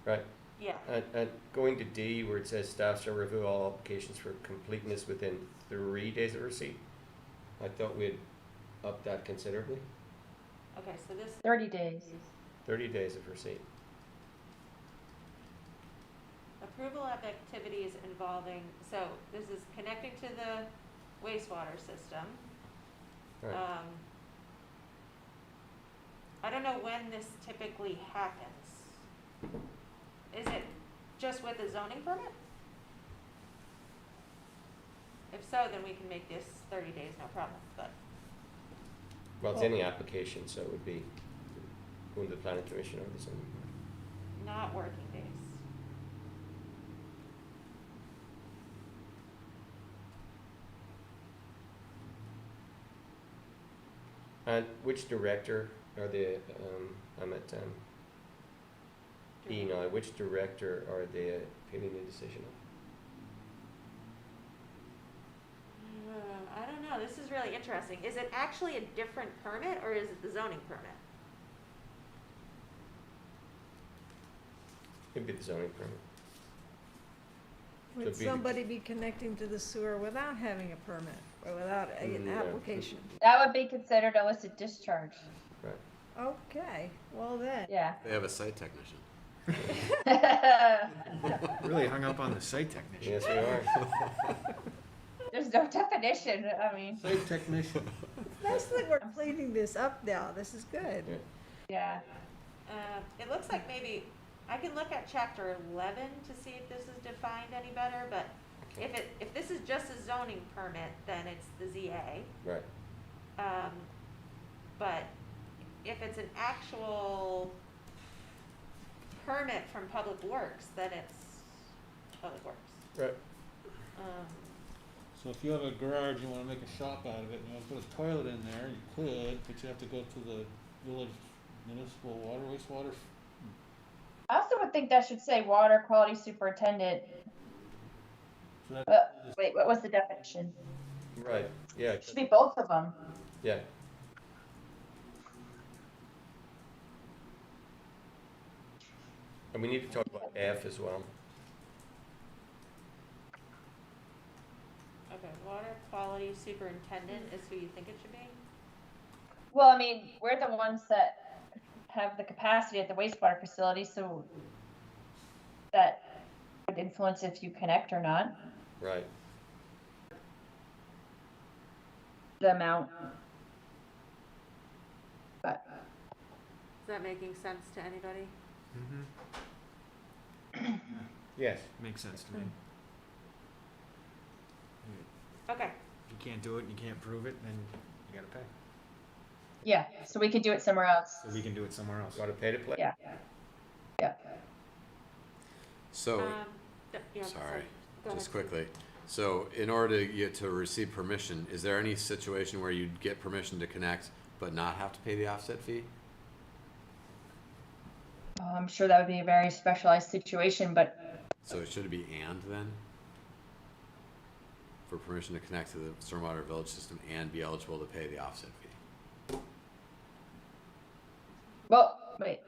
S2: Right.
S5: Yeah,
S2: And going to D, where it says staff shall review all applications for completeness within 3 days of receipt. I thought we'd up that considerably.
S5: okay, so this,
S9: 30 days.
S2: 30 days of receipt.
S5: approval of activities involving, so this is connecting to the wastewater system.
S2: Right.
S5: I don't know when this typically happens. Is it just with a zoning permit? If so, then we can make this 30 days, no problem, but,
S2: Well, it's any application, so it would be going to the planning commission or the zoning board.
S5: not working days.
S2: And which director are the, I'm at E now, which director are they appealing the decision of?
S5: I don't know, this is really interesting. Is it actually a different permit, or is it the zoning permit?
S2: It'd be the zoning permit.
S3: Would
S2: Could be the-
S3: somebody be connecting to the sewer without having a permit, or without an
S2: Yeah.
S3: application?
S9: That would be considered illicit discharge.
S3: Okay, well then,
S9: Yeah.
S1: They have a site technician.
S4: Really hung up on the site technician.
S2: Yes, we are.
S9: There's no definition. I mean,
S6: Site technician.
S3: that's that we're cleaning this up now, this is good.
S2: Yeah.
S9: yeah.
S5: It looks like maybe, I can look at chapter 11 to see if this is defined any better, but if this is just a zoning permit, then it's the ZA.
S2: Right.
S5: But if it's an actual permit from Public Works, then it's Public Works.
S2: Right.
S5: Um,
S6: So if you have a garage, you wanna make a shop out of it, and you wanna put a toilet in there, you could, but you have to go to the village municipal water, wastewater.
S9: I also would think that should say water quality superintendent.
S6: So that,
S9: Wait, what was the definition?
S2: Right, yeah,
S9: It should be both of them.
S2: yeah. And we need to talk about F as well.
S5: Okay, water quality superintendent is who you think it should be?
S9: Well, I mean, we're the ones that have the capacity at the wastewater facility, so that would influence if you connect or not,
S2: Right.
S9: the amount. But
S5: Is that making sense to anybody?
S2: Yes.
S4: Makes sense to me.
S5: Okay,
S4: If you can't do it and you can't prove it, then you gotta pay.
S9: yeah, so we could do it somewhere else.
S4: So we can do it somewhere else.
S2: You want to pay to play?
S9: Yeah. Yeah.
S1: So,
S5: yeah,
S1: sorry,
S5: go
S1: just
S5: ahead.
S1: quickly. So in order to get to receive permission, is there any situation where you'd get permission to connect but not have to pay the offset fee?
S9: I'm sure that would be a very specialized situation, but
S1: So should it be and then? For permission to connect to the stormwater village system and be eligible to pay the offset fee?
S9: well, wait.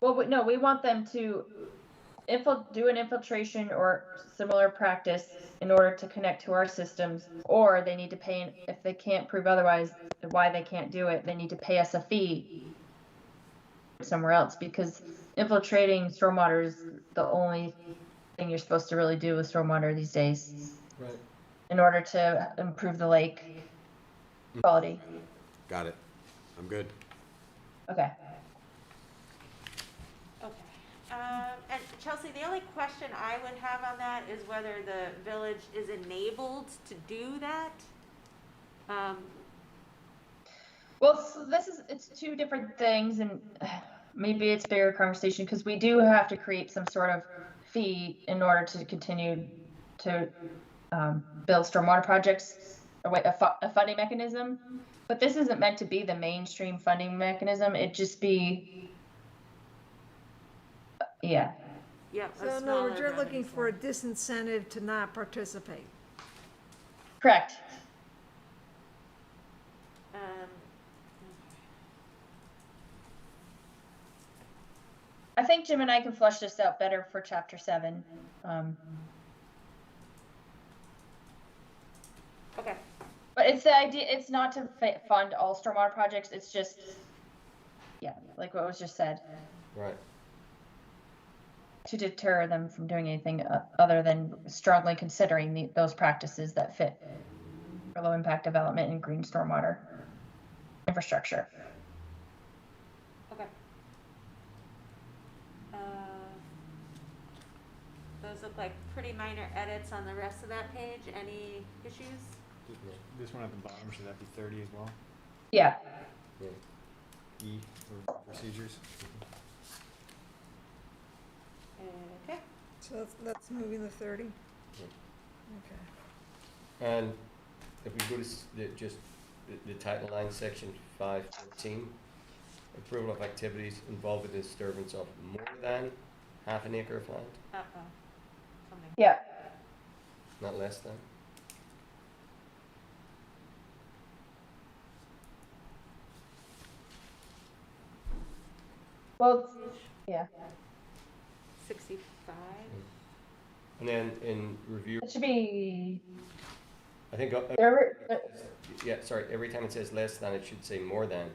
S9: Well, no, we want them to do an infiltration or similar practice in order to connect to our systems, or they need to pay, if they can't prove otherwise why they can't do it, they need to pay us a fee somewhere else, because infiltrating stormwater is the only thing you're supposed to really do with stormwater these days
S2: Right.
S9: in order to improve the lake quality.
S1: Got it. I'm good.
S9: Okay.
S5: Okay. And Chelsea, the only question I would have on that is whether the village is enabled to do that.
S9: Well, so it's two different things, and maybe it's a bigger conversation because we do have to create some sort of fee in order to continue to build stormwater projects, a funding mechanism. But this isn't meant to be the mainstream funding mechanism. It just be, yeah.
S5: Yep.
S3: So in other words, you're looking for a disincentive to not participate.
S9: Correct. I think Jim and I can flesh this out better for chapter 7.
S5: Okay.
S9: But it's the idea, it's not to fund all stormwater projects, it's just, yeah, like what was just said,
S2: Right.
S9: to deter them from doing anything other than strongly considering those practices that fit for low impact development and green stormwater infrastructure.
S5: Okay. Those look like pretty minor edits on the rest of that page. Any issues?
S4: This one at the bottom, should that be 30 as well?
S9: Yeah.
S4: E for procedures?
S5: Okay.
S3: So that's moving the 30.
S2: Yeah.
S3: Okay.
S2: And if we go to the title line, section 514, approval of activities involving the disturbance of more than half an acre of land,
S5: Something.
S9: Yeah.
S2: not less than.
S9: Well, yeah.
S5: 65.
S2: And then in review,
S9: It should be,
S2: I think, yeah, sorry, every time it says less than, it should say more than.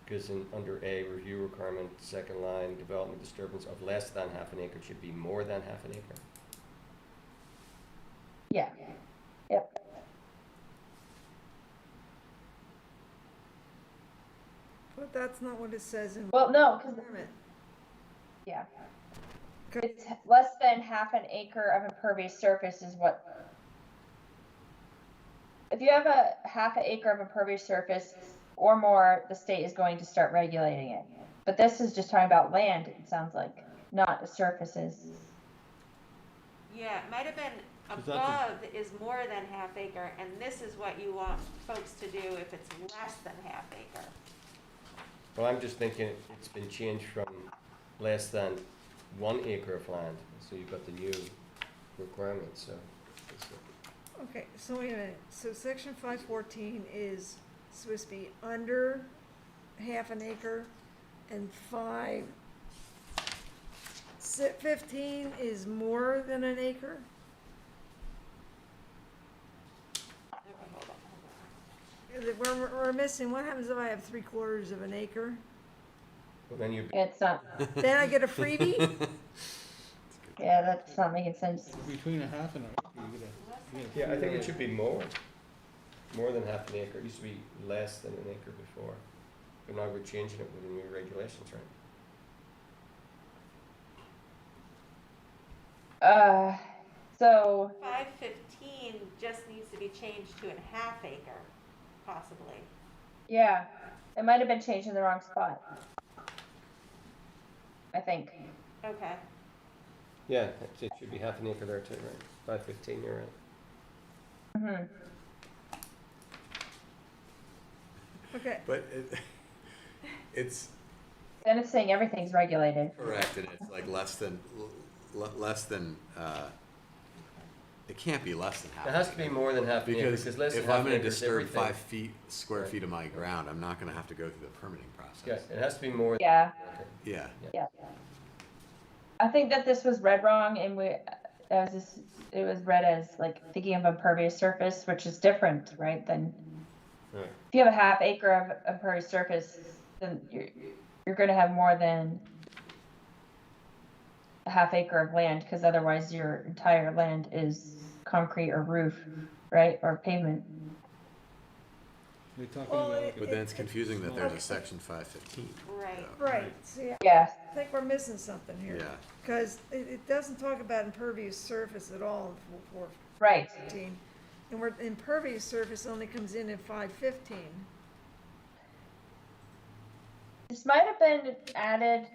S2: Because under A, review requirement, second line, development disturbance of less than half an acre should be more than half an acre.
S9: yeah. Yep.
S3: But that's not what it says in
S9: Well, no, because,
S3: permit.
S9: yeah. It's less than half an acre of impervious surface is what. If you have a half an acre of impervious surface or more, the state is going to start regulating it. But this is just talking about land, it sounds like. not surfaces.
S5: Yeah, it might have been
S6: Is that the-
S5: above is more than half acre, and this is what you want folks to do if it's less than half acre.
S2: Well, I'm just thinking it's been changed from less than 1 acre of land, so you've got the new requirements, so.
S3: Okay, so wait a minute, so section 514 is supposed to be under half an acre, and 15 is more than an acre?
S5: Okay, hold on.
S3: Is it- We're missing, what happens if I have 3/4 of an acre?
S2: Well, then you,
S9: It's not,
S3: Then I get a freebie?
S9: yeah, that's not making sense.
S6: Between a half and an acre, you get a.
S2: yeah, I think it should be more than half an acre. It used to be less than an acre before. But now we're changing it with the new regulations, right?
S9: So,
S5: 515 just needs to be changed to a half acre, possibly.
S9: yeah, it might have been changed in the wrong spot. I think.
S5: Okay.
S2: Yeah, it should be half an acre there too, right? 515, you're right.
S9: Hmm.
S3: Okay,
S1: But it's
S9: Then it's saying everything's regulated.
S1: correct, and it's like less than, it can't be less than half.
S2: It has to be more than half an acre,
S1: Because
S2: because less than
S1: if
S2: half
S1: I'm
S2: an
S1: gonna
S2: acre is
S1: disturb
S2: everything.
S1: square
S2: Right.
S1: feet of my ground, I'm not gonna have to go through the permitting process.
S2: Yeah, it has to be more.
S9: Yeah,
S1: Yeah,
S9: yeah. I think that this was read wrong, and it was read as like thinking of impervious surface, which is different, right? Than
S2: Right.
S9: if you have a half acre of impervious surface, then you're going to have more than a half acre of land, because otherwise your entire land is concrete or roof, right, or pavement.
S6: They're talking
S3: Well,
S6: about.
S1: but then it's confusing that there's a section 515.
S5: Right.
S3: right, see,
S9: Yeah,
S3: I think we're missing something here.
S1: Yeah,
S3: Because it doesn't talk about impervious surface at all in 415.
S9: right.
S3: And impervious surface only comes in 515.
S9: This might have been added.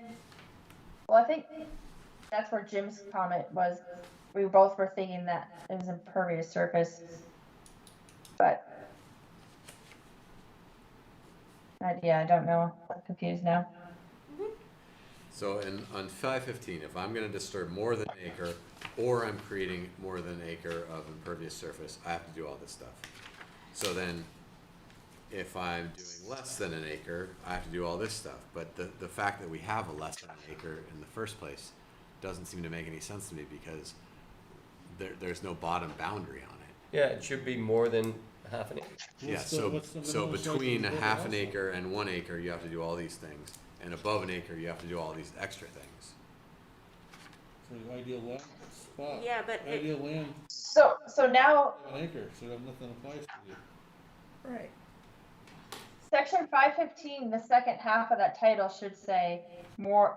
S9: Well, I think that's where Jim's comment was. We both were thinking that it was impervious surface, but yeah, I don't know. I'm confused now.
S1: so on 515, if I'm gonna disturb more than an acre, or I'm creating more than an acre of impervious surface, I have to do all this stuff. So then, if I'm doing less than an acre, I have to do all this stuff. But the fact that we have a less than an acre in the first place doesn't seem to make any sense to me, because there's no bottom boundary on it.
S2: Yeah, it should be more than half an acre.
S1: Yeah,
S6: What's the-
S1: so,
S6: what's the
S1: so
S6: minimum size
S1: between a
S6: of the
S1: half an
S6: building
S1: acre and 1 acre, you have to do all these things. And above an acre, you have to do all these extra things.
S6: So the ideal land spot.
S5: Yeah, but it,
S6: Ideal land,
S9: So now
S6: an acre, so that nothing applies to you.
S3: Right.
S9: section 515, the second half of that title should say more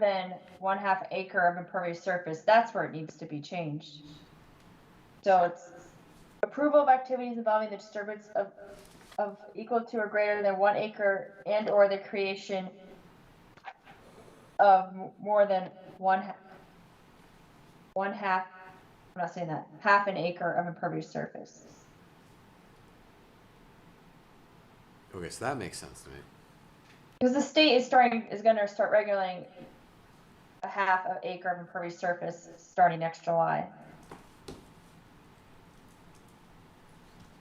S9: than 1/2 acre of impervious surface. That's where it needs to be changed. So it's approval of activities involving the disturbance of equal to or greater than 1 acre and or the creation of more than one half, I'm not saying that, half an acre of impervious surface.
S1: Okay, so that makes sense to me.
S9: Because the state is going to start regulating a half of acre of impervious surface starting next July.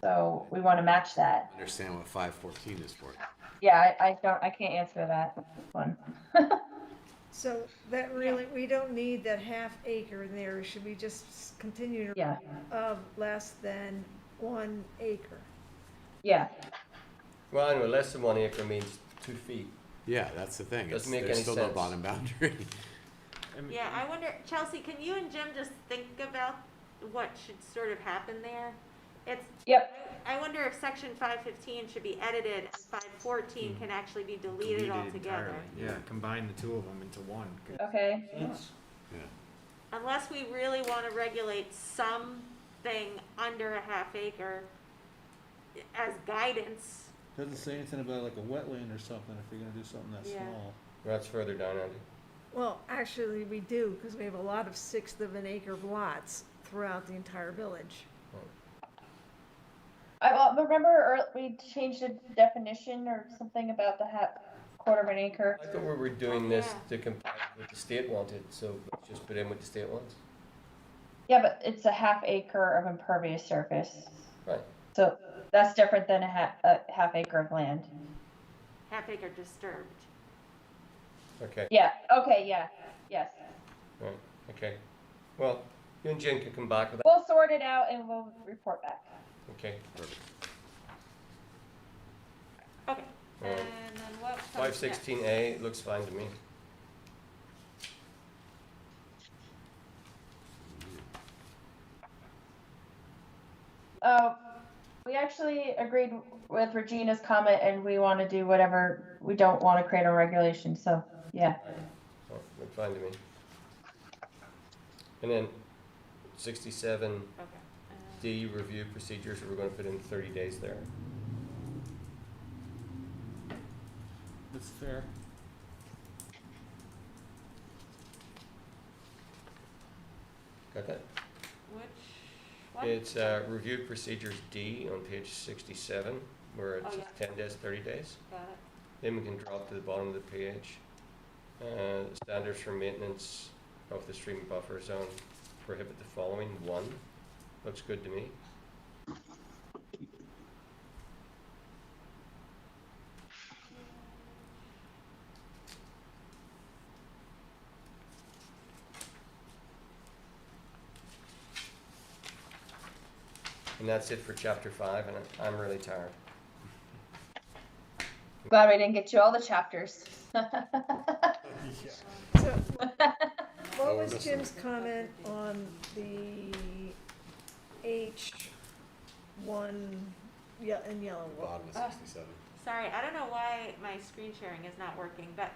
S9: So we want to match that.
S1: Understand what 514 is for.
S9: Yeah, I can't answer that one.
S3: So that really, we don't need that half acre in there. Should we just continue to
S9: Yeah,
S3: of less than 1 acre?
S9: yeah.
S2: Well, anyway, less than 1 acre means 2 feet.
S1: Yeah, that's the thing.
S2: Doesn't make
S1: There's
S2: any
S1: still no
S2: sense.
S1: bottom boundary.
S5: yeah, I wonder, Chelsea, can you and Jim just think about what should sort of happen there? It's,
S9: Yep.
S5: I wonder if section 515 should be edited, and 514 can actually be deleted altogether.
S4: entirely. Yeah, combine the two of them into one.
S9: Okay.
S6: That's,
S5: Unless we really want to regulate something under a half acre as guidance.
S6: doesn't say anything about like a wetland or something, if you're gonna do something that
S5: Yeah.
S6: small.
S2: That's further down, Andy.
S3: Well, actually, we do, because we have a lot of sixth of an acre lots throughout the entire village.
S9: I remember we changed the definition or something about the quarter of an acre.
S10: I thought we were doing this to comply with the state wanted, so let's just put in what the state wants.
S9: Yeah, but it's a half acre of impervious surface.
S10: Right.
S9: So that's different than a half acre of land.
S5: Half acre disturbed.
S10: Okay,
S9: Yeah, okay, yeah, yes.
S10: right, okay. Well, you and Jen can come back with that.
S9: We'll sort it out and we'll report back.
S10: Okay.
S5: Okay.
S10: All right.
S5: And then what comes
S10: 516A looks fine to me.
S9: We actually agreed with Regina's comment and we want to do whatever, we don't want to create a regulation, so, yeah.
S10: Oh, look fine to me. And then 67D,
S5: Okay.
S10: review procedures, we're gonna put in 30 days there.
S6: That's fair.
S10: Got that?
S5: Which one?
S10: It's review procedures D on page 67, where it's
S5: Oh, yeah.
S10: 10 days, 30 days.
S5: Got it.
S10: Then we can drop to the bottom of the page. Standards for maintenance of the stream buffer zone prohibit the following. 1, looks good to me. And that's it for chapter 5, and I'm really tired.
S9: Glad we didn't get you all the chapters.
S3: So,
S1: Oh,
S3: what
S1: we're
S3: was
S1: missing
S3: Jim's comment on the H1, yeah, in yellow?
S1: Bottom of 67.
S5: Sorry, I don't know why my screen sharing is not working, but,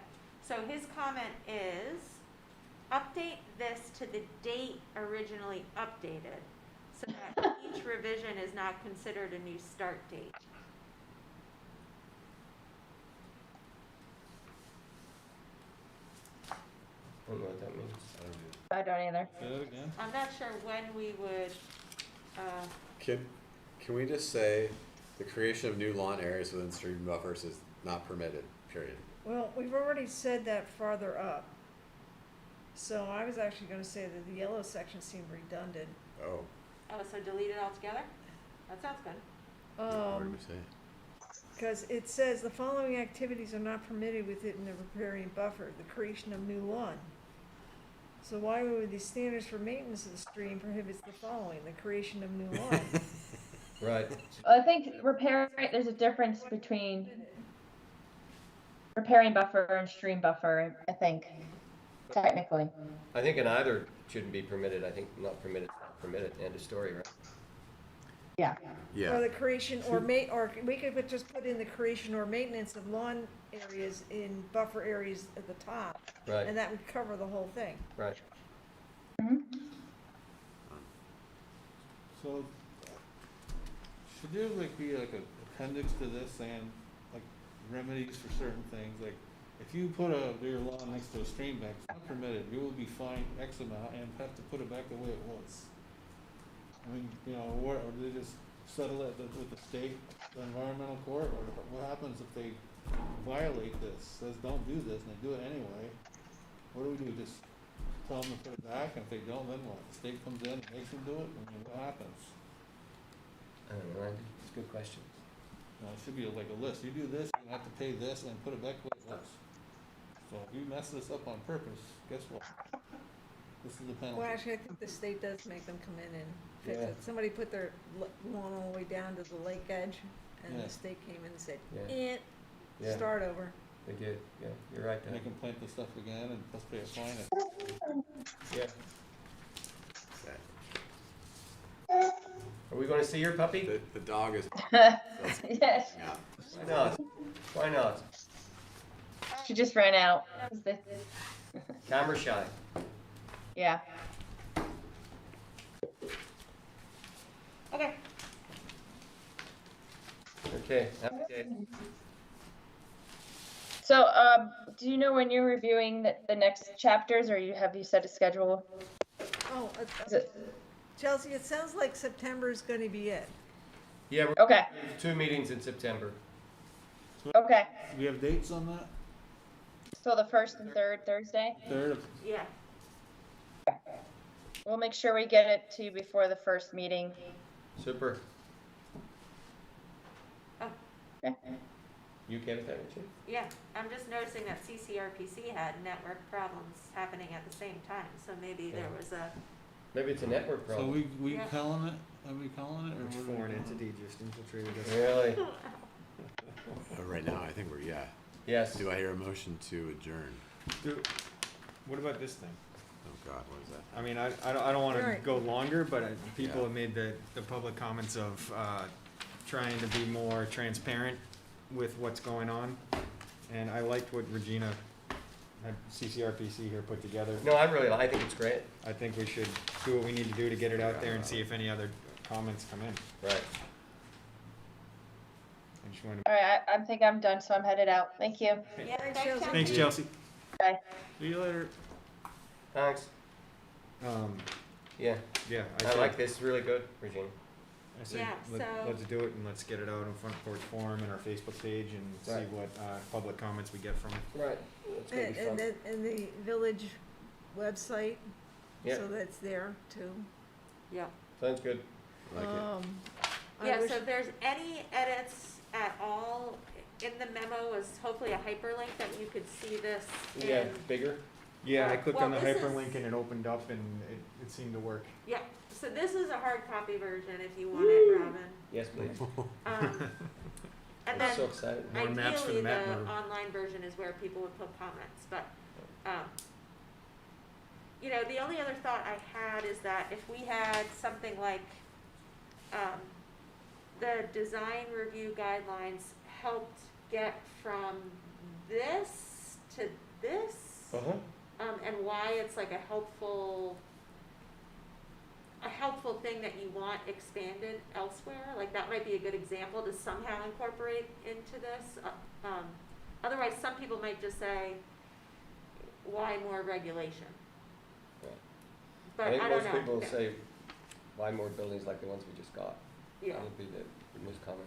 S5: so his comment is, update this to the date originally updated, so that each revision is not considered a new start date.
S10: I don't know what that means.
S9: I don't either.
S6: Say that again?
S5: I'm not sure when we would,
S1: Can we just say the creation of new lawn areas within stream buffers is not permitted, period?
S3: Well, we've already said that farther up. So I was actually gonna say that the yellow section seemed redundant.
S1: Oh,
S5: so delete it altogether? That sounds good.
S1: what did we say?
S3: Because it says the following activities are not permitted within the riparian buffer, the creation of new lawn. So why would the standards for maintenance of the stream prohibits the following, the creation of new lawn?
S10: Right.
S9: I think there's a difference between riparian buffer and stream buffer, I think, technically.
S10: I think in either shouldn't be permitted. I think not permitted, not permitted. End of story, right?
S9: Yeah.
S3: Or
S1: Yeah,
S3: the creation or or we could just put in the creation or maintenance of lawn areas in buffer areas at the top.
S10: Right,
S3: And that would cover the whole thing.
S10: right.
S6: So, should there like be like an appendix to this saying, like, remedies for certain things, like, if you put your lawn next to a stream bank, it's not permitted, you will be fined X amount and have to put it back the way it was. I mean, you know, or do they just settle it with the state, the environmental court, or what happens if they violate this, says don't do this, and they do it anyway? What do? Just tell them to put it back, and if they don't, then what? The state comes in and makes them do it, I mean, what happens?
S10: I don't know, Andy. It's a good question.
S6: It should be like a list, you do this, you have to pay this, and put it back the way it was. So if you mess this up on purpose, guess what? This is the penalty.
S3: Well, actually, I think the state does make them come in and fix
S10: Yeah.
S3: it. Somebody put their lawn all the way down to the lake edge, and
S6: Yeah.
S3: the state came in and said,
S10: Yeah. Yeah,
S3: start over.
S10: they did. Yeah, you're right.
S6: And they
S10: Dan.
S6: can plant the stuff again and plus pay a fine.
S10: Yeah.
S1: okay.
S10: Are we going to see your puppy?
S1: The dog is,
S9: Yes,
S1: yeah.
S10: Why not? Why not?
S9: she just ran out.
S10: Camera shy.
S9: Yeah.
S5: Okay,
S10: Okay. Happy day.
S9: So, do you know when you're reviewing the next chapters, or have you set a schedule?
S3: Oh,
S9: Is it,
S3: Chelsea, it sounds like September is going to be it.
S2: Yeah, we're
S9: okay,
S2: 2 meetings in September.
S9: okay.
S6: Do we have dates on that?
S9: So the first and third Thursday?
S6: Third of,
S5: Yeah.
S9: We'll make sure we get it to you before the first meeting.
S2: Super.
S5: Oh,
S9: Okay.
S2: You okay with that, Richard?
S5: yeah. I'm just noticing that CCRPC had network problems happening at the same time, so maybe there
S2: Yeah.
S5: was a.
S2: Maybe it's a network
S6: so
S2: problem.
S6: we
S5: Yeah.
S6: calling it? Are we calling it? Or
S4: Which
S6: what are we
S4: foreign
S6: calling it?
S4: entity just infiltrated us?
S2: Really?
S1: Right now, I think we're, yeah.
S2: Yes.
S1: Do I hear a motion to adjourn?
S4: Dude, what about this thing?
S1: Oh God, what is that?
S4: I mean, I don't want to
S3: Right.
S4: go longer, but people
S1: Yeah.
S4: have made the public comments of trying to be more transparent with what's going on. And I liked what Regina had CCRPC here put together.
S2: No, I think it's great.
S4: I think we should do what we need to do to get it out there and see if any other comments come in.
S2: Right.
S4: I just wanted
S9: All right, I think I'm done, so I'm headed out. Thank you.
S5: Yeah,
S3: Thanks,
S5: thanks,
S3: Chelsea.
S4: to... Thanks, Chelsea.
S9: Bye.
S6: See you later.
S2: Thanks. Yeah.
S4: Yeah,
S2: I
S4: say-
S2: like this. Really good, Regina.
S4: I say,
S5: Yeah, so-
S4: let's do it and let's get it out on Front Porch Forum and our Facebook page and see
S2: Right.
S4: what public comments we get from it.
S2: Right. It's gonna be fun.
S3: And the village website,
S2: Yeah.
S3: so that's there too.
S5: Yeah.
S2: Sounds good.
S1: Like it.
S3: I
S5: Yeah,
S3: wish-
S5: so if there's any edits at all, in the memo is hopefully a hyperlink that you could see this in.
S2: Yeah. Bigger.
S4: Yeah, I clicked on the
S5: Well, this is-
S4: hyperlink and it opened up and it seemed to work.
S5: Yeah, so this is a hard copy version if you want it, Robin.
S2: Yes, please.
S5: And
S2: I'm so
S5: then
S2: excited.
S4: More maps for the
S5: ideally,
S4: map
S5: the
S4: mode.
S5: online version is where people would put comments, but, you know, the only other thought I had is that if we had something like, the design review guidelines helped get from this to this,
S2: Uh-huh.
S5: and why it's like a helpful thing that you want expanded elsewhere, like that might be a good example to somehow incorporate into this. Otherwise, some people might just say, why more regulation?
S2: Yeah.
S5: But
S2: I think
S5: I don't
S2: most
S5: know.
S2: people
S5: Yeah.
S2: say, buy more buildings like the ones we just got.
S5: Yeah,
S2: That would be the most common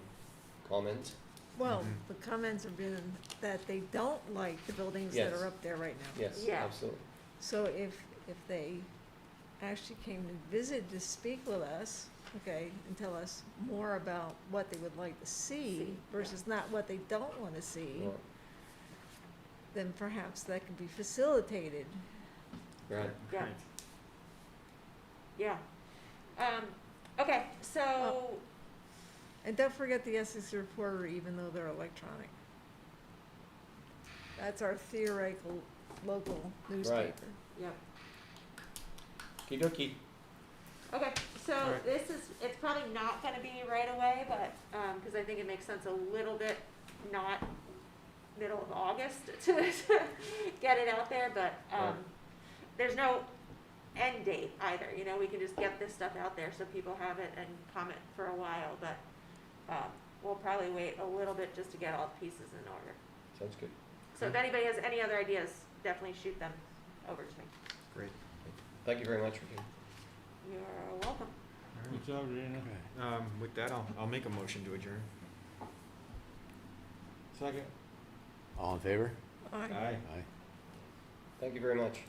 S2: comment.
S3: Well,
S4: Mhm.
S3: the comments have been that they don't like the buildings that
S2: Yes.
S3: are up there right now.
S2: Yes,
S5: Yeah.
S2: absolutely.
S3: So if they actually came to visit to speak with us, okay, and tell us more about what they would like to see versus not what they don't want to see,
S2: Yeah.
S3: then perhaps that could be facilitated.
S2: Right.
S5: yeah,
S4: Right.
S5: yeah. Okay, so,
S3: And don't forget the Essex Reporter, even though they're electronic. That's our theoretical local newspaper.
S5: yeah.
S2: Okie dokie.
S5: Okay, so
S4: Alright.
S5: this is, it's probably not gonna be right away, but, cause I think it makes sense a little bit, not middle of August to get it out there, but,
S2: Right.
S5: there's no end date either, you know, we can just get this stuff out there so people have it and comment for a while, but, we'll probably wait a little bit just to get all the pieces in order.
S2: Sounds good.
S5: So if anybody has any other ideas, definitely shoot them over to me.
S4: Great.
S2: Thank you very much, Regina.
S5: You're welcome.
S6: Good job, Regina.
S4: With that, I'll make a motion to adjourn.
S6: Second.
S1: All in favor?
S3: Aye.
S4: Aye.
S1: Aye.
S2: Thank you very much.